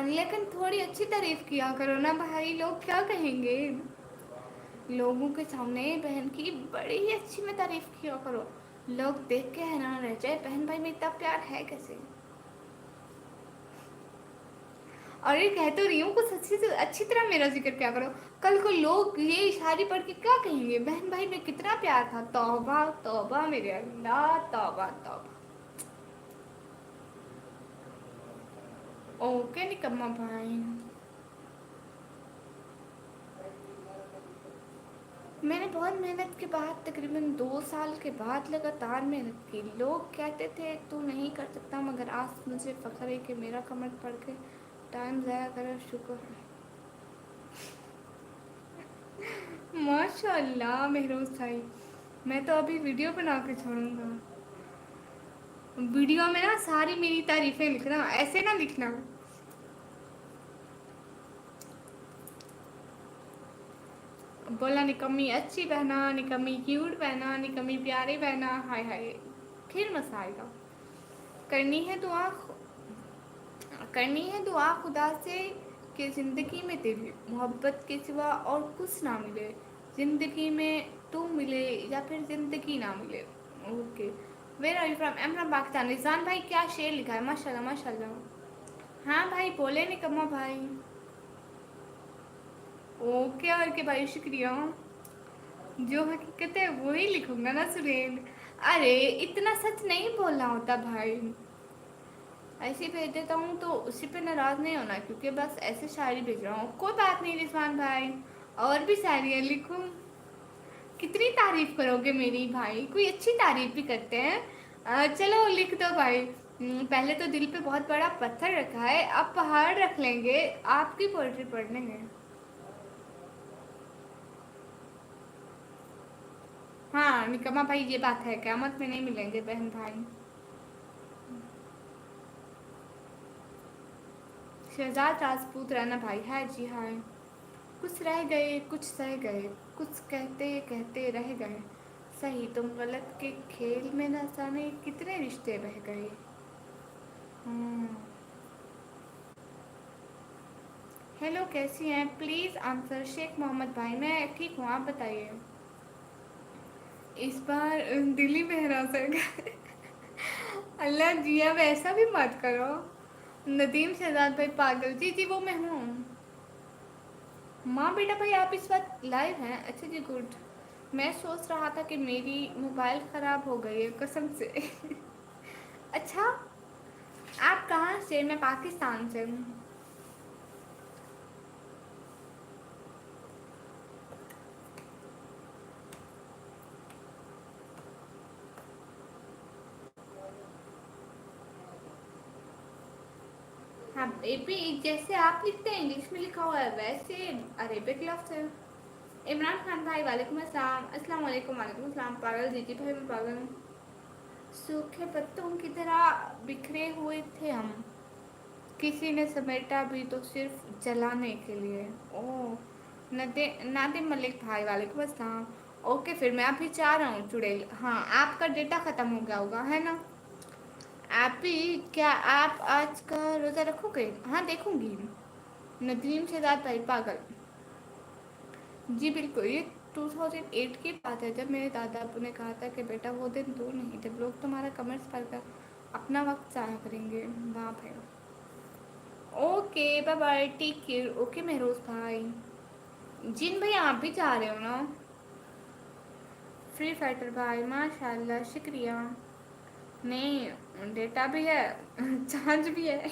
लेकिन थोड़ी अच्छी तारीफ किया करो ना भाई, लोग क्या कहेंगे? लोगों के सामने बहन की बड़ी ही अच्छी में तारीफ किया करो, लोग देख के हैरान रह जाए बहन भाई में इतना प्यार है कैसे। और ये कह तो रही हूँ कुछ अच्छी से अच्छी तरह मेरा जिक्र क्या करो। कल को लोग ये शायरी पढ़ के क्या कहेंगे, बहन भाई में कितना प्यार था। तौबा तौबा मेरे अल्लाह, तौबा तौबा। ओके निकम्मा भाई। मैंने बहुत मेहनत के बाद, तकरीबन 2 साल के बाद लगातार मेहनत की। लोग कहते थे तू नहीं कर सकता, मगर आज मुझे फ़ख्र है कि मेरा कमेंट पढ़ के टाइम ज़ाया करो, शुक्र है। माशाल्लाह मेहरोज भाई, मैं तो अभी वीडियो बना के छोड़ूंगा। वीडियो में ना सारी मेरी तारीफ़ें लिखना, ऐसे ना लिखना। बोला निकम्मी अच्छी बहना, निकम्मी क्यूट बहना, निकम्मी प्यारी बहना। हाय हाय, फिर मसा आएगा। करनी है दुआ, करनी है दुआ खुदा से कि ज़िंदगी में तेरी मोहब्बत के सिवा और कुछ ना मिले। ज़िंदगी में तू मिले या फिर ज़िंदगी ना मिले। Okay. Where are you from? I am from Pakistan. Rizwan भाई क्या शेर लिखा है, माशाल्लाह माशाल्लाह। हाँ भाई बोले निकम्मा भाई। ओके और के भाई शुक्रिया। जो हकीकत है वही लिखूंगा ना सुरेल। अरे इतना सच नहीं बोलना होता भाई, ऐसे ही भेज देता हूँ तो उसी पे नाराज नहीं होना, क्योंकि बस ऐसे शायरी भेज रहा हूँ। कोई बात नहीं रिजवान भाई, और भी शायरियाँ लिखूँ। कितनी तारीफ करोगे मेरी भाई, कोई अच्छी तारीफ भी करते हैं। चलो लिख दो भाई। पहले तो दिल पे बहुत बड़ा पत्थर रखा है, अब पहाड़ रख लेंगे आपकी पोएट्री पढ़ने में। हाँ निकम्मा भाई ये बात है, क़यामत में नहीं मिलेंगे बहन भाई। शहजाद राजपूत राना भाई है जी हाय। कुछ रह गए कुछ सह गए, कुछ कहते कहते रह गए, सही तुम गलत के खेल में न जाने कितने रिश्ते बह गए। हम्म। हेलो कैसी हैं, प्लीज़ आंसर शेख मोहम्मद भाई। मैं ठीक हूँ, आप बताइए। इस बार दिल्ली मेहरा से अल्लाह जी अब ऐसा भी मत करो। नदीम शहजाद भाई पागल, जी जी वो मैं हूँ। माँ बेटा भाई आप इस वक्त लाइव हैं, अच्छा जी गुड। मैं सोच रहा था कि मेरी मोबाइल ख़राब हो गई है कसम से अच्छा, आप कहाँ से? मैं पाकिस्तान से हूँ। हाँ एपी जैसे आप लिखते हैं इंग्लिश में लिखा हुआ है वैसे अरेबिक लफ्ज़ है। इमरान खान भाई वालेकुम अस्सलाम, अस्सलाम वालेकुम, वालेकुम अस्सलाम। पागल दीदी भाई मैं पागल हूँ। सूखे पत्तों की तरह बिखरे हुए थे हम, किसी ने समेटा भी तो सिर्फ जलाने के लिए। ओह नादिम मलिक भाई वालेकुम अस्सलाम। ओके फिर मैं अभी चाह रहा हूँ चुड़ैल। हाँ आपका डेटा ख़त्म हो गया होगा है ना। आप भी क्या आप आज का रोज़ा रखोगे? हाँ देखूंगी। नदीम शहजाद भाई पागल, जी बिल्कुल ये 2008 की बात है, जब मेरे दादा अब्बू ने कहा था कि बेटा वो दिन दूर नहीं जब लोग तुम्हारा कमेंट्स पढ़कर अपना वक्त ज़ाया करेंगे। वाह भाई। Okay bye bye take care. Okay Mehroz भाई। जिन भाई आप भी जा रहे हो ना। फ्री फाइटर भाई माशाल्लाह शुक्रिया। नहीं डेटा भी है चार्ज भी है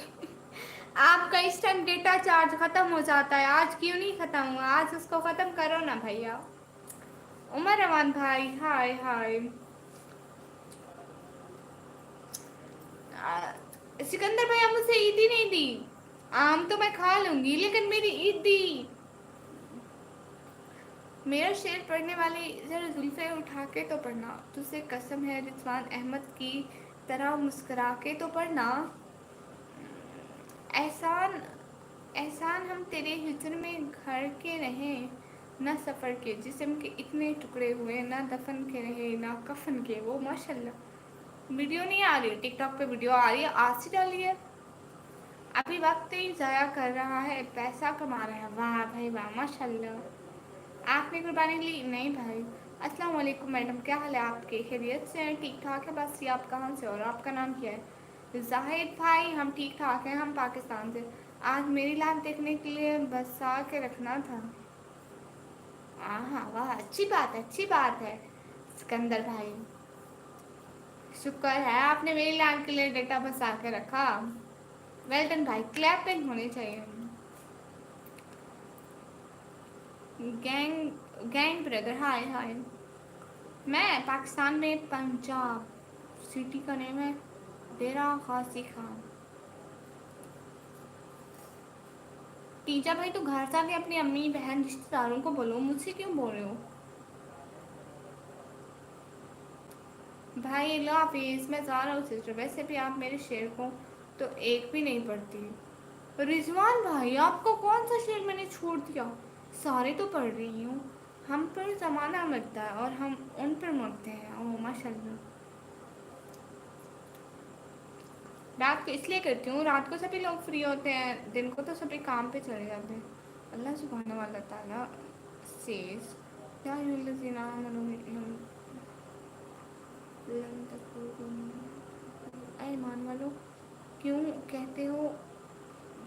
आपका इस टाइम डेटा चार्ज खत्म हो जाता है, आज क्यों नहीं खत्म हुआ? आज उसको खत्म करो ना भैया। उमर रमान भाई हाय हाय। सिकंदर भाई आप मुझसे ईदी नहीं दी। आम तो मैं खा लूंगी लेकिन मेरी ईद दी। मेरा शेर पढ़ने वाली जरा जुल्फे उठा के तो पढ़ना, तुझसे कसम है रिजवान अहमद की तरह मुस्कुरा के तो पढ़ना। एहसान एहसान हम तेरे हिजर में घर के रहें, न सफ़र के जिस्म के इतने टुकड़े हुए, ना दफन के रहे ना कफन के। वो माशाल्लाह वीडियो नहीं आ रही, टिकटॉक पे वीडियो आ रही है, आज से डाली है। अभी वक्त ही ज़ाया कर रहा है पैसा कमा रहा है। वाह भाई वाह माशाल्लाह। आपने कुर्बानी ली? नहीं भाई। अस्सलाम वालेकुम मैडम, क्या हाल है आपके? खैरियत से हैं? ठीक ठाक है। बस ये आप कहाँ से और आपका नाम क्या है? जाहिद भाई हम ठीक ठाक हैं, हम पाकिस्तान से। आज मेरी लाइव देखने के लिए बसा के रखना था। हाँ हाँ वाह अच्छी बात है अच्छी बात है सिकंदर भाई। शुक्र है आपने मेरी लाइव के लिए डेटा बसा के रखा। वेल डन भाई, क्लैपिंग होनी चाहिए। गैंग गैंग ब्रदर हाय हाय। मैं पाकिस्तान में पंजाब सिटी का नेम है डेरा गाजी खान। टीजा भाई तो घर जाके अपनी अम्मी बहन रिश्तेदारों को बोलो, मुझसे क्यों बोल रहे हो? भाई लो हाफिज़, मैं जा रहा हूँ सिस्टर। वैसे भी आप मेरे शेर को तो एक भी नहीं पढ़ती। रिजवान भाई आपको कौन सा शेर मैंने छोड़ दिया? सारे तो पढ़ रही हूँ। हम पर ज़माना मरता है और हम उन पर मरते हैं। ओह माशाल्लाह। रात को इसलिए करती हूँ, रात को सभी लोग फ्री होते हैं, दिन को तो सभी काम पे चले जाते हैं। अल्लाह सुब्हान व तआला सेज या अय्युहल्लज़ीना आमनू लम तकुनु, ऐ ईमान वालों क्यों कहते हो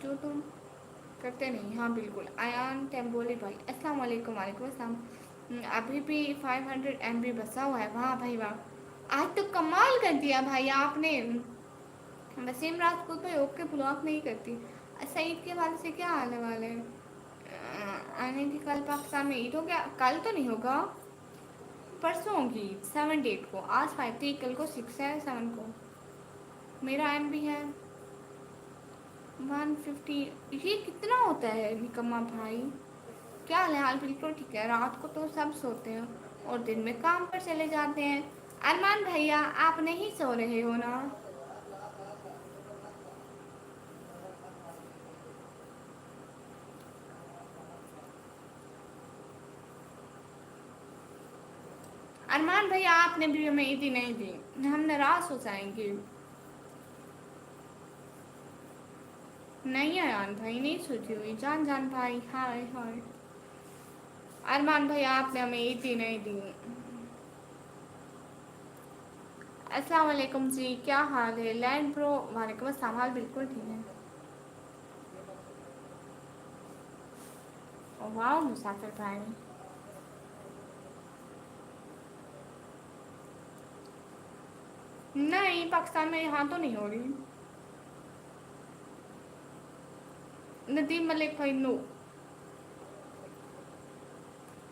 जो तुम करते नहीं। हाँ बिल्कुल। अयान टेम्बोली भाई अस्सलाम वालेकुम। वालेकुम अस्सलाम। अभी भी 500 MB बसा हुआ है। वाह भाई वाह, आज तो कमाल कर दिया भाई आपने। वसीम राजपूत भाई ओके ब्लॉक नहीं करती। सईद के वाले से क्या आने वाले हैं? आने की कल पाकिस्तान में ईद हो गया? कल तो नहीं होगा, परसों होगी 7 डेट को। आज 5 थी, कल को 6 है, 7 को। मेरा एम भी है 150। ये कितना होता है निकम्मा भाई? क्या हाल है? हाल बिल्कुल ठीक है। रात को तो सब सोते हैं और दिन में काम पर चले जाते हैं। अरमान भैया आप नहीं सो रहे हो ना? अरमान भैया आपने भी हमें ईदी नहीं दी, हम नाराज हो जाएंगे। नहीं अयान भाई नहीं सोची हुई। जान जान भाई हाय हाय। अरमान भैया आपने हमें ईदी नहीं दी। अस्सलाम वालेकुम जी, क्या हाल है? लैंड प्रो वालेकुम अस्सलाम। हाल बिल्कुल ठीक है। वाह मुसाफिर भाई। नहीं पाकिस्तान में यहाँ तो नहीं हो रही। नदीम मलिक भाई नो।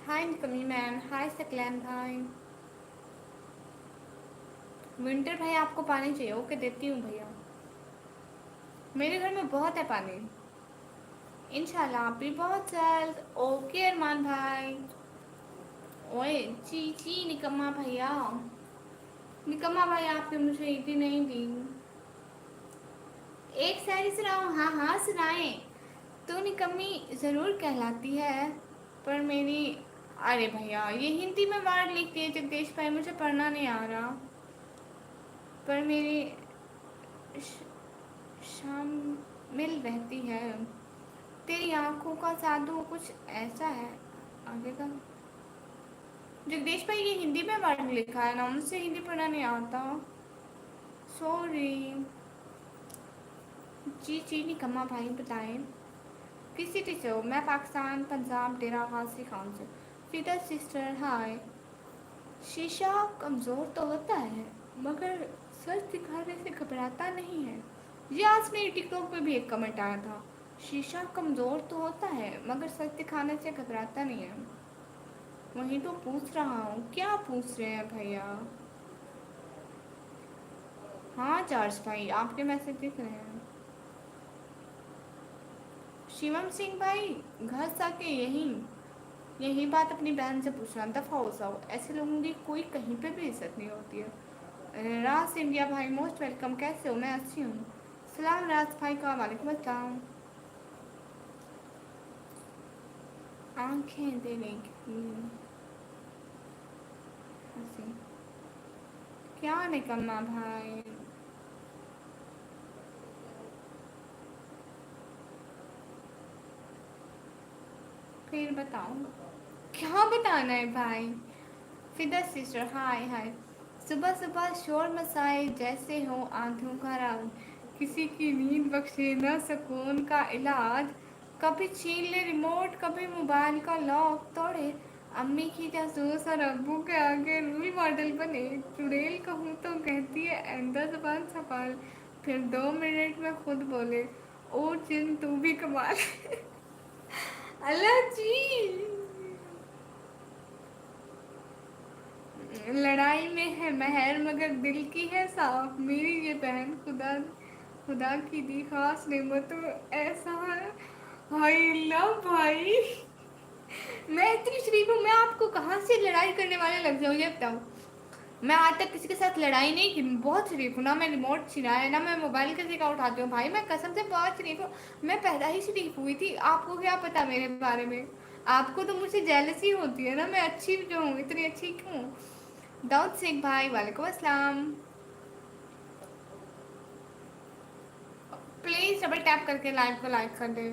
हाय निकमी मैम, हाय सकलैन भाई। विंटर भाई आपको पानी चाहिए? ओके देती हूँ भैया। मेरे घर में बहुत है पानी। इंशाल्लाह आप भी बहुत जल्द। ओके अरमान भाई। ओए ची ची निकम्मा भैया। निकम्मा भाई आपने मुझे ईदी नहीं दी। एक शायरी सुनाओ। हाँ हाँ सुनाए। तो निकम्मी ज़रूर कहलाती है पर मेरी। अरे भैया ये हिंदी में वर्ड लिखती है जगदीश भाई, मुझे पढ़ना नहीं आ रहा। पर मेरी शामिल रहती है तेरी आंखों का जादू, कुछ ऐसा है। आगे का जगदीश भाई ये हिंदी में वर्ड लिखा है ना, मुझसे हिंदी पढ़ना नहीं आता। सॉरी। जी जी निकम्मा भाई बताएं। किस सिटी से हो? मैं पाकिस्तान पंजाब डेरा गाजी खान से। फिदा सिस्टर हाय। शीशा कमज़ोर तो होता है मगर सच दिखाने से घबराता नहीं है। ये आज मेरी टिकटॉक पे भी एक कमेंट आया था। शीशा कमज़ोर तो होता है मगर सच दिखाने से घबराता नहीं है। वही तो पूछ रहा हूँ, क्या पूछ रहे हैं भैया? हाँ चार्ज भाई आपके मैसेज दिख रहे हैं। शिवम सिंह भाई घर जाके यही यही बात अपनी बहन से पूछना, दफ़ा हो जाओ। ऐसे लोगों की कोई कहीं पे भी इज्जत नहीं होती है। राज इंडिया भाई मोस्ट वेलकम। कैसे हो? मैं अच्छी हूँ। सलाम राज भाई का। वालेकुम अस्सलाम। आंखें देने की हंसी। क्या निकलना भाई? फिर बताओ क्या बताना है भाई? फिदा सिस्टर हाय हाय। सुबह सुबह शोर मचाए जैसे हो आंधियों का राग। किसी की नींद बख्शे न सुकून का इलाज। कभी छीन ले रिमोट कभी मोबाइल का लॉक तोड़े। अम्मी की जासूस और अब्बू के आगे रूल मॉडल बने। चुड़ैल कहूँ तो कहती है आइंदा ज़बान संभाल। फिर 2 मिनट में खुद बोले ओ चिन तू भी कमाल। अल्लाह जी। लड़ाई में है महर मगर दिल की है साफ। मेरी ये बहन खुदा खुदा की दी खास नेमतों ऐसा है। हाय अल्लाह भाई। मैं इतनी शरीफ हूँ, मैं आपको कहाँ से लड़ाई करने वाले लग जाऊँ ये बताओ? मैं आज तक किसी के साथ लड़ाई नहीं की। बहुत शरीफ हूँ ना। मैं रिमोट छिनाया ना मैं मोबाइल किसी का उठाती हूँ भाई। मैं कसम से बहुत शरीफ हूँ। मैं पैदा ही शरीफ हुई थी। आपको क्या पता मेरे बारे में? आपको तो मुझसे जेलसी होती है ना। मैं अच्छी जो हूँ इतनी अच्छी क्यों? दाऊद शेख भाई वालेकुम अस्सलाम। प्लीज़ डबल टैप करके लाइव को लाइक कर दे।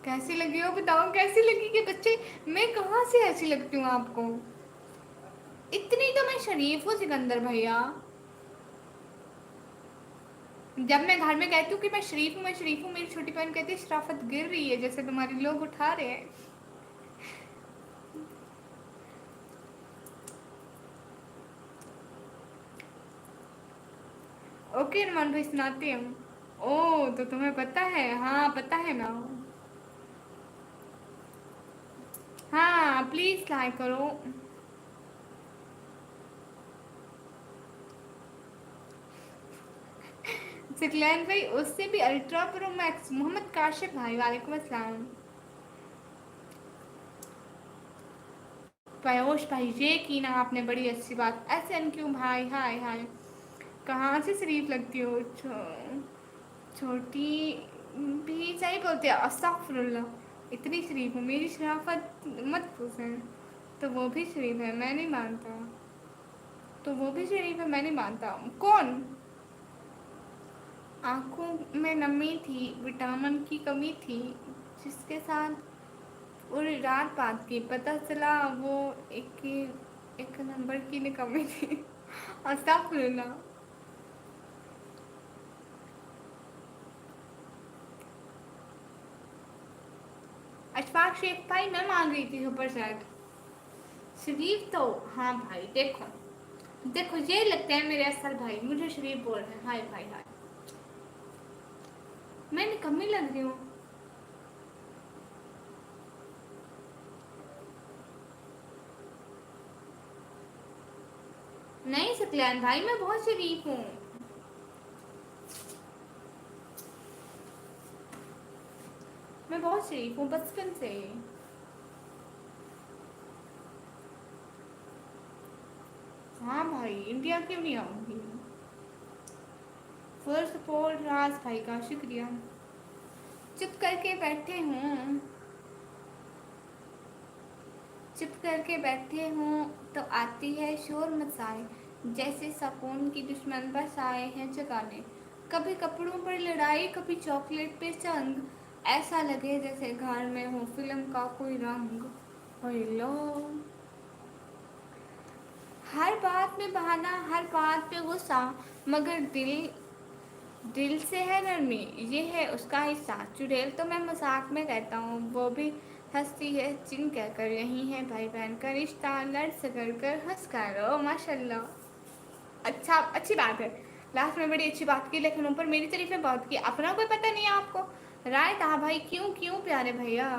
कैसी लगी हो बताओ? कैसी लगी कि बच्चे? मैं कहाँ से ऐसी लगती हूँ आपको? इतनी तो मैं शरीफ हूँ सिकंदर भैया। जब मैं घर में कहती हूँ कि मैं शरीफ हूँ, मैं शरीफ हूँ, मेरी छोटी बहन कहती है शराफत गिर रही है जैसे तुम्हारे लोग उठा रहे हैं। ओके अरमान भाई, सुनाती हूँ। ओ तो तुम्हें पता है? हाँ पता है ना। हाँ प्लीज लाइक करो। सिकलैन भाई उससे भी ultra pro max. Mohammad Kashif भाई वालेकुम अस्सलाम। पयोश भाई ये की ना आपने बड़ी अच्छी बात। ऐसे क्यों भाई? हाय हाय। कहाँ से शरीफ लगती हो? छोटी भी सही बोलते हैं। अस्तगफुरुल्लाह। इतनी शरीफ हूँ, मेरी शराफत मत पूछे। तो वो भी शरीफ है, मैं नहीं मानता। तो वो भी शरीफ है, मैं नहीं मानता। कौन? आंखों में नमी थी, विटामिन की कमी थी, जिसके साथ पूरी रात बात की, पता चला वो एक एक नंबर की निकम्मी थी। अस्तगफुरुल्लाह। अशफाक शेख भाई मैं मान रही थी सुपर चैट। शरीफ तो हाँ भाई, देखो देखो ये लगते हैं मेरे असल भाई, मुझे शरीफ बोल रहे हैं। हाय भाई हाय। मैं निकम्मी लग रही हूँ? नहीं सकलैन भाई, मैं बहुत शरीफ हूँ। मैं बहुत शरीफ हूँ बचपन से। हाँ भाई, इंडिया क्यों नहीं आऊंगी? फुल सपोर्ट राज भाई का शुक्रिया। चुप करके बैठे हूँ, चुप करके बैठे हूँ तो आती है शोर मचाए, जैसे सकून की दुश्मन बस आए हैं जगाने। कभी कपड़ों पर लड़ाई, कभी चॉकलेट पे जंग, ऐसा लगे जैसे घर में हो फिल्म का कोई रंग। हेलो। हर बात में बहाना, हर बात पे गुस्सा, मगर दिल दिल से है नरमी, ये है उसका हिस्सा। चुड़ैल तो मैं मजाक में कहता हूँ, वो भी हंसती है चिन कहकर। यही है भाई बहन का रिश्ता, लड़ झगड़ कर हंस कर। ओ माशाल्लाह। अच्छा, अच्छी बात है। लास्ट में बड़ी अच्छी बात की, लेकिन ऊपर मेरी तारीफें बहुत की। अपना कोई पता नहीं है आपको? राय तहा भाई, क्यों क्यों प्यारे भैया?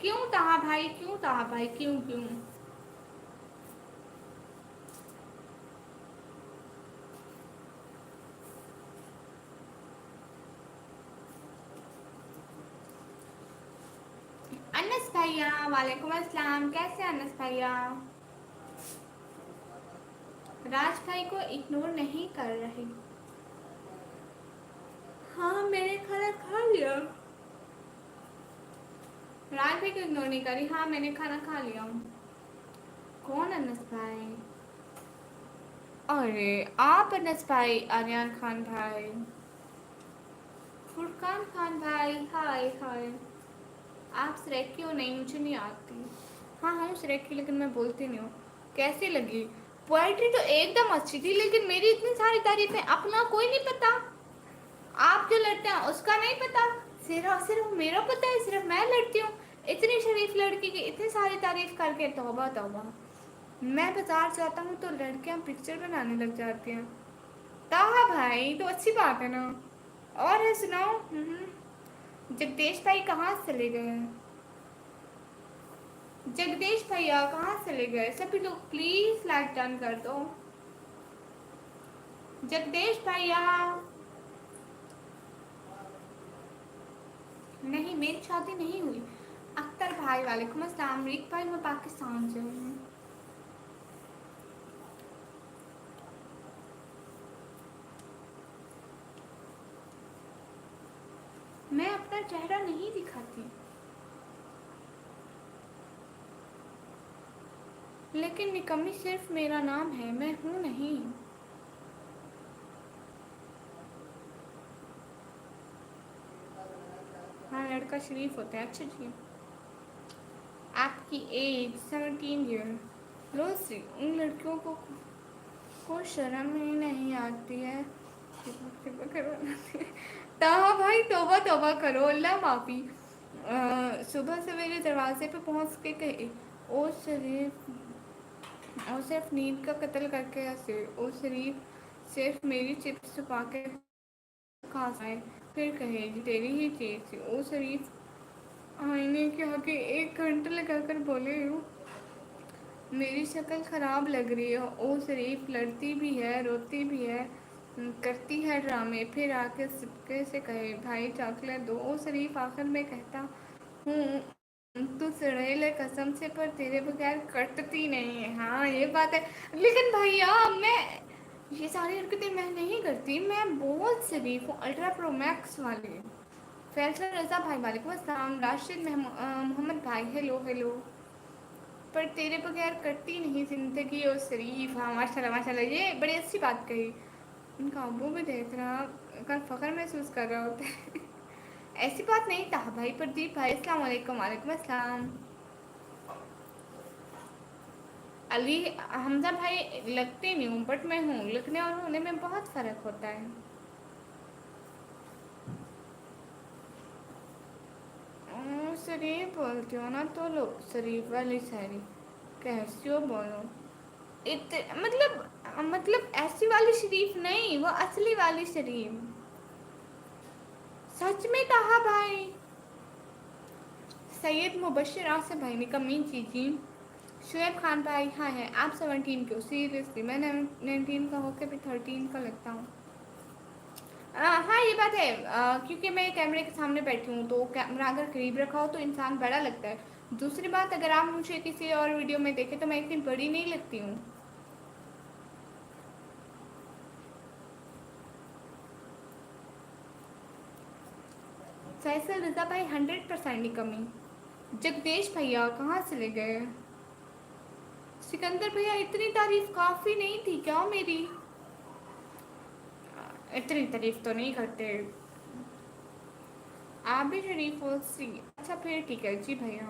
क्यों तहा भाई, क्यों तहा भाई, क्यों क्यों? अनस भैया वालेकुम अस्सलाम। कैसे अनस भैया? राज भाई को इग्नोर नहीं कर रही। हाँ मैंने खाना खा लिया। राज भाई को इग्नोर नहीं करी। हाँ मैंने खाना खा लिया। कौन अनस भाई? अरे आप अनस भाई, आर्यन खान भाई, फुरकान खान भाई, हाय हाय। आप श्रेक हो? नहीं मुझे नहीं आती। हाँ हूँ श्रेक की, लेकिन मैं बोलती नहीं हूँ। कैसी लगी? पोएट्री तो एकदम अच्छी थी, लेकिन मेरी इतनी सारी तारीफें, अपना कोई नहीं पता। आप जो लड़ते हैं उसका नहीं पता, सिर्फ सिर्फ मेरा पता है, सिर्फ मैं लड़ती हूँ। इतनी शरीफ लड़की की इतनी सारी तारीफ करके, तौबा तौबा। मैं बाजार जाता हूँ तो लड़कियाँ पिक्चर बनाने लग जाती हैं। ताहा भाई तो अच्छी बात है ना। और है सुनाओ। जगदीश भाई कहाँ चले गए? जगदीश भैया कहाँ चले गए? सभी लोग प्लीज लाइक डन कर दो। जगदीश भैया। नहीं मेरी शादी नहीं हुई। अख्तर भाई वालेकुम अस्सलाम। रिक भाई मैं पाकिस्तान से हूँ। मैं अपना चेहरा नहीं दिखाती, लेकिन निकम्मी सिर्फ मेरा नाम है, मैं हूँ नहीं। हाँ लड़का शरीफ होता है। अच्छा जी। आपकी एज 17 ईयर। रोजी उन लड़कियों को शर्म ही नहीं आती है तौबा करो ताहा भाई, तौबा तौबा करो, अल्लाह माफ़ी। सुबह सवेरे दरवाजे पे पहुंच के कहे, ओ शरीफ, और सिर्फ नींद का कत्ल करके हंसे, ओ शरीफ सिर्फ मेरी चिप्स छुपा के खा जाए, फिर कहे तेरी ही चीज़ थी। ओ शरीफ आईने के आगे 1 घंटा लगाकर बोले हो, मेरी शक्ल ख़राब लग रही है। ओ शरीफ लड़ती भी है, रोती भी है, करती है ड्रामे, फिर आके सिपके से कहे भाई चॉकलेट दो। ओ शरीफ आखिर में कहता हूँ तू चुड़ैल है कसम से, पर तेरे बगैर कटती नहीं है। हाँ ये बात है, लेकिन भैया मैं ये सारी हरकतें मैं नहीं करती, मैं बहुत शरीफ हूँ, अल्ट्रा प्रो मैक्स वाली। फैसल रज़ा भाई वालेकुम अस्सलाम, राशिद मोहम्मद भाई हेलो हेलो, पर तेरे बगैर कटती नहीं ज़िंदगी ओ शरीफ। हाँ माशाल्लाह माशाल्लाह, ये बड़ी अच्छी बात कही। उनका अब्बू भी देख रहा, कल फ़ख्र महसूस कर रहा होता है। ऐसी बात नहीं था भाई। प्रदीप भाई अस्सलाम वालेकुम। वालेकुम अस्सलाम। अली हमजा भाई लगते नहीं हूँ, बट मैं हूँ, लिखने और होने में बहुत फ़र्क होता है। शरीफ बोलती हो ना तो लो शरीफ वाली शायरी, कैसी हो बोलो। मतलब ऐसी वाली शरीफ नहीं, वो असली वाली शरीफ। सच में कहा भाई। सैयद मुबशर आसिफ भाई ने कमी चीज़ी। शुएब खान भाई हाँ है, आप 17 क्यों? सीरियसली मैं 19 का होकर भी 13 का लगता हूँ। हाँ ये बात है, क्योंकि मैं कैमरे के सामने बैठी हूँ, तो कैमरा अगर करीब रखा हो तो इंसान बड़ा लगता है। दूसरी बात, अगर आप मुझे किसी और वीडियो में देखें तो मैं इतनी बड़ी नहीं लगती हूँ। फैसल रजा भाई 100% की कमी। जगदीश भैया कहाँ चले गए? सिकंदर भैया इतनी तारीफ काफ़ी नहीं थी क्या मेरी? इतनी तारीफ तो नहीं करते आप भी शरीफ हो सी। अच्छा फिर ठीक है जी भैया।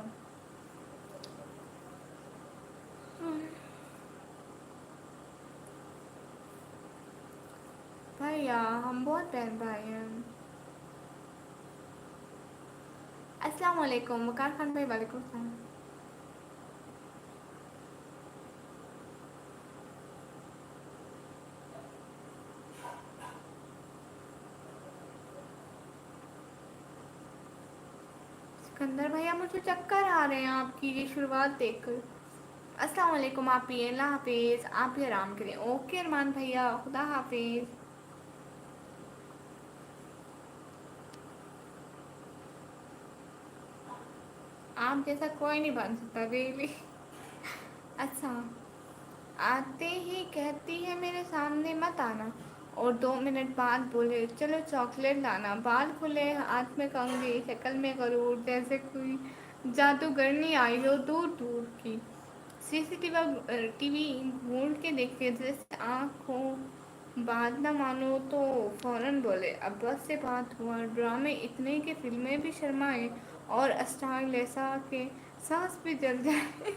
भैया हम बहुत बहन भाई हैं। अस्सलाम वालेकुम वकार खान भाई। वालेकुम सलाम। सिकंदर भैया मुझे चक्कर आ रहे हैं आपकी ये शुरुआत देखकर। अस्सलाम वालेकुम, आप भी अल्लाह हाफिज़, आप भी आराम करें। ओके अरमान भैया, खुदा हाफिज़। आप जैसा कोई नहीं बन सकता रियली। अच्छा, आते ही कहती है मेरे सामने मत आना, और 2 मिनट बाद बोले चलो चॉकलेट लाना। बाल खुले, हाथ में कंघी, शक्ल में गरूर, जैसे कोई जादूगरनी आई हो दूर दूर की। सीसीटीवी टीवी घूर के देखते, जैसे आँख हो, बात ना मानो तो फौरन बोले अब बस से बात हुआ। ड्रामे इतने कि फिल्में भी शर्माए और स्टाइल ऐसा के सांस भी जल जाए।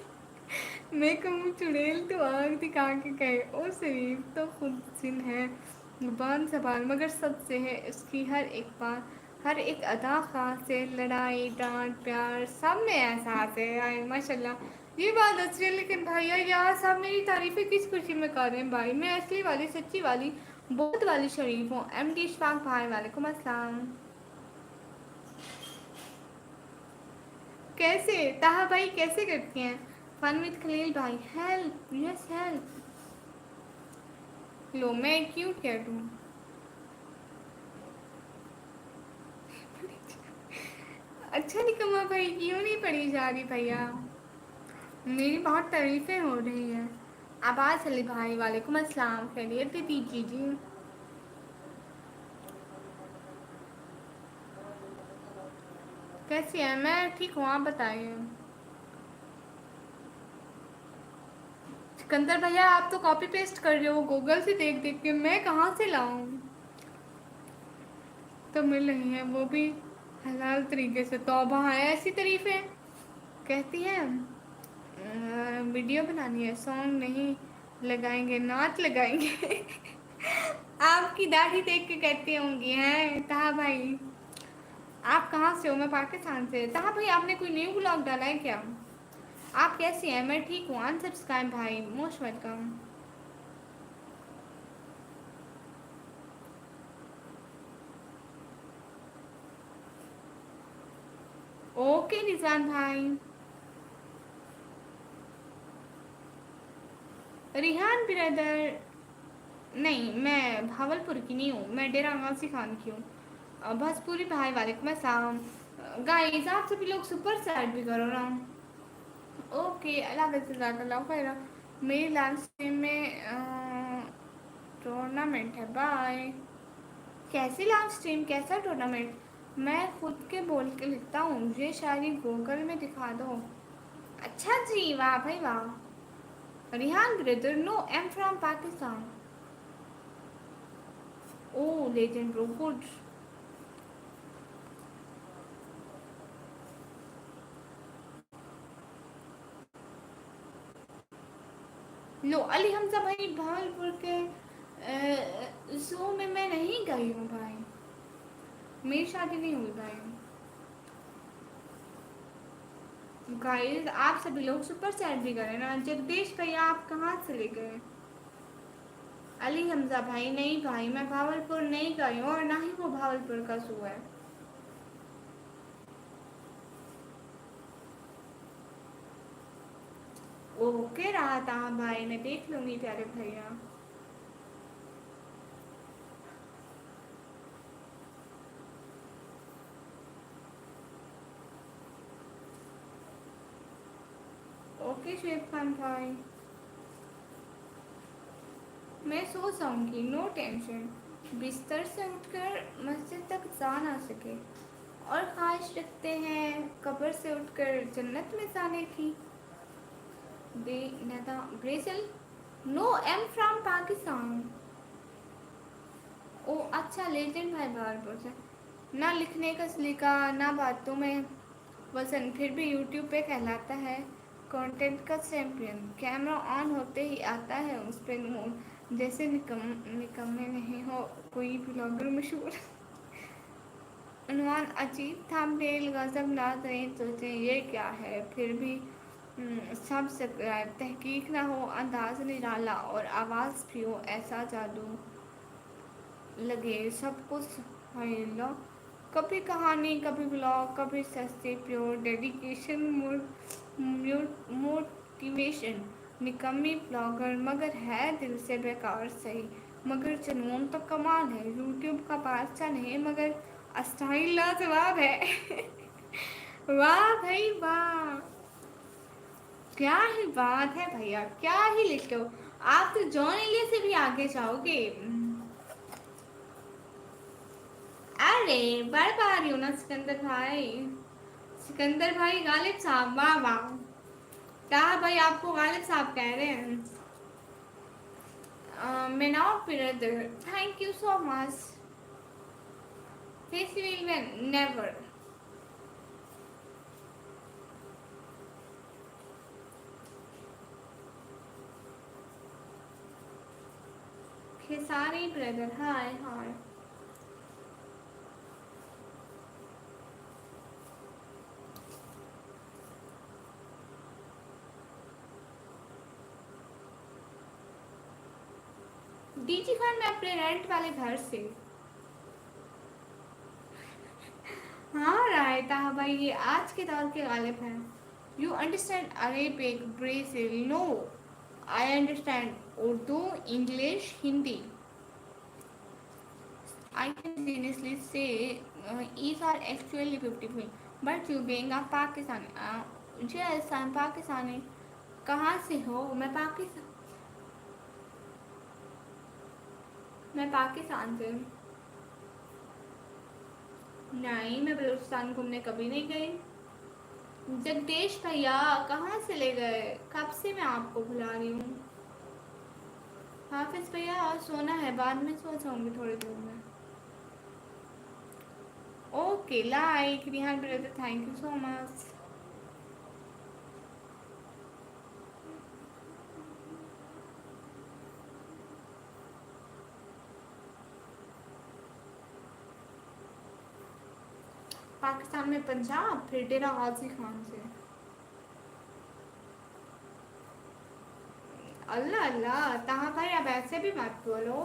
मैं कहूँ चुड़ैल तो आग दिखा के कहे, ओ शरीफ तो खुद जिन है, जुबान संभाल मगर सबसे है उसकी हर एक बात, हर एक अदा खास है। लड़ाई डांट प्यार सब में एहसास है। आए माशाल्लाह, ये बात अच्छी है। लेकिन भैया यार सब मेरी तारीफें किस खुशी में कर रहे हैं भाई, मैं असली वाली सच्ची वाली बहुत वाली शरीफ हूँ। एम डी इशफाक भाई वालेकुम अस्सलाम। कैसे ताहा भाई कैसे करती हैं? फन विद खलील भाई हेल्प यस हेल्प। लो मैं क्यों कह दूँ? अच्छा निकम्मा भाई क्यों नहीं पढ़ी जा रही भैया? मेरी बहुत तारीफें हो रही हैं। आबाद अली भाई वालेकुम अस्सलाम, खैरियत दीजिए जी। कैसी है? मैं ठीक हूँ, आप बताइए। सिकंदर भैया आप तो कॉपी पेस्ट कर रहे हो गूगल से देख देख के, मैं कहाँ से लाऊं? तो मिल रही है वो भी हलाल तरीके से। तौबा है ऐसी तारीफें। कहती है वीडियो बनानी है, सॉन्ग नहीं लगाएंगे नाच लगाएंगे। आपकी दाढ़ी देख के कहती होंगी हैं ताहा भाई आप कहाँ से हो? मैं पाकिस्तान से। ताहा भाई आपने कोई न्यू ब्लॉग डाला है क्या? आप कैसी हैं? मैं ठीक हूँ। अनसब्सक्राइब भाई, मोस्ट वेलकम। ओके रिजवान भाई। रिहान ब्रदर, नहीं मैं भावलपुर की नहीं हूँ, मैं डेरा गाजी खान की हूँ। भोजपुरी भाई वालेकुम अस्सलाम। गाइस आप सभी लोग सुपर चैट भी करो ना। ओके अल्लाह जज़ाकल्लाह खैरा। मेरी लाइव स्ट्रीम में टूर्नामेंट है। बाय। कैसी लाइव स्ट्रीम, कैसा टूर्नामेंट? मैं खुद के बोल के लिखता हूँ, मुझे शायरी गूगल में दिखा दो। अच्छा जी, वाह भाई वाह। Rihan brother, no I am from Pakistan. Oh legend bro, good. लो अली हमजा भाई, भावलपुर के शो में मैं नहीं गई हूँ भाई, मेरी शादी नहीं हुई भाई। गाइस आप सभी लोग सुपर चैट भी करें ना। जगदीश भैया आप कहाँ चले गए? अली हमजा भाई, नहीं भाई मैं भावलपुर नहीं गई हूँ और ना ही वो भावलपुर का शो है। ओके रहा था भाई, मैं देख लूंगी प्यारे भैया। ओके शेफ खान भाई, मैं सो जाऊंगी, नो टेंशन। बिस्तर से उठकर मस्जिद तक जा ना सके और ख्वाहिश रखते हैं कब्र से उठकर जन्नत में जाने की। दे नदा Brazil, no am from Pakistan. Oh अच्छा, लेजेंड भाई भावलपुर से। ना लिखने का सलीका, ना बातों में वजन, फिर भी यूट्यूब पे कहलाता है कंटेंट का चैंपियन। कैमरा ऑन होते ही आता है उस पर नूर, जैसे निकम्मे नहीं हो कोई ब्लॉगर मशहूर। उन्वान अजीब, थंबनेल गजब, नाज़रीन सोचें ये क्या है, फिर भी सब्सक्राइब। तहकीक ना हो, अंदाज निराला और आवाज़ भी हो ऐसा जादू लगे सब कुछ है। कभी कहानी, कभी ब्लॉग, कभी सस्ते प्योर डेडिकेशन, मोटिवेशन। निकम्मी ब्लॉगर मगर है दिल से बेकार सही, मगर जुनून तो कमाल है। यूट्यूब का बादशाह नहीं मगर स्टाइल लाजवाब है। वाह भाई वाह, क्या ही बात है भैया, क्या ही लिखते हो आप तो। जॉन एलिया से भी आगे जाओगे। अरे बढ़ पा रही हूँ ना सिकंदर भाई। सिकंदर भाई गालिब साहब, वाह वाह। क्या भाई आपको गालिब साहब कह रहे हैं? मेनाव brother, thank you so much. Festival में never. Khesari brother, hi hi. DG Khan, मैं अपने रेंट वाले घर से। हाँ रायता भाई, ये आज के दौर के गालिब हैं। You understand Arabic Brazil? No I understand Urdu, English, Hindi. I can seriously say is are actually beautiful. But you being a Pakistani, yes, I'm Pakistani. कहाँ से हो? मैं पाकिस्तान से। नहीं मैं बलूचिस्तान घूमने कभी नहीं गई। जगदीश भैया कहाँ से ले गए? कब से मैं आपको बुला रही हूँ। हाफिज भैया और सोना है, बाद में सो जाऊंगी थोड़ी देर में। Okay like Rihan brother, thank you so much. Pakistan में पंजाब, फिर डेरा गाजी खान से। अल्लाह अल्लाह, ताहा भाई अब ऐसे भी मत बोलो।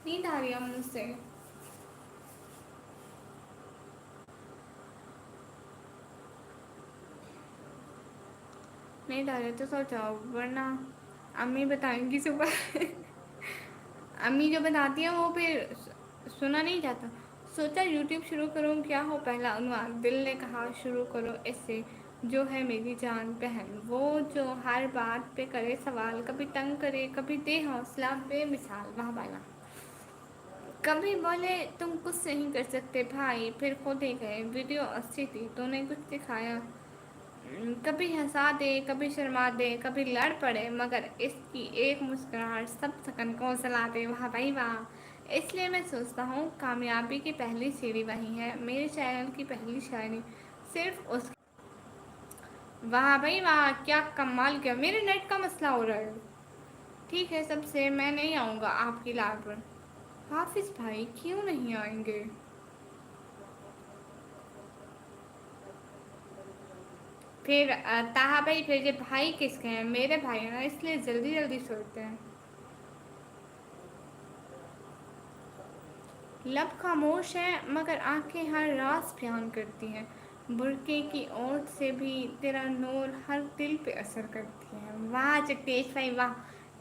नींद आ रही है मुझसे। नहीं डाले तो सो जाओ, वरना अम्मी बताएंगी सुबह। अम्मी जो बताती हैं वो फिर सुना नहीं जाता। सोचा यूट्यूब शुरू करूँ, क्या हो पहला अनुमान, दिल ने कहा शुरू करो इससे। जो है मेरी जान बहन, वो जो हर बात पे करे सवाल, कभी तंग करे कभी दे हौसला बेमिसाल। वाह वाला। कभी बोले तुम कुछ नहीं कर सकते भाई, फिर खुद ही गए। वीडियो अच्छी थी, तूने कुछ दिखाया। कभी हंसा दे कभी शर्मा दे कभी लड़ पड़े, मगर इसकी एक मुस्कुराहट सब सकन को सला दे। वाह भाई वाह। इसलिए मैं सोचता हूँ कामयाबी की पहली सीढ़ी वही है। मेरे चैनल की पहली शायरी सिर्फ उस। वाह भाई वाह, क्या कमाल किया। मेरे नेट का मसला हो रहा है। ठीक है, सबसे मैं नहीं आऊँगा आपकी लाइव पर। हाफिज भाई क्यों नहीं आएंगे? फिर ताहा भाई फिर ये भाई किसके हैं? मेरे भाई हैं ना, इसलिए जल्दी जल्दी सोते हैं। लब खामोश है मगर आंखें हर राज बयान करती हैं। बुरके की ओट से भी तेरा नूर हर दिल पे असर करती है। वाह जगदीश भाई वाह,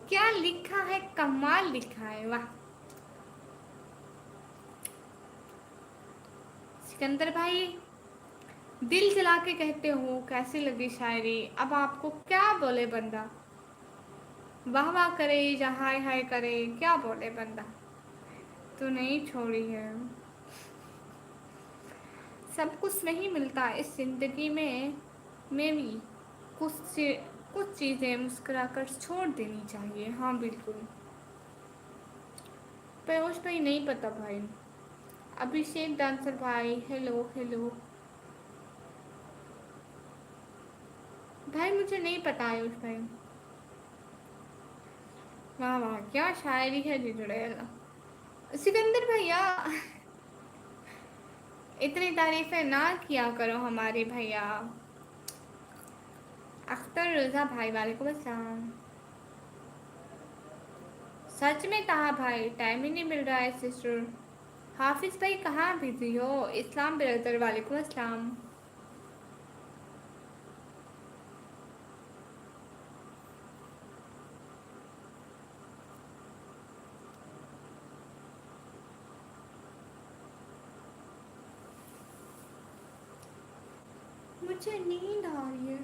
क्या लिखा है, कमाल लिखा है। वाह सिकंदर भाई, दिल जला के कहते हो कैसी लगी शायरी, अब आपको क्या बोले बंदा। वाह वाह करे या हाय हाय करे, क्या बोले बंदा। तो नहीं छोड़ी है। सब कुछ नहीं मिलता इस ज़िंदगी में भी कुछ चीज़ें मुस्कुरा कर छोड़ देनी चाहिए। हाँ बिल्कुल। पयोश भाई नहीं पता भाई। अभिषेक डांसर भाई हेलो हेलो। भाई मुझे नहीं पता आयुष भाई। वाह वाह क्या शायरी है जी जुड़ेल। सिकंदर भैया, इतनी तारीफें ना किया करो हमारे भैया। अख्तर रजा भाई वालेकुम अस्सलाम। सच में कहा भाई, टाइम ही नहीं मिल रहा है सिस्टर। हाफिज भाई कहाँ बिजी हो? इस्लाम ब्रदर वालेकुम अस्सलाम। मुझे नींद आ रही है।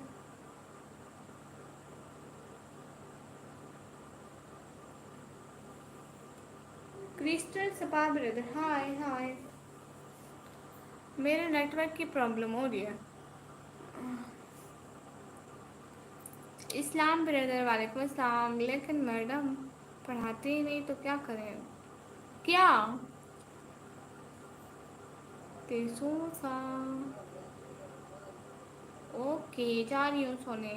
क्रिस्टल सपा ब्रदर हाय हाय। मेरे नेटवर्क की प्रॉब्लम हो रही है। इस्लाम ब्रदर वालेकुम अस्सलाम। लेकिन मैडम पढ़ाते ही नहीं तो क्या करें? क्या तेसोसा? ओके जा रही हूँ सोने।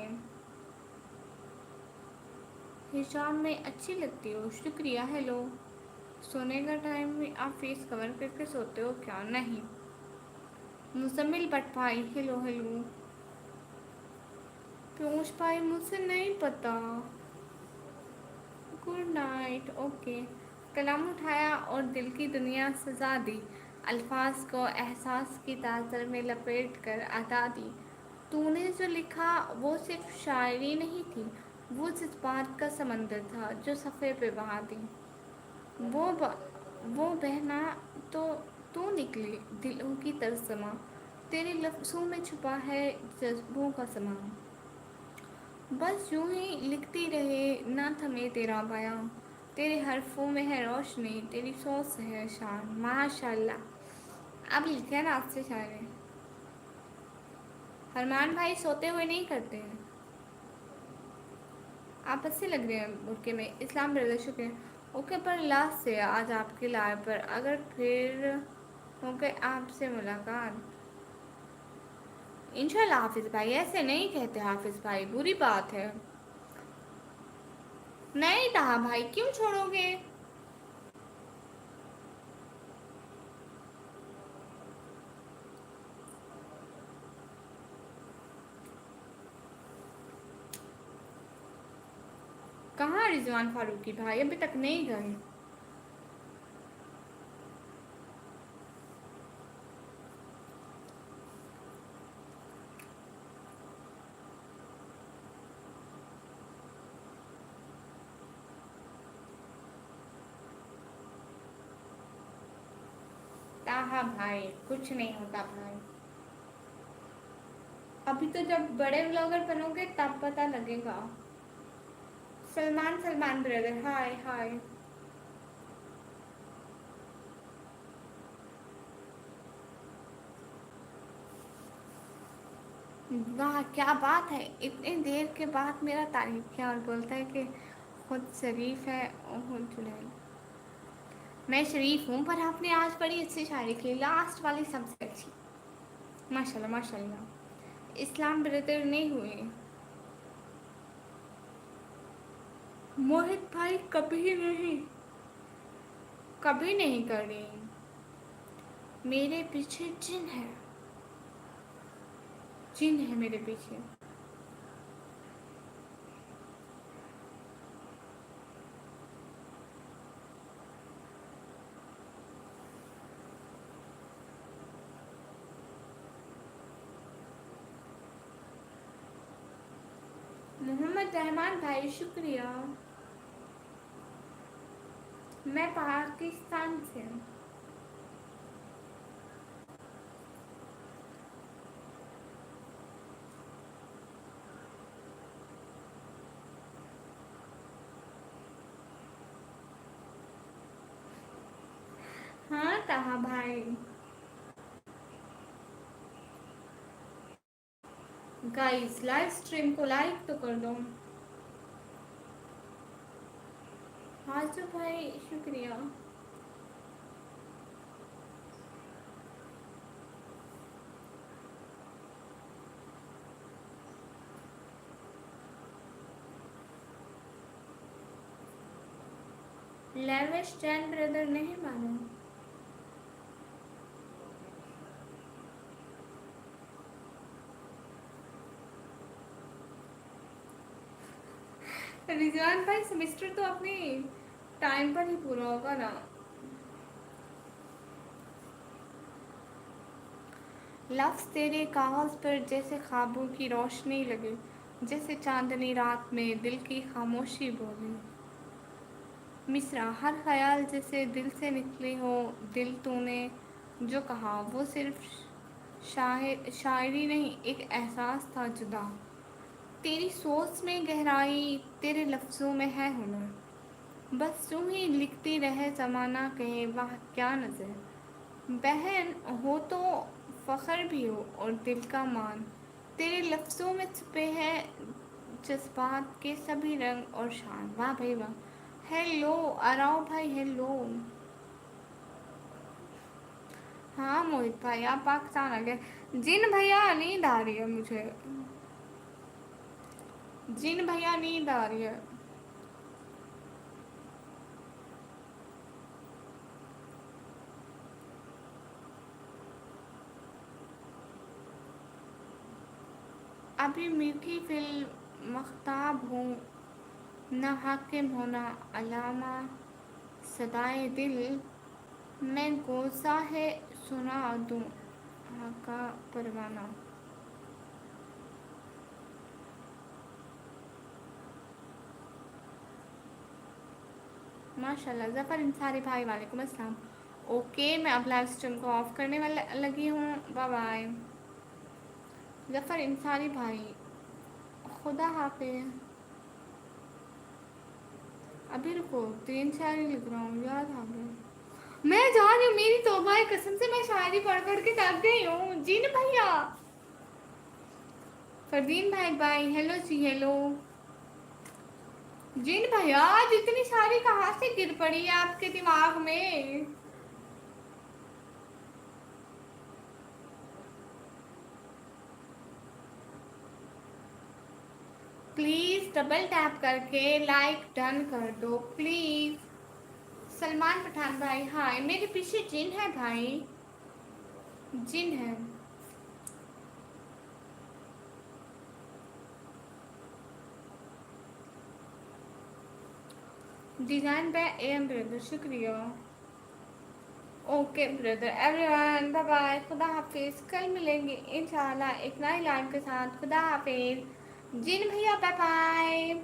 हिजाब में अच्छी लगती हो, शुक्रिया। हेलो, सोने का टाइम में आप फेस कवर करके सोते हो क्या? नहीं। मुजम्मिल भट्ट भाई हेलो हेलो। पीयूष भाई मुझे नहीं पता। Good night okay. कलम उठाया और दिल की दुनिया सजा दी। अल्फाज को एहसास की ताजर में लपेट कर अदा दी। तूने जो लिखा वो सिर्फ शायरी नहीं थी, वो जज्बात का समंदर था जो सफ़े पे बहा दी। वो ब, वो बहना तो तू निकली दिलों की तर्जमा। तेरे लफ्ज़ों में छुपा है जज्बों का समा। बस यूं ही लिखती रहे ना थमे तेरा बयां। तेरे हरफों में है रोशनी, तेरी सोच से है शान। माशाल्लाह। अब लिखे ना आपसे शायरी। हरमान भाई सोते हुए नहीं करते हैं। आप अच्छे लग रहे हैं बुरके में। इस्लाम ब्रदर शुक्र। ओके पर लास्ट से आज आपके लाइव पर अगर फिर हो गए आपसे मुलाकात। इंशाल्लाह हाफिज भाई, ऐसे नहीं कहते हाफिज भाई, बुरी बात है। नहीं ताहा भाई, क्यों छोड़ोगे? कहाँ रिजवान फारूकी भाई, अभी तक नहीं गए? ताहा भाई कुछ नहीं होता भाई, अभी तो जब बड़े ब्लॉगर बनोगे तब पता लगेगा। सलमान सलमान ब्रदर, हाय हाय। वाह क्या बात है, इतनी देर के बाद मेरा तारीफ किया और बोलता है कि खुद शरीफ है और खुद जुलैल। मैं शरीफ हूँ, पर आपने आज बड़ी अच्छी शायरी की, लास्ट वाली सबसे अच्छी। माशाल्लाह माशाल्लाह। इस्लाम ब्रदर नहीं हुए? मोहित भाई कभी नहीं, कभी नहीं करी। मेरे पीछे जिन है, जिन है मेरे पीछे। मोहम्मद रहमान भाई शुक्रिया। मैं पाकिस्तान से हूँ। हाँ ताहा भाई। गाइस लाइव स्ट्रीम को लाइक तो कर दो। हाजू भाई शुक्रिया। लेविश जैन ब्रदर नहीं मानो। रिजवान भाई सेमेस्टर तो अपने टाइम पर ही पूरा होगा ना। लफ्ज़ तेरे कागज़ पर जैसे ख्वाबों की रोशनी लगे, जैसे चांदनी रात में दिल की खामोशी बोले। मिसरा हर ख्याल जैसे दिल से निकले हो, दिल तूने जो कहा वो सिर्फ शायरी नहीं, एक एहसास था जुदा। तेरी सोच में गहराई, तेरे लफ्ज़ों में है हुनर, बस तुम ही लिखती रहे ज़माना कहे वाह क्या नज़र। बहन हो तो फ़ख्र भी हो और दिल का मान, तेरे लफ्ज़ों में छुपे हैं जज्बात के सभी रंग और शान। वाह भाई वाह। हेलो अराव भाई, हेलो। हाँ मोहित भाई आप पाकिस्तान आ गए। जिन भैया नींद आ रही है मुझे, जिन भैया नींद आ रही है। अभी मीठी फिल्म मख्ताब हूँ, न हाकिम होना अलामा सदाए दिल, मैं गोसा है सुना दूँ का परवाना। माशाल्लाह ज़फ़र इंसारी भाई वालेकुम अस्सलाम। ओके मैं अब लाइव स्ट्रीम को ऑफ करने वाला लगी हूँ। बाय बाय ज़फ़र इंसारी भाई, खुदा हाफिज़। अभी रुको, 3 शायरी लिख रहा हूँ, याद आ गया। मैं जा रही हूँ, मेरी तौबा है कसम से, मैं शायरी पढ़ पढ़ के थक गई हूँ। जिन भैया, फरदीन भाई बाय, हेलो जी हेलो। जिन भैया आज इतनी सारी कहाँ से गिर पड़ी है आपके दिमाग में? प्लीज़ डबल टैप करके लाइक डन कर दो प्लीज़। सलमान पठान भाई हाय। मेरे पीछे जिन है भाई, जिन है। डिज़ाइन बाय एम ब्रदर, शुक्रिया। Okay brother, everyone bye bye, खुदा हाफिज़। कल मिलेंगे इंशाल्लाह एक नई लाइव के साथ। खुदा हाफिज़ जिन भैया, बाय बाय।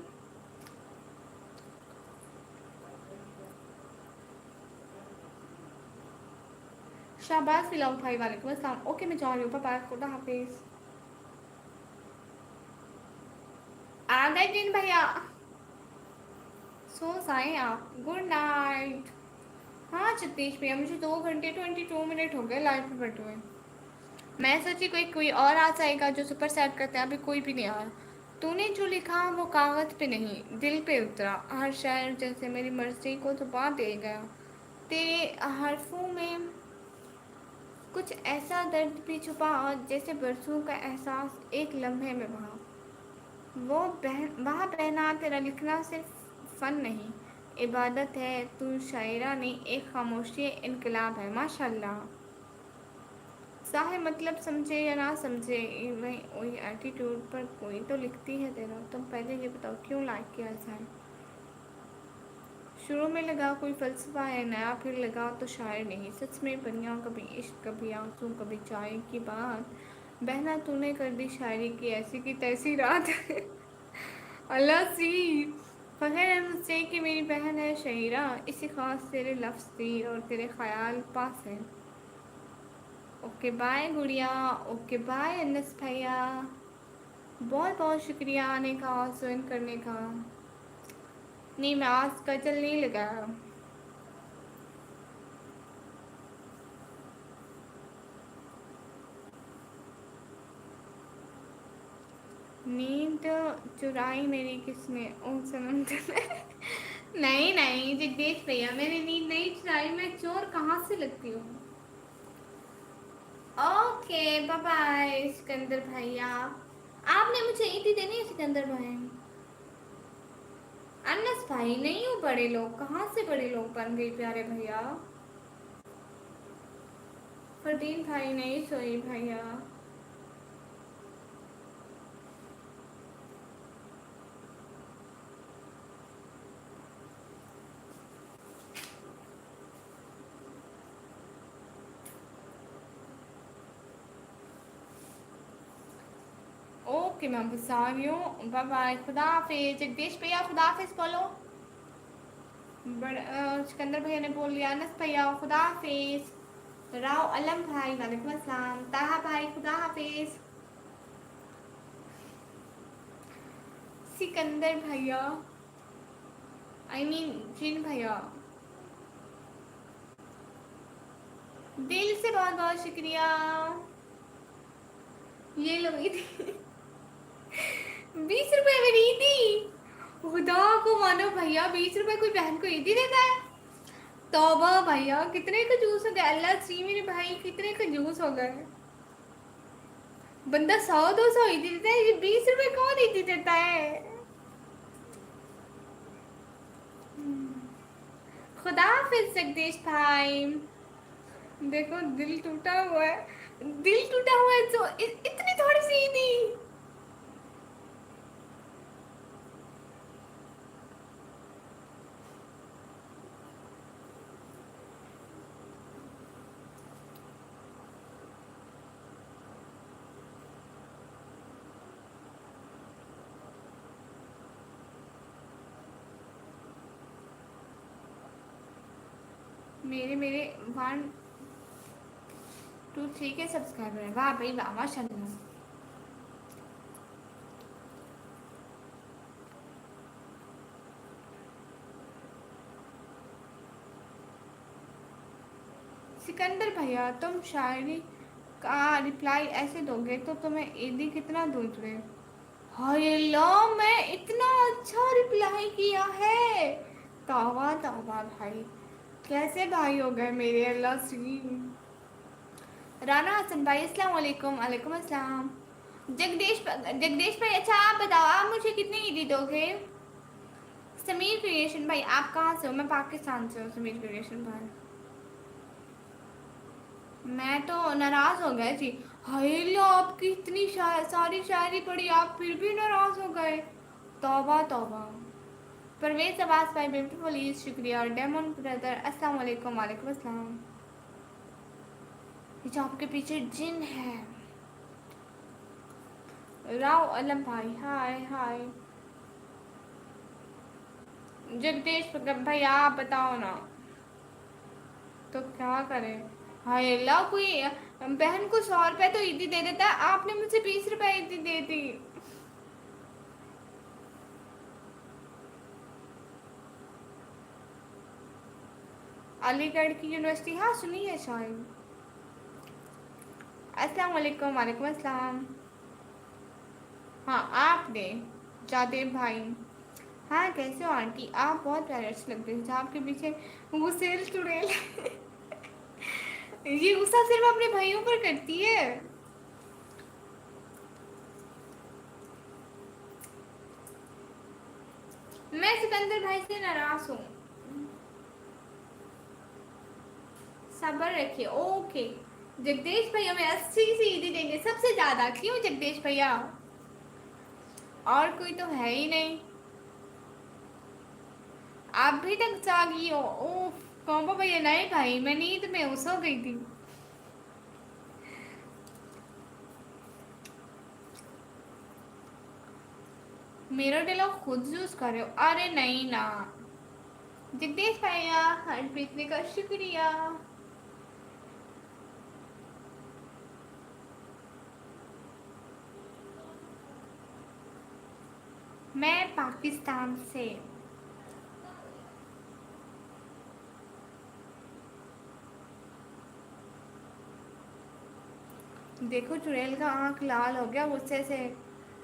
शाबाश व्लॉग भाई, वालेकुम अस्सलाम। ओके मैं जा रही हूँ, बाय बाय, खुदा हाफिज़। आ गए जिन भैया, सो जाएं आप, गुड नाइट। हाँ जगदीश भैया, मुझे 2 घंटे 22 मिनट हो गए लाइव पे बैठे हुए। मैं सोची कोई कोई और आ जाएगा जो सुपर सैट करते हैं, अभी कोई भी नहीं आया। तूने जो लिखा वो कागज़ पे नहीं दिल पे उतरा, हर शायर जैसे मेरी मर्जी को छुपा दे गया। तेरे हरफों में कुछ ऐसा दर्द भी छुपा जैसे बरसों का एहसास एक लम्हे में बहा। वो वह बहना तेरा लिखना सिर्फ फ़न नहीं, इबादत है। तू शायरा नहीं, एक खामोशी इनकलाब है, माशाल्लाह। चाहे मतलब समझे या ना समझे, वही वही एटीट्यूड पर कोई तो लिखती है तेरा। तुम पहले ये बताओ क्यों लाइक किया जाए। शुरू में लगा कोई फ़लसफ़ा है नया, फिर लगा तो शायर नहीं सच में बनिया। कभी इश्क, कभी आंसू, कभी चाय की बात। बहना तूने कर दी शायरी की ऐसी की तैसी रात। अल्लाह सी फ़ख्र है मुझसे कि मेरी बहन है शायरा, इसी ख़ास तेरे लफ्ज़ थी और तेरे ख़याल पास है। ओके बाय गुड़िया, ओके बाय अनस भैया, बहुत बहुत शुक्रिया आने का, ज्वाइन करने का। नहीं मैं आज गजल नहीं लगाया। नींद चुराई मेरी किसने, ओ सनम तुमने। नहीं नहीं जगदीश भैया, मेरी नींद नहीं चुराई, मैं चोर कहाँ से लगती हूँ। ओके बाय बाय सिकंदर भैया। आपने मुझे ईदी देनी है सिकंदर भाई। अनस भाई नहीं हूँ, बड़े लोग कहाँ से बड़े लोग बन गए प्यारे भैया। फरदीन भाई नहीं सोई भैया। ओके मैं बस आ रही हूँ, बाय बाय, खुदा हाफिज। जगदीश भैया खुदा हाफिज बोलो। सिकंदर भैया ने बोल लिया। अनस भैया खुदा हाफिज। राव अलम भाई वालेकुम अस्सलाम। ताहा भाई खुदा हाफिज। सिकंदर भैया, आई मीन जिन भैया, दिल से बहुत बहुत शुक्रिया। ये लो ईदी। 20 रुपए मेरी ईदी, खुदा को मानो भैया, 20 रुपए कोई बहन को ईदी देता है। तौबा भैया, कितने का जूस हो गया, अल्लाह सी मेरे भाई कितने का जूस हो गए। बंदा 100 200 ईदी देता है, ये 20 रुपए कौन ईदी देता है। खुदा हाफिज जगदीश भाई। देखो दिल टूटा हुआ है, दिल टूटा हुआ है तो इतनी थोड़ी सी ईदी। मेरे मेरे 1 2 3 के सब्सक्राइबर है, वाह भाई वाह, माशाल्लाह। सिकंदर भैया, तुम शायरी का रिप्लाई ऐसे दोगे तो तुम्हें ईदी कितना दूँ तुझे। हाय अल्लाह, मैं इतना अच्छा रिप्लाई किया है। तौबा तौबा भाई, कैसे भाई हो गए मेरे, अल्लाह सी। राना हसन भाई अस्सलाम वालेकुम। वालेकुम अस्सलाम। जगदीश भाई, अच्छा आप बताओ, आप मुझे कितनी ईदी दोगे? समीर क्रिएशन भाई, आप कहाँ से हो? मैं पाकिस्तान से हूँ समीर क्रिएशन भाई। मैं तो नाराज हो गए थी। हाय लो, आपकी इतनी सारी शायरी पढ़ी, आप फिर भी नाराज हो गए। तौबा तौबा। परवेज अब्बास भाई ब्यूटीफुल ईद, शुक्रिया। डेमन ब्रदर अस्सलाम वालेकुम। वालेकुम अस्सलाम। ये जो आपके पीछे जिन है। राव अलम भाई, हाय हाय। जगदीश भाई, आप बताओ ना, तो क्या करें? हाय अल्लाह, कोई बहन को 100 रुपए तो ईदी दे देता, आपने मुझे 20 रुपए ईदी दे दी। अलीगढ़ की यूनिवर्सिटी, हाँ सुनी है शायद। अस्सलाम वालेकुम। वालेकुम अस्सलाम। हाँ आपने, जादेव भाई, हाँ कैसे हो आंटी? आप बहुत प्यारे अच्छे लगते हैं। आपके पीछे वो सेल चुड़ैल ये गुस्सा सिर्फ अपने भाइयों पर करती है। मैं सिकंदर भाई से नाराज हूँ। सब्र रखिए, ओके। जगदीश भैया में 80 से ईदी देंगे, सबसे ज्यादा। क्यों जगदीश भैया? और कोई तो है ही नहीं। आप भी तक जागी हो? ओह कौन भैया? नहीं भाई, मैं नींद में सो गई थी। मेरा डायलॉग खुद यूज कर रहे हो? अरे नहीं ना जगदीश भैया, हरप्रीत का शुक्रिया। मैं पाकिस्तान से। देखो चुड़ैल का आंख लाल हो गया गुस्से से।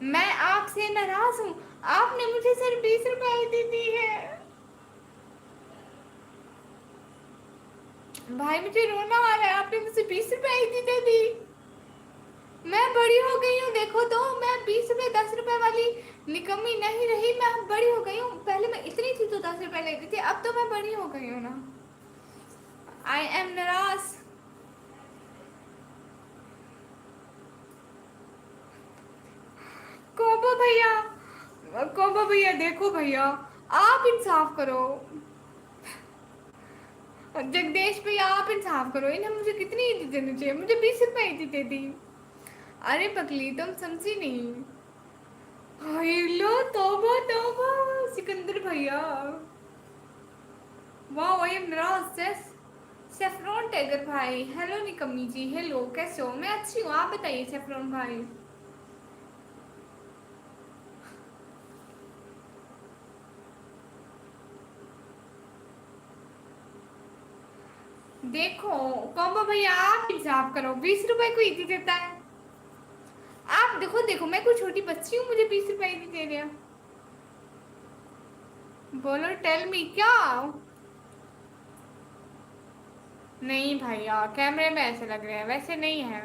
मैं आपसे नाराज हूँ। आपने मुझे सिर्फ 20 रुपए दे दी है। भाई मुझे रोना आ रहा है, आपने मुझे 20 रुपए दे दी। मैं बड़ी हो गई हूँ, देखो तो मैं 20 रुपए 10 रुपए वाली निकम्मी नहीं रही। मैं अब बड़ी हो गई हूँ। पहले मैं इतनी थी तो 10 रुपए लेती थी, अब तो मैं बड़ी हो गई हूँ ना। आई एम नाराज। कोबा भैया देखो भैया, आप इंसाफ करो। जगदीश भैया आप इंसाफ करो, इन्हें मुझे कितनी ईदी देनी चाहिए? मुझे 20 रुपए ईदी दे दी। अरे पगली तुम समझी नहीं। हाय लो, तौबा तौबा। सिकंदर भैया, वाह आई एम नाराज। सेफ्रॉन टैगर भाई, हेलो निकम्मी जी, हेलो कैसे हो? मैं अच्छी हूँ, आप बताइए सेफ्रॉन भाई। देखो कॉम्बो भैया, आप इंसाफ करो, 20 रुपए को ईदी देता है। आप देखो देखो, मैं कोई छोटी बच्ची हूँ, मुझे 20 रुपए ईदी दे दिया। बोलो टेल मी क्या? नहीं भैया, कैमरे में ऐसे लग रहे हैं, वैसे नहीं है।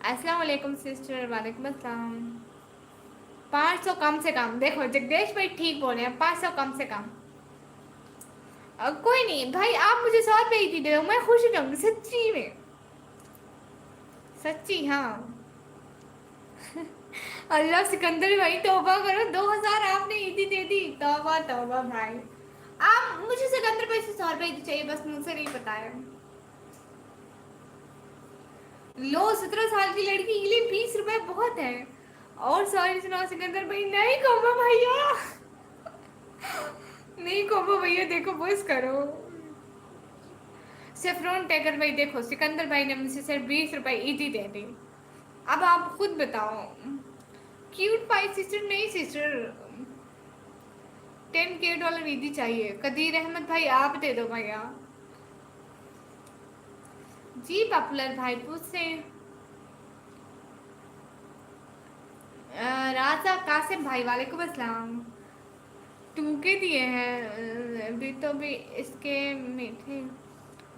अस्सलाम वालेकुम सिस्टर। वालेकुम अस्सलाम। 500 कम से कम। देखो जगदीश भाई ठीक बोले हैं, 500 कम से कम। कोई नहीं भाई, आप मुझे 100 रुपए ही दे दो, मैं खुश हो जाऊंगी सच्ची में। सच्ची हाँ। अल्लाह सिकंदर भाई तौबा करो, 2000 आपने ईदी दे दी। तौबा तौबा भाई। आप मुझे सिकंदर भाई से 100 रुपए ईदी चाहिए, बस मुझसे नहीं पता है। लो 17 साल की लड़की के लिए 20 रुपए बहुत है। और सॉरी सुना सिकंदर भाई, नहीं कोबा भैया, नहीं कोबा भैया, देखो बस करो। सेफ्रॉन टैगर भाई देखो, सिकंदर भाई ने मुझे सिर्फ 20 रुपए ईदी दे दी। अब आप खुद बताओ। क्यूट पाई सिस्टर नहीं सिस्टर, 10K ईदी चाहिए। कदीर अहमद भाई आप दे दो भैया। जी पॉपुलर भाई पूछे। राजा कासिम भाई वालेकुम अस्सलाम। 2K दिए हैं, अभी तो भी इसके में थे।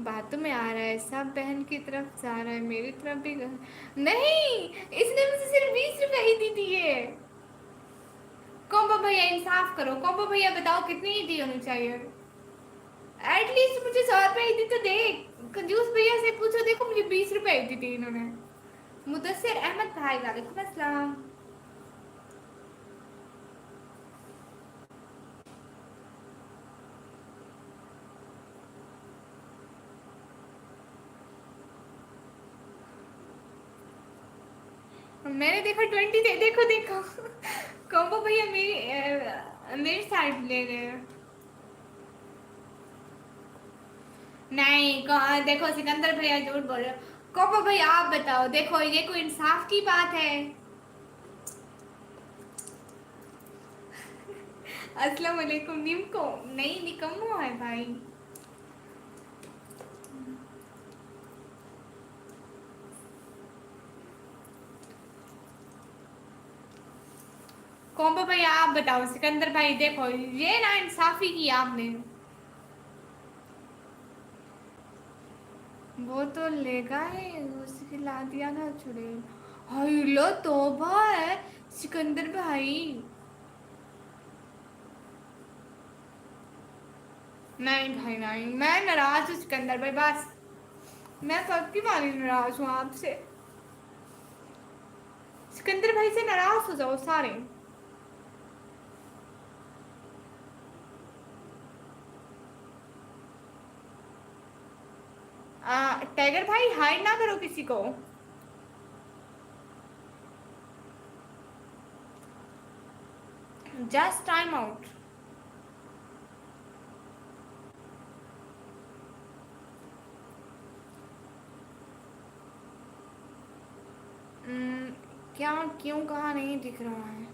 बातों में आ रहा है, सब बहन की तरफ जा रहा है, मेरी तरफ भी नहीं, इसने मुझे सिर्फ 20 रुपए ही दी थी ये। कॉम्बो भैया इंसाफ करो, कॉम्बो भैया बताओ कितनी ही दी होनी चाहिए। एटलीस्ट मुझे 100 रुपए ही दी तो दे। कंजूस भैया से पूछो, देखो मुझे 20 रुपए ही दी थी इन्होंने। मुदस्सिर अहमद भाई वालेकुम अस्सलाम। मैंने देखा 20 थे, देखो देखो। कॉम्बो भैया मेरी साइड ले रहे हैं। नहीं देखो सिकंदर भैया झूठ बोल रहे हो। कॉम्बो भैया आप बताओ, देखो ये कोई इंसाफ की बात है? अस्सलाम वालेकुम। निमको नहीं, निकम्मो है भाई। कॉम्बो भैया आप बताओ, सिकंदर भाई देखो ये ना इंसाफी की आपने। वो तो लेगा ही, उसकी ला दिया ना छुड़े। हाय लो तौबा है सिकंदर भाई। नहीं भाई नहीं, मैं नाराज हूँ सिकंदर भाई, बस मैं सबकी वाली नाराज हूँ आपसे। सिकंदर भाई से नाराज हो जाओ सारे। टाइगर भाई हाइड ना करो किसी को। Just time out. क्या क्यों कहा नहीं दिख रहा है?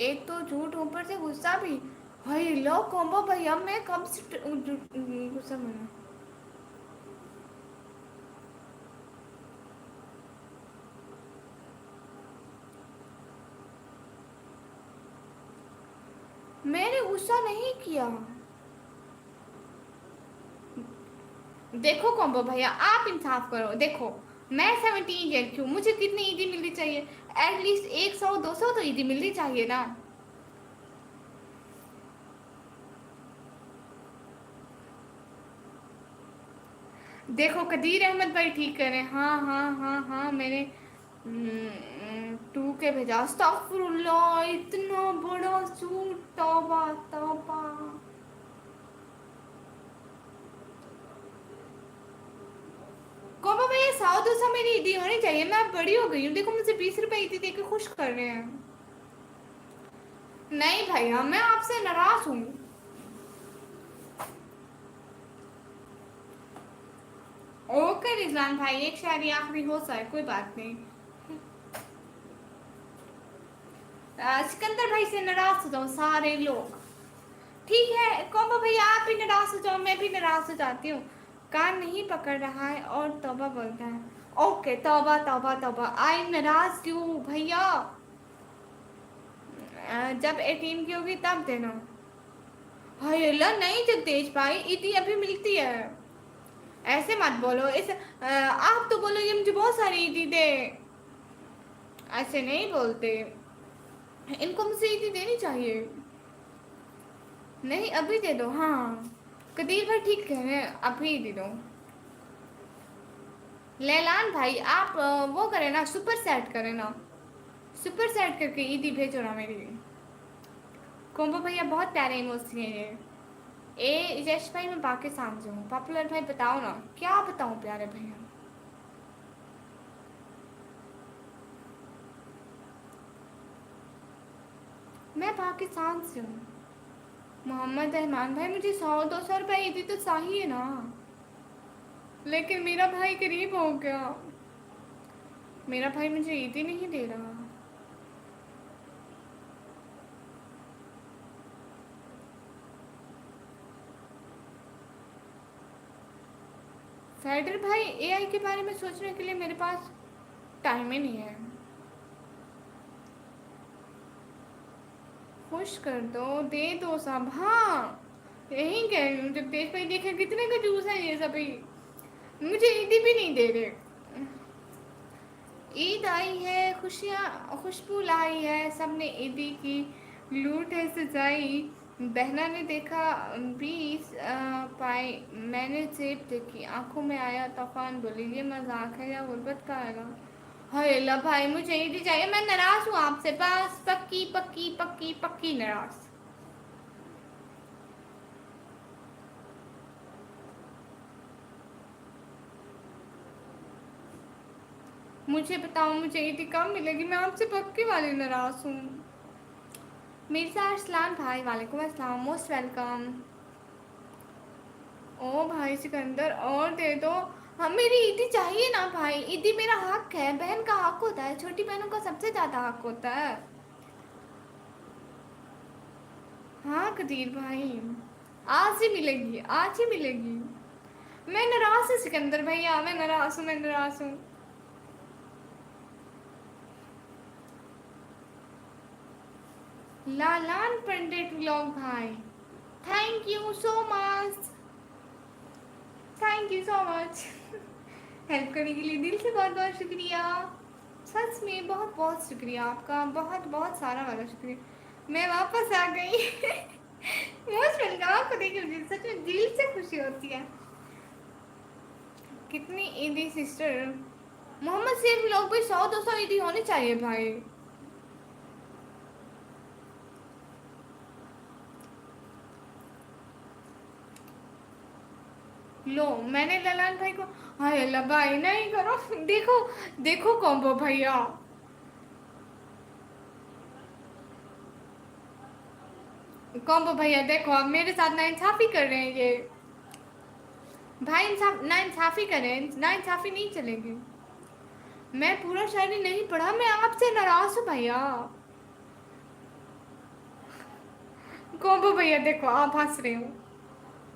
एक तो झूठ ऊपर से गुस्सा भी। भाई लो कॉम्बो भैया मैं कब से गुस्सा बना। मैंने गुस्सा नहीं किया। देखो कॉम्बो भैया आप इंसाफ करो, देखो मैं 17 ईयर की हूँ, मुझे कितनी ईदी मिलनी चाहिए? एटलीस्ट 100 200 तो ईदी मिलनी चाहिए ना। देखो कदीर अहमद भाई ठीक करे, हाँ हाँ हाँ हाँ मैंने 2 के भेजा। अस्तगफुरुल्लाह इतना बड़ा सूट, तौबा तौबा। कोमा भैया 100 200 मेरी ईदी होनी चाहिए, मैं अब बड़ी हो गई हूँ, देखो मुझे 20 रुपए ईदी दे के खुश कर रहे हैं। नहीं भैया मैं आपसे नाराज हूँ। ओके रिजवान भाई, एक शायरी आखिरी हो जाए, कोई बात नहीं। सिकंदर भाई से नाराज हो जाओ सारे लोग। ठीक है कोमा भैया आप भी नाराज हो जाओ, मैं भी नाराज हो जाती हूँ। कान नहीं पकड़ रहा है और तौबा बोलता है। ओके तौबा तौबा तौबा, आई नाराज क्यों भैया? जब 18 की होगी तब देना। हाय अल्लाह नहीं जगदीश भाई, इतनी अभी मिलती है। ऐसे मत बोलो, इस आप तो बोलो ये मुझे बहुत सारी ईदी दे। ऐसे नहीं बोलते, इनको मुझे ईदी देनी चाहिए। नहीं अभी दे दो, हाँ कदीर भाई ठीक कह रहे हैं, अभी दे दो। लैलान भाई आप वो करें ना, सुपर सेट करें ना, सुपर सेट करके ईदी भेजो ना मेरी। कोम्बो भैया बहुत प्यारे इमोजी हैं ये। यश भाई मैं पाकिस्तान से हूँ। पॉपुलर भाई बताओ ना, क्या बताऊँ प्यारे भैया? मैं पाकिस्तान से हूँ। मोहम्मद रहमान भाई मुझे 100 200 रुपए ईदी तो चाहिए ना, लेकिन मेरा भाई गरीब हो गया, मेरा भाई मुझे ईदी नहीं दे रहा। फैडर भाई एआई के बारे में सोचने के लिए मेरे पास टाइम ही नहीं है। खुश कर दो, दे दो सब, हाँ यही कह रही हूँ, जगदीश भाई देखे कितने कंजूस है ये सभी, मुझे ईदी भी नहीं दे रहे। ईद आई है, खुशियाँ खुशबू लाई है, सबने ईदी की लूट है सजाई। बहना ने देखा 20 पाई, मैंने जेब देखी, आंखों में आया तूफान, बोली ये मजाक है या गुर्बत का आएगा। हाय अल्लाह भाई, मुझे ईदी चाहिए, मैं नाराज हूँ आपसे, बस पक्की पक्की पक्की पक्की नाराज। मुझे बताओ मुझे ईदी कब मिलेगी, मैं आपसे पक्की वाली नाराज हूँ। मिर्जा अरसलान भाई वालेकुम अस्सलाम, मोस्ट वेलकम। ओ भाई सिकंदर और दे दो। हाँ मेरी ईदी चाहिए ना भाई, ईदी मेरा हक है, बहन का हक होता है, छोटी बहनों का सबसे ज्यादा हक होता है। हाँ कदीर भाई, आज ही मिलेगी, आज ही मिलेगी। मैं नाराज हूँ सिकंदर भैया, मैं नाराज हूँ, मैं नाराज हूँ। लालान पंडित व्लॉग भाई, thank you so much, thank you so much. Help करने के लिए दिल से बहुत बहुत शुक्रिया, सच में बहुत बहुत शुक्रिया आपका, बहुत बहुत सारा वाला शुक्रिया। मैं वापस आ गई। मोस्ट वेलकम, आपको देख के मुझे सच में दिल से खुशी होती है। कितनी ईदी सिस्टर, मोहम्मद सैफ लोग भी 100-200 ईदी होनी चाहिए भाई। लो मैंने ललान भाई को, हाय अल्लाह भाई नहीं करो। देखो देखो कॉम्बो भैया, कॉम्बो भैया देखो आप मेरे साथ नाइंसाफी कर रहे हैं ये भाई, इंसाफ नाइंसाफी करें, नाइंसाफी नहीं चलेगी। मैं पूरा शायरी नहीं पढ़ा, मैं आपसे नाराज हूँ भैया। कॉम्बो भैया देखो आप हंस रहे हो,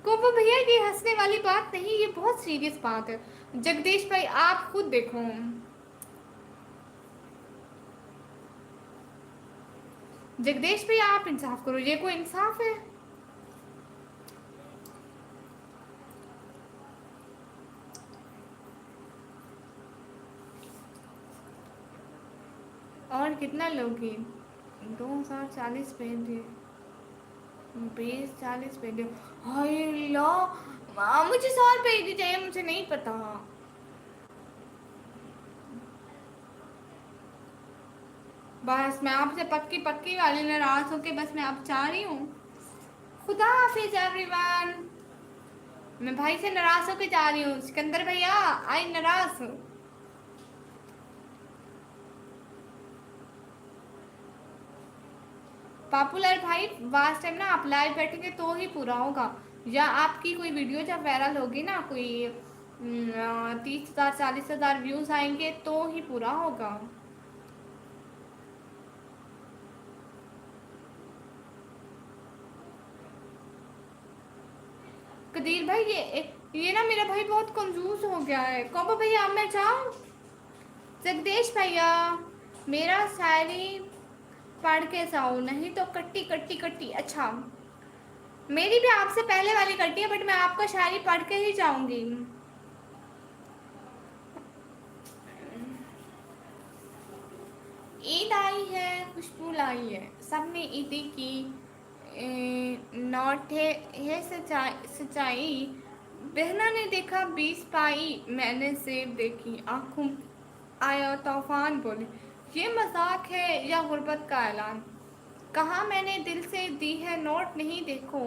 कॉम्बो भैया ये हंसने वाली बात नहीं, ये बहुत सीरियस बात है। जगदीश भाई आप खुद देखो, जगदीश भैया आप इंसाफ करो, ये कोई इंसाफ है। और कितना लोगी, 2040 पे दिए, 20-40 पे दिए। हाय अल्लाह, मुझे 100 रुपये दी चाहिए, मुझे नहीं पता। बस मैं आपसे पक्की पक्की वाली नाराज होके बस मैं अब जा रही हूँ। खुदा हाफिज एवरीवन। मैं भाई से नाराज होके जा रही हूँ, सिकंदर भैया आई नाराज हूँ। पॉपुलर भाई वास्ट टाइम ना आप लाइव बैठेंगे तो ही पूरा होगा, या आपकी कोई वीडियो जब वायरल होगी ना, कोई 30,000 40,000 व्यूज आएंगे तो ही पूरा होगा। कदीर भाई ये ना मेरा भाई बहुत कंफ्यूज हो गया है। कॉम्बो भैया अब मैं जाऊँ। जगदीश भैया मेरा शायरी पढ़ के जाओ, नहीं तो कट्टी कट्टी कट्टी। अच्छा मेरी भी आपसे पहले वाली कट्टी है, बट मैं आपका शायरी पढ़ के ही जाऊंगी। ईद आई है, खुशबू लाई है, सबने ईदी की नौट है सच्चाई सच्चाई। बहना ने देखा 20 पाई, मैंने सेब देखी, आंखों आया तूफान, बोली ये मजाक है या गुर्बत का ऐलान। कहा मैंने दिल से दी है नोट, नहीं देखो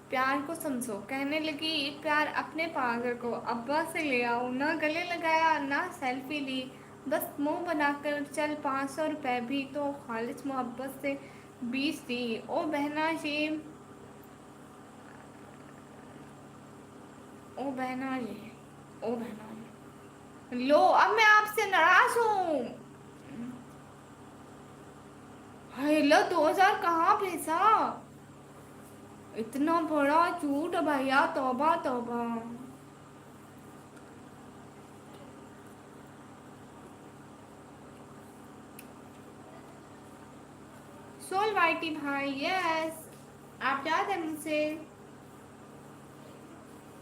प्यार को समझो, कहने लगी प्यार अपने पागल को, अब्बा से ले आओ, ना गले लगाया ना सेल्फी ली, बस मुंह बनाकर चल, 500 रुपये भी तो खालिश मोहब्बत से 20 दी। ओ बहना ये, ओ बहना ये, ओ बहना ये, लो अब मैं आपसे नाराज हूँ। हाय लो 2000 कहाँ भेजा, इतना बड़ा झूठ भैया, तौबा तौबा। सोल वाइटी भाई यस, आप याद है मुझसे।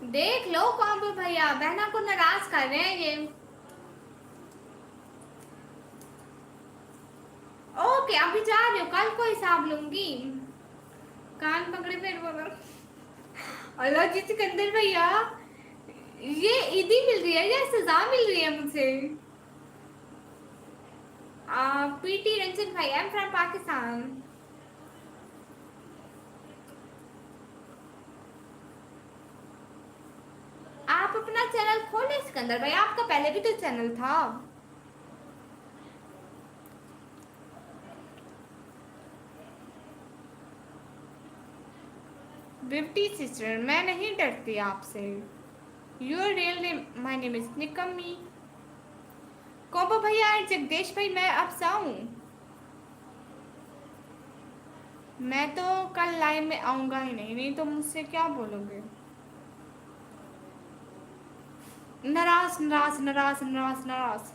देख लो कॉम्बो भैया, बहना को नाराज कर रहे हैं ये। ओके अभी जा रही हूँ, कल को हिसाब लूंगी। कान पकड़े फिर बोलो। अल्लाह जी सिकंदर भैया, ये ईदी मिल रही है या सजा मिल रही है मुझे? पीटी रंजन भाई, आई एम फ्रॉम पाकिस्तान। आप अपना चैनल खोले सिकंदर भाई, आपका पहले भी तो चैनल था। ब्यूटी सिस्टर, मैं नहीं डरती आपसे। Your real name, my name is निकम्मी। कोबो भैया, जगदीश भाई, मैं अब जाऊं? मैं तो कल लाइव में आऊंगा ही नहीं, नहीं तो मुझसे क्या बोलोगे? नाराज नाराज नाराज नाराज नाराज,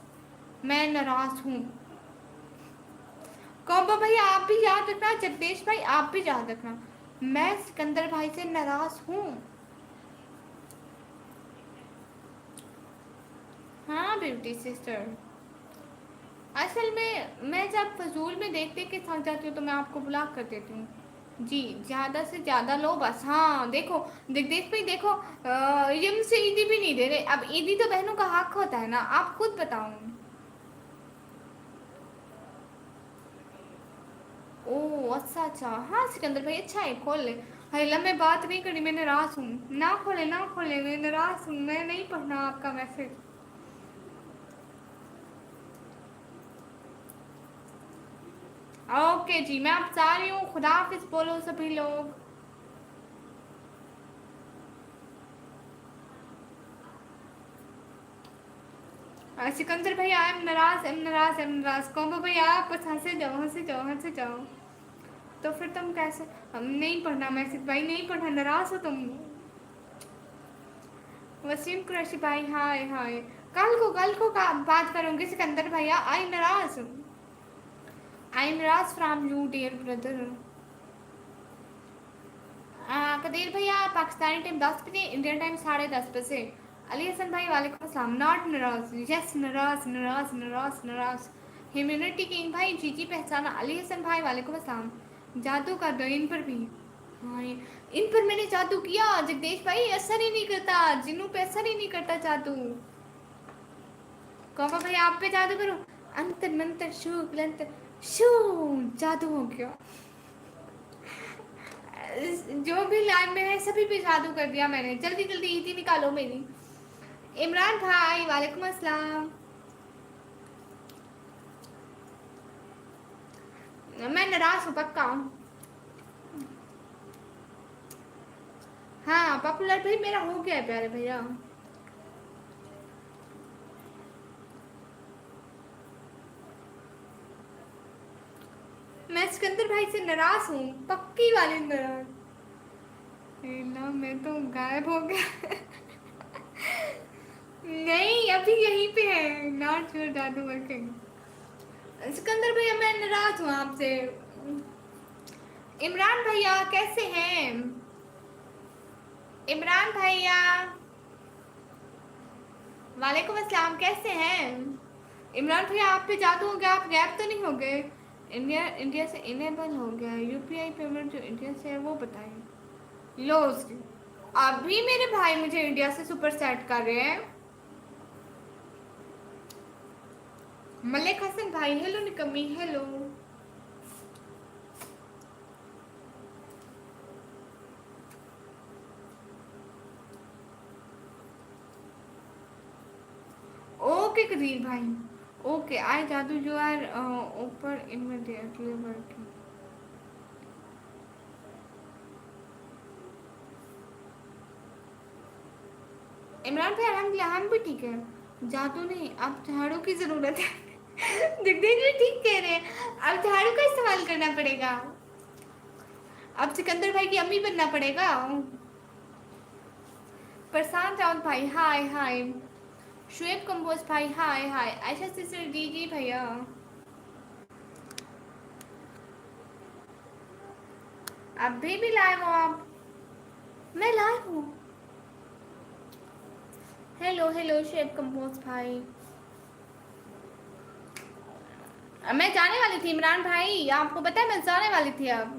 मैं नाराज हूँ। कोबो भैया आप भी याद रखना, जगदीश भाई आप भी याद रखना, मैं सिकंदर भाई से नाराज हूँ। हाँ ब्यूटी सिस्टर, असल में मैं जब फजूल में देख देख के थक जाती हूँ तो मैं आपको ब्लॉक कर देती हूँ जी। ज़्यादा से ज़्यादा लो बस। हाँ देखो जगदीश भाई, देखो ये मुझसे ईदी भी नहीं दे रहे। अब ईदी तो बहनों का हक होता है ना, आप खुद बताओ। ओह अच्छा अच्छा, हाँ सिकंदर भाई अच्छा है, खोल ले। हला मैं बात नहीं करी, मैं नाराज हूँ। ना खोले ना खोले, मैं नाराज हूँ, मैं नहीं पढ़ना आपका मैसेज। ओके जी, मैं आप जा रही हूँ, खुदा हाफिज बोलो सभी लोग। सिकंदर भाई आई एम नाराज, एम नाराज, एम नाराज। कौन भैया आप बस हंसे जाओ हंसे जाओ हंसे जाओ। तो फिर तुम कैसे? हम नहीं पढ़ना मैसेज भाई, नहीं पढ़ना, नाराज हो तुम। वसीम कुरैशी भाई हाय हाय। कल को बात करूंगी सिकंदर भैया, आई नाराज हूँ। आई एम नाराज from you dear brother. Qadeer भैया, पाकिस्तानी टाइम 10 बजे, इंडियन टाइम 10:30 बजे। अली हसन भाई वालेकुम अस्सलाम, नॉट नाराज, यस नाराज नाराज नाराज नाराज। ह्यूमैनिटी किंग भाई, जीजी पहचाना। अली हसन भाई वालेकुम अस्सलाम। जादू कर दो इन पर भी। हाँ इन पर मैंने जादू किया जगदीश भाई, असर ही नहीं करता, जिन्नों पे असर ही नहीं करता जादू। कौवा भाई आप पे जादू करो। अंतर मंतर शू लंतर शू, जादू हो गया। जो भी लाइन में है सभी पे जादू कर दिया मैंने। जल्दी जल्दी ईदी निकालो मेरी। इमरान भाई वालेकुम अस्सलाम। मैं नाराज हूँ पक्का। हाँ पॉपुलर भाई मेरा हो गया है प्यारे भैया। मैं सिकंदर भाई से नाराज हूँ, पक्की वाली नाराज। ना मैं तो गायब हो गया। नहीं अभी यहीं पे है, नॉट योर जादू वर्किंग। सिकंदर भैया मैं नाराज हूँ आपसे। इमरान भैया कैसे हैं? इमरान भैया वालेकुम अस्सलाम, कैसे हैं? इमरान भैया आप पे जादू हो गया, आप गैप तो नहीं हो गए? इंडिया से इनेबल हो गया, यूपीआई पेमेंट जो इंडिया से है वो बताइए। लो उसकी, अभी मेरे भाई मुझे इंडिया से सुपर सेट कर रहे हैं। मलिक हसन भाई हेलो, निकम्मी हेलो। ओके कदीर भाई, ओके आई जादू जो आर ऊपर इमीडिएटली वर्किंग। इमरान भाई अल्हम्दुलिल्लाह हम भी ठीक है। जादू नहीं, अब झाड़ू की जरूरत है। जगदीश भी ठीक कह रहे हैं, अब झाड़ू का इस्तेमाल करना पड़ेगा। अब सिकंदर भाई की अम्मी बनना पड़ेगा। प्रशांत राउत भाई हाय हाय। शुएब कंबोज भाई हाय हाय। आयशा सिस्टर जी जी भैया। अभी भी लाइव हो आप? मैं लाइव हूँ। हेलो हेलो शेफ कंपोज भाई। मैं जाने वाली थी इमरान भाई, आपको पता है मैं जाने वाली थी अब।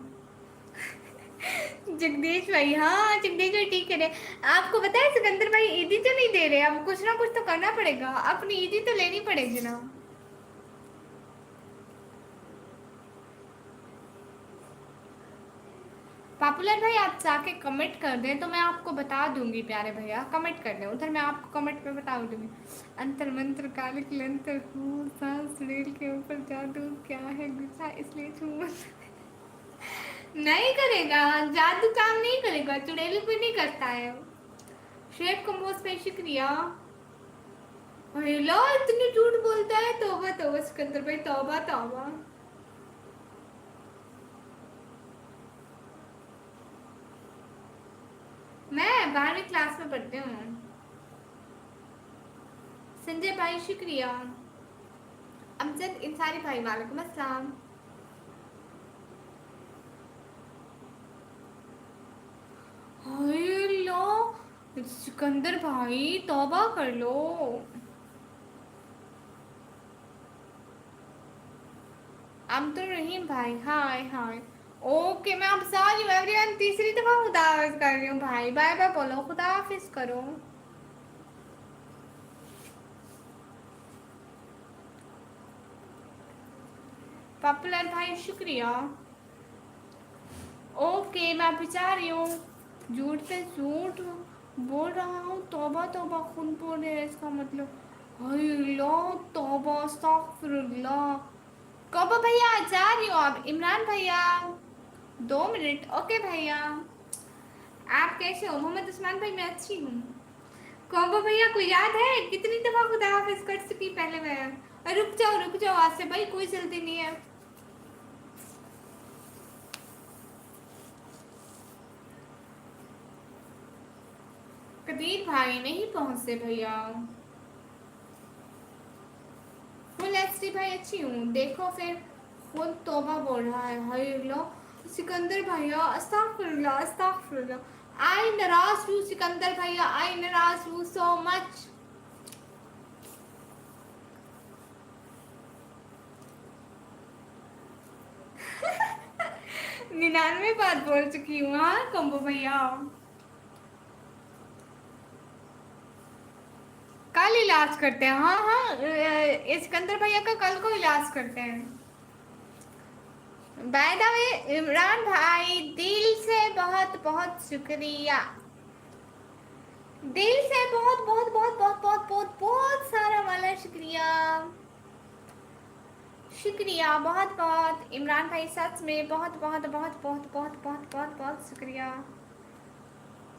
जगदीश भाई, हाँ जगदीश भाई ठीक कह रहे हैं। आपको पता है सिकंदर भाई ईदी तो नहीं दे रहे, अब कुछ ना कुछ तो करना पड़ेगा, अपनी ईदी तो लेनी पड़ेगी ना। पॉपुलर भाई आप जाके कमेंट कर दें तो मैं आपको बता दूंगी, प्यारे भैया कमेंट कर दें उधर, मैं आपको कमेंट पे बता दूंगी। अंतर मंत्र कालिक लंतर हूँ, सांस रेल के ऊपर जादू क्या है गुस्सा इसलिए छू। नहीं करेगा, जादू काम नहीं करेगा, चुड़ैल भी नहीं करता है। शेफ कंपोज पे शुक्रिया। हेलो इतनी झूठ बोलता है, तौबा तौबा सिकंदर भाई, तौबा तौबा। मैं 12वीं क्लास में पढ़ती हूँ। संजय भाई शुक्रिया। अमजद इंसारी भाई वालेकुम अस्सलाम। हाय लो सिकंदर भाई तौबा कर लो। अब्दुल रहीम भाई हाय हाय। ओके मैं अब जा रही हूँ एवरीवन, तीसरी दफा खुदा हाफिज कर रही हूँ भाई, बाय बाय बोलो, खुदा हाफिज करो। पॉपुलर भाई शुक्रिया। ओके मैं अभी जा रही हूँ। झूठ पे झूठ बोल रहा हूँ, तौबा तौबा खुद बोल रहे हैं इसका मतलब। हाय लो तौबा अस्तगफिरुल्लाह। कौबा भैया जा रही हूँ अब, इमरान भैया 2 मिनट। ओके भैया आप कैसे हो? मोहम्मद उस्मान भाई मैं अच्छी हूँ। कौबा भैया को याद है कितनी दफा खुदा हाफिज कर चुकी पहले मैं। रुक जाओ आज से भाई, कोई जल्दी नहीं है। कबीर भाई नहीं पहुंचे भैया। फुल एचडी भाई अच्छी हूँ, देखो फिर खुद तौबा बोल रहा है। हाय अल्लाह सिकंदर भैया अस्तगफिरुल्लाह अस्तगफिरुल्लाह। आई नाराज हूँ सिकंदर भैया, आई नाराज हूँ सो मच। 99 बार बोल चुकी हूँ हाँ कंबो भैया। कल इलाज करते हैं, हाँ हाँ सिकंदर भैया का कल को इलाज करते हैं। बाय द वे इमरान भाई दिल से बहुत बहुत शुक्रिया, दिल से बहुत बहुत बहुत बहुत बहुत बहुत बहुत सारा वाला शुक्रिया। शुक्रिया बहुत बहुत इमरान भाई, सच में बहुत बहुत बहुत बहुत बहुत बहुत बहुत बहुत शुक्रिया।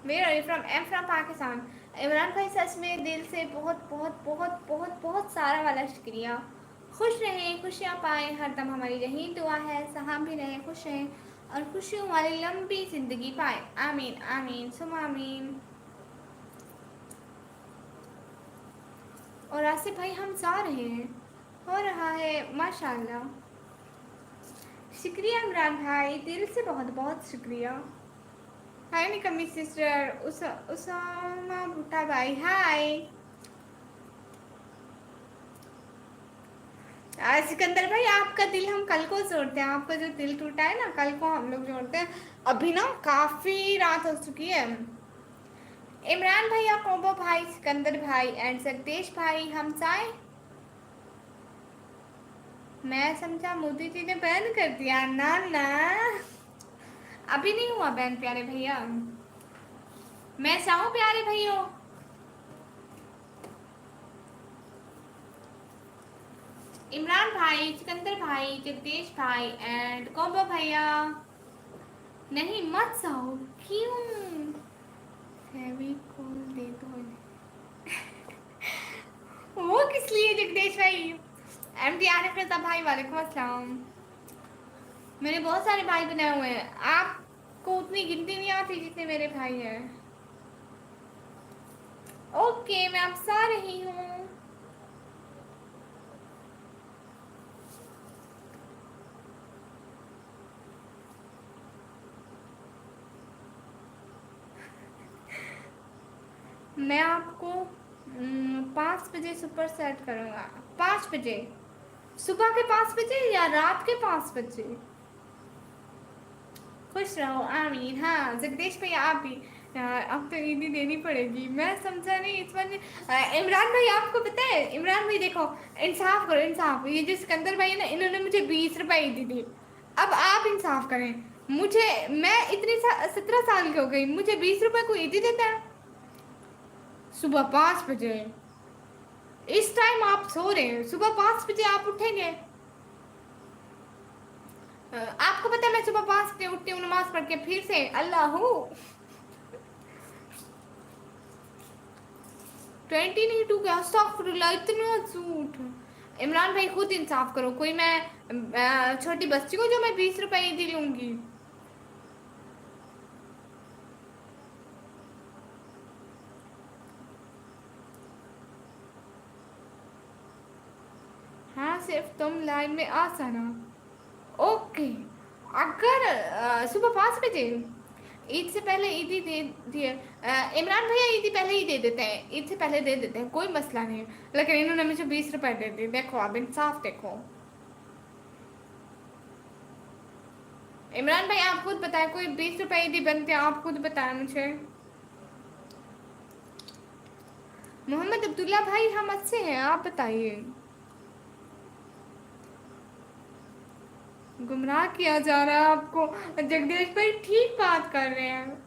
Where are you from? I am from Pakistan. Imran भाई सच में दिल से बहुत बहुत बहुत बहुत बहुत सारा वाला शुक्रिया। खुश रहें, खुशियाँ पाएँ, हरदम हमारी यही दुआ है, हम भी रहें खुश रहें और खुशियों वाली लंबी ज़िंदगी पाएँ। आमीन आमीन सुम आमीन। और आसिफ भाई हम जा रहे हैं, हो रहा है माशाल्लाह। शुक्रिया इमरान भाई, दिल से बहुत बहुत शुक्रिया। हाय निकम्मी सिस्टर उसामा भुट्टा भाई हाय। सिकंदर भाई आपका दिल हम कल को जोड़ते हैं, आपका जो दिल टूटा है ना कल को हम लोग जोड़ते हैं। अभी ना काफी रात हो चुकी है। इमरान भैया, कोबो भाई, सिकंदर भाई एंड जगदीश भाई हम चाहे। मैं समझा मोदी जी ने बैन कर दिया, ना ना अभी नहीं हुआ बैन प्यारे भैया। मैं चाहूँ प्यारे भैया, इमरान भाई, सिकंदर भाई, जगदीश भाई एंड कोबो भैया। नहीं मत चाहो, क्यों? फेविकोल दे दो वो किस लिए जगदीश भाई? एम डी आर एफ भाई वालेकुम अस्सलाम। मेरे बहुत सारे भाई बनाए हुए हैं, आपको उतनी गिनती नहीं आती जितने मेरे भाई हैं। ओके मैं अब सो रही हूँ। मैं आपको 5 बजे सुपर सेट करूँगा। 5 बजे सुबह के 5 बजे या रात के 5 बजे? खुश रहो आमीन। हाँ जगदीश भैया आप भी अब तो ईदी देनी पड़ेगी। मैं समझा नहीं इस बार। इमरान भाई आपको पता है, इमरान भाई देखो इंसाफ करो इंसाफ। ये जो सिकंदर भाई है ना, इन्होंने मुझे 20 रुपए ईदी दी। अब आप इंसाफ करें मुझे। मैं इतनी 17 साल की हो गई, मुझे 20 रुपए को ईदी देता है सुबह 5 बजे। इस टाइम आप सो रहे हैं, सुबह 5 बजे आप उठेंगे? आपको पता है मैं सुबह 5 बजे उठती हूँ, नमाज पढ़ के फिर से अल्लाह 20 नहीं टू क्या अस्तगफिरुल्लाह, इतना झूठ। इमरान भाई खुद इंसाफ करो। कोई मैं छोटी बच्ची को जो मैं 20 रुपए ईदी लूंगी? हाँ सिर्फ तुम लाइन में आ जाना। ओके। अगर सुबह 5 बजे ईद से पहले ईदी दे दिए, इमरान भैया ईदी पहले ही दे देते हैं, ईद से पहले दे देते हैं, कोई मसला नहीं है। लेकिन इन्होंने मुझे 20 रुपए दे दिए। देखो अब इंसाफ देखो। इमरान भाई आप खुद बताएं, कोई 20 रुपए ईदी बनते हैं? आप खुद बताएं मुझे। मोहम्मद अब्दुल्ला भाई हम अच्छे हैं, आप बताइए। गुमराह किया जा रहा है आपको। जगदीश भाई ठीक बात कर रहे हैं।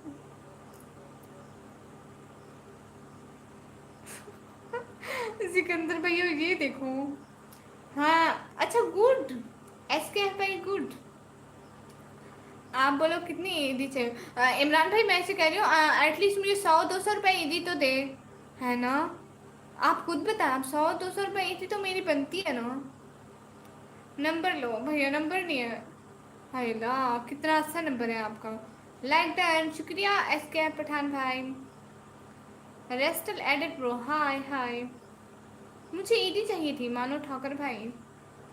सिकंदर भैया ये देखो। हाँ अच्छा गुड। एसके भाई गुड। आप बोलो कितनी ईदी चाहिए? इमरान भाई मैं ऐसे कह रही हूँ एटलीस्ट मुझे 100-200 रुपए ईदी तो दे, है ना? आप खुद बताएं, आप 100-200 रुपए ईदी तो मेरी बनती है ना? नंबर लो भैया, नंबर नहीं है। हाय ला कितना अच्छा नंबर है आपका। लाइक डन, शुक्रिया एस के पठान भाई। रेस्टल एडिट ब्रो, हाय हाय। मुझे ईदी चाहिए थी मानो ठाकर भाई।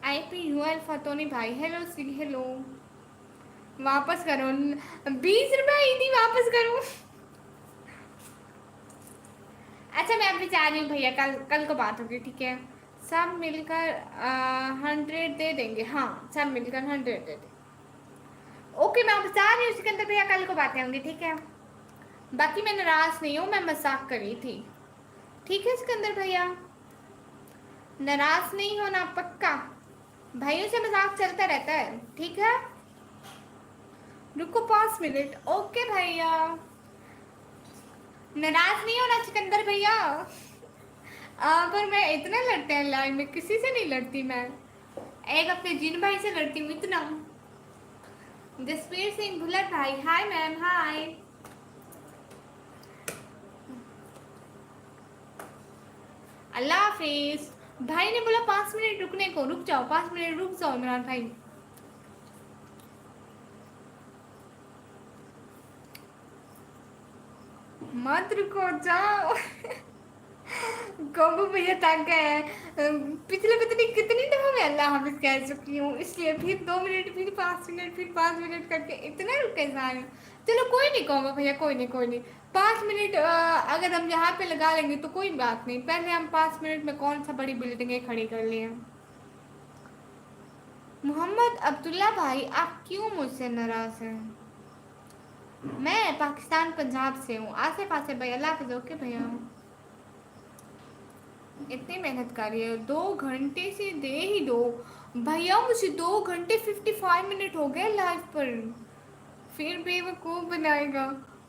आई पी यू एल फतोनी भाई, हेलो सी हेलो। वापस करो 20 रुपए ईदी वापस करो। अच्छा मैं अभी जा रही हूँ भैया, कल कल को बात होगी ठीक है? सब मिलकर 100 दे देंगे। हाँ सब मिलकर 100 दे देंगे। ओके मैं अब जा रही हूँ सिकंदर भैया, कल को बातें होंगी ठीक है? बाकी मैं नाराज नहीं हूँ, मैं मजाक कर रही थी। ठीक है सिकंदर भैया, नाराज नहीं होना पक्का। भाइयों से मजाक चलता रहता है ठीक है? रुको 5 मिनट। ओके भैया, नाराज नहीं होना सिकंदर भैया। पर मैं इतना लड़ते हैं लाइन में, किसी से नहीं लड़ती मैं। एक अपने जिन भाई से लड़ती हूँ इतना। जसवीर सिंह भुलर भाई, हाय मैम हाय। अल्लाह हाफिज। भाई ने बोला 5 मिनट रुकने को, रुक जाओ 5 मिनट रुक जाओ इमरान भाई। मत रुको जाओ। कॉम्बो भैया थक गए हैं। पिछले पता नहीं कितनी दफा मैं अल्लाह हाफिज कह चुकी हूँ, इसलिए फिर 2 मिनट फिर 5 मिनट फिर 5 मिनट करके इतना रुके जा रही हूँ। चलो कोई नहीं कॉम्बो भैया, कोई नहीं कोई नहीं। 5 मिनट अगर हम यहाँ पे लगा लेंगे तो कोई बात नहीं। पहले हम 5 मिनट में कौन सा बड़ी बिल्डिंगें खड़ी कर लिए। मोहम्मद अब्दुल्ला भाई आप क्यों मुझसे नाराज हैं? मैं पाकिस्तान पंजाब से हूँ। आसे पासे भाई अल्लाह हाफिज। ओके भैया, इतनी मेहनत कर रही है, 2 घंटे से दे ही दो भैया। मुझे 2 घंटे 55 मिनट हो गए लाइव पर, फिर बेवकूफ़ बनाएगा।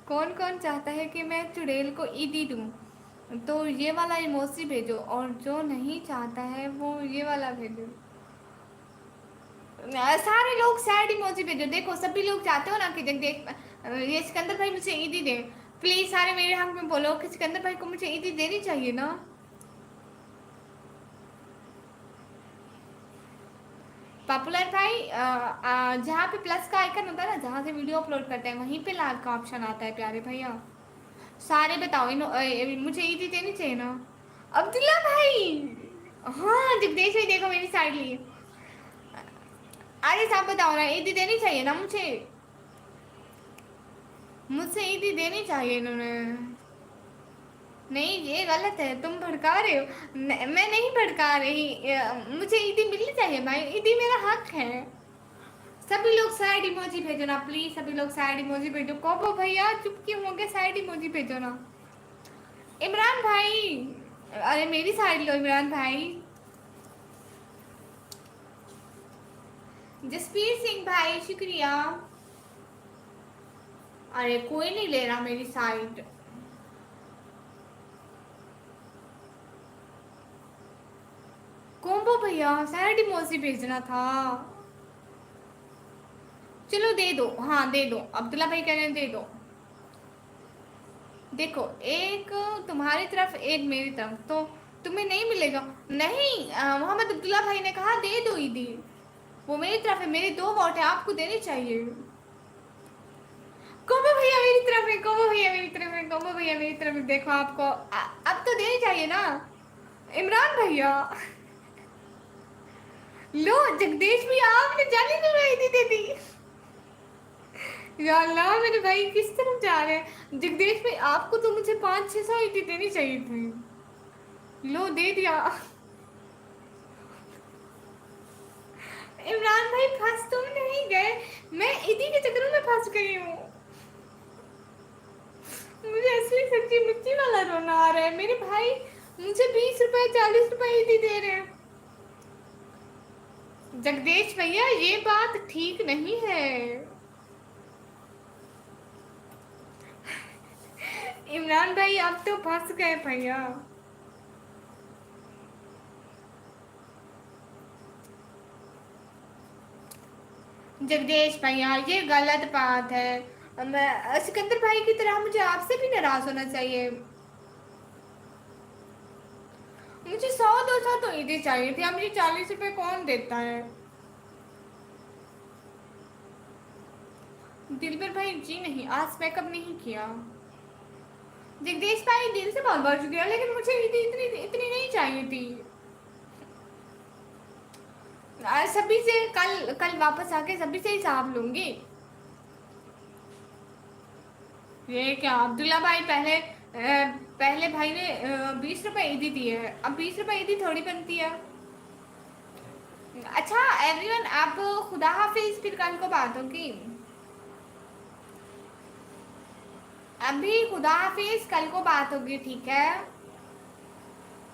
कौन कौन चाहता है कि मैं चुड़ैल को ईदी दूँ तो ये वाला इमोजी भेजो, और जो नहीं चाहता है वो ये वाला भेजो। सारे लोग सैड इमोजी भेजो। देखो सभी लोग चाहते हो ना कि देख ये सिकंदर भाई मुझे ईदी दे। प्लीज़ सारे मेरे हक में बोलो कि सिकंदर भाई को मुझे ईदी देनी चाहिए ना। पॉपुलर भाई जहाँ पे प्लस का आइकन होता है ना, जहाँ से वीडियो अपलोड करते हैं वहीं पे लाल का ऑप्शन आता है प्यारे भैया। सारे बताओ मुझे ईदी देनी चाहिए ना? अब्दुल्ला भाई, हाँ जगदीश भाई देखो मेरी साइड ली। अरे साहब बताओ ना, ईदी देनी चाहिए ना मुझे? मुझसे ईदी देनी चाहिए इन्होंने। नहीं ये गलत है, तुम भड़का रहे हो। मैं नहीं भड़का रही। मुझे ईदी मिलनी चाहिए भाई, ईदी मेरा हक है। सभी लोग सैड इमोजी भेजो ना प्लीज, सभी लोग सैड इमोजी भेजो। कोबो भैया चुप क्यों हो गए, सैड इमोजी भेजो ना। इमरान भाई, अरे मेरी साइड लो इमरान भाई। जसवीर सिंह भाई शुक्रिया। अरे कोई नहीं ले रहा मेरी साइड। कोम्बो भैया सैड इमोजी भेजना था। चलो दे दो, हाँ दे दो, अब्दुल्ला भाई कह रहे हैं दे दो। देखो एक तुम्हारी तरफ एक मेरी तरफ, तो तुम्हें नहीं मिलेगा। नहीं मोहम्मद अब्दुल्ला भाई ने कहा दे दो ईदी। वो मेरी तरफ है, मेरी 2 वोट है, आपको देनी चाहिए। कोमो भैया मेरी तरफ है, कोमो भैया मेरी तरफ है, कोमो भैया मेरी तरफ है। देखो आपको अब तो देनी चाहिए ना। इमरान भैया लो, जगदीश भैया आपने जाली में ईदी दे दी। या अल्लाह मेरे भाई किस तरफ जा रहे हैं। जगदीश भाई आपको तो मुझे 500-600 ईदी देनी चाहिए थी। लो दे दिया। इमरान भाई फंस तुम नहीं गए, मैं इसी के चक्कर में फंस गई हूँ। मुझे असली सच्ची मुच्ची वाला रोना आ रहा है। मेरे भाई मुझे 20 रुपए 40 रुपए इदी दे रहे हैं। जगदीश भैया ये बात ठीक नहीं है। इमरान भाई अब तो फंस गए भैया। जगदीश भैया ये गलत बात है। मैं सिकंदर भाई की तरह मुझे आपसे भी नाराज होना चाहिए। मुझे 100-200 तो ईदी चाहिए थी, अब मुझे 40 रुपए कौन देता है। दिलबर भाई जी नहीं, आज मेकअप नहीं किया। जगदीश भाई दिल से बहुत बहुत शुक्रिया, लेकिन मुझे ईदी इतनी इतनी नहीं चाहिए थी। सभी से कल कल वापस आके सभी से हिसाब लूंगी। ये क्या अब्दुल्ला भाई पहले भाई ने 20 रुपए ईदी दिए है, अब 20 रुपए ईदी थोड़ी बनती है। अच्छा एवरीवन आप खुदा हाफिज, फिर कल को बात होगी। अभी खुदा हाफिज, कल को बात होगी ठीक है।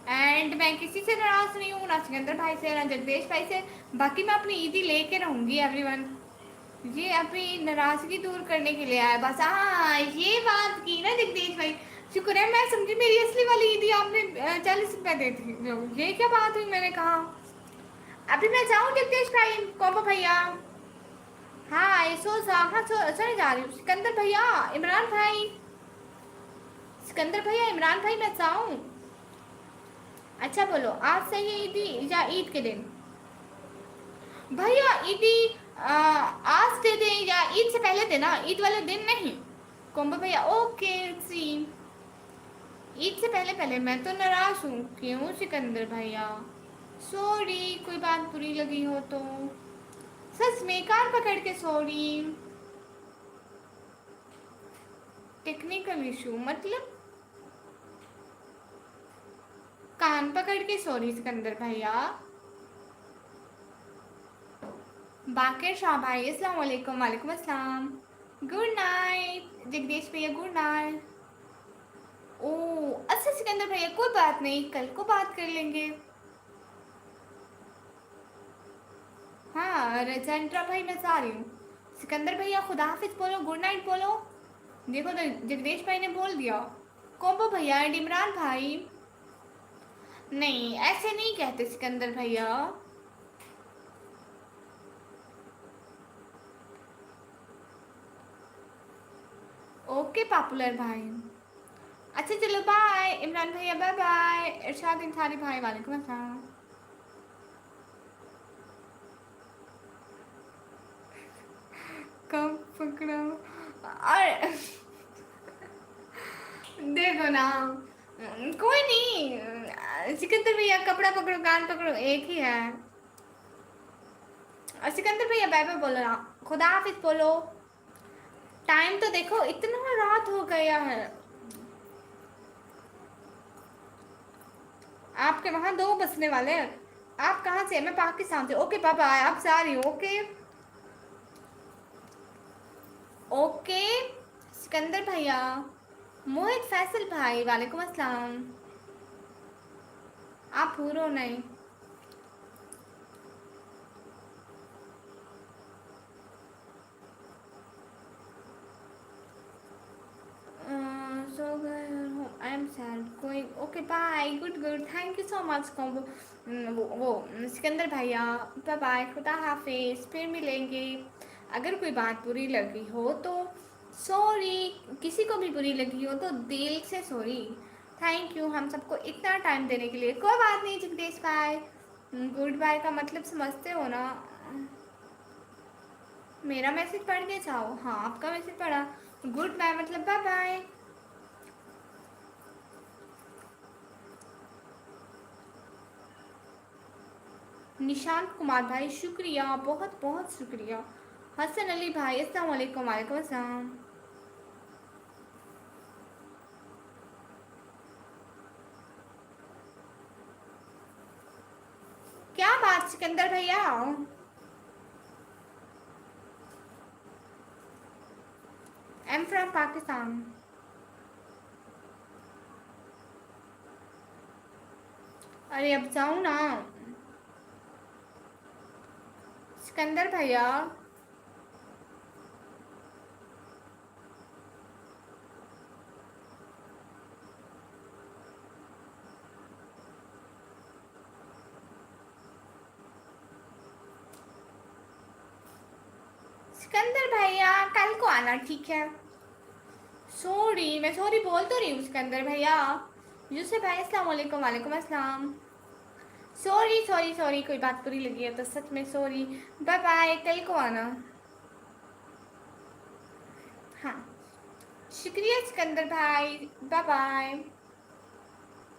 एंड मैं किसी से नाराज नहीं हूँ, ना सिकंदर भाई से ना जगदीश भाई से। बाकी मैं अपनी ईदी लेके रहूंगी एवरीवन। ये अपनी नाराजगी दूर करने के लिए आया बस। हाँ ये बात की ना जगदीश भाई, शुक्र है मैं समझी मेरी असली वाली ईदी आपने 40 रुपए दे दी। ये क्या बात हुई, मैंने कहा अभी मैं जाऊँ जगदीश भाई, कोमो भैया। हाँ ये हाँ चले जा रही हूँ। सिकंदर भैया, इमरान भाई, सिकंदर भैया इमरान भाई मैं जाऊँ। अच्छा बोलो आज से ही ईदी या ईद के दिन। भैया ईदी आज दे दें या ईद से पहले देना, ईद वाले दिन नहीं। कोम्बो भैया ओके सी, ईद से पहले पहले। मैं तो नाराज हूँ, क्यों सिकंदर भैया, सॉरी कोई बात बुरी लगी हो तो। सच में कान पकड़ के सॉरी। टेक्निकल इशू मतलब कान पकड़ के सॉरी सिकंदर भैया। बाकिर शाह भाई अस्सलाम वालेकुम। वालेकुम अस्सलाम। गुड नाइट जगदीश भैया, गुड नाइट। ओ अच्छा सिकंदर भैया कोई बात नहीं, कल को बात कर लेंगे। हाँ रजंद्रा भाई मैं जा रही हूँ। सिकंदर भैया खुदा हाफिज बोलो, गुड नाइट बोलो। देखो तो जगदीश भाई ने बोल दिया। कोम्बो भैया एंड इमरान भाई, नहीं ऐसे नहीं कहते सिकंदर भैया। ओके पॉपुलर भाई। अच्छा चलो बाय इमरान भैया, बाय बाय। इरशाद इंसारी भाई वालेकुम अस्सलाम। कब पकड़ा और देखो ना, कोई नहीं सिकंदर भैया, कपड़ा पकड़ो कान पकड़ो एक ही है। और सिकंदर भैया बाय बाय बोलो ना, खुदा हाफिज बोलो। टाइम तो देखो इतना रात हो गया है। आपके वहाँ 2 बजने वाले हैं। आप कहाँ से? मैं पाकिस्तान से। ओके पापा, आप जा रही हूँ। Okay okay. सिकंदर भैया, मोहित फैसल भाई, वालेकुम अस्सलाम। आप पूरो नहीं। So I am sad going. Okay bye, good good, thank you so much. वो सिकंदर भैया, बाय बाय, खुदा हाफिज, फिर मिलेंगे। अगर कोई बात बुरी लगी हो तो सॉरी, किसी को भी बुरी लगी हो तो दिल से सॉरी। थैंक यू हम सबको इतना टाइम देने के लिए। कोई बात नहीं जगदीश भाई, गुड बाय का मतलब समझते हो ना? मेरा मैसेज पढ़ के जाओ। हाँ, आपका मैसेज पढ़ा। गुड बाय मतलब बाय बाय। निशांत कुमार भाई, शुक्रिया, बहुत बहुत शुक्रिया। हसन अली भाई, अस्सलाम वालेकुम। वालेकुम अस्सलाम। क्या बात सिकंदर भैया? आई एम फ्रॉम पाकिस्तान। अरे अब जाऊँ ना सिकंदर भैया। सिकंदर भैया कल को आना, ठीक है? सॉरी, मैं सॉरी बोल तो रही हूँ सिकंदर भैया। यूसुफ भाई, अस्सलाम वालेकुम। वालेकुम अस्सलाम। सॉरी सॉरी सॉरी, कोई बात बुरी लगी है तो सच में सॉरी। बाय बाय, कल को आना। हाँ, शुक्रिया सिकंदर भाई, बाय बाय।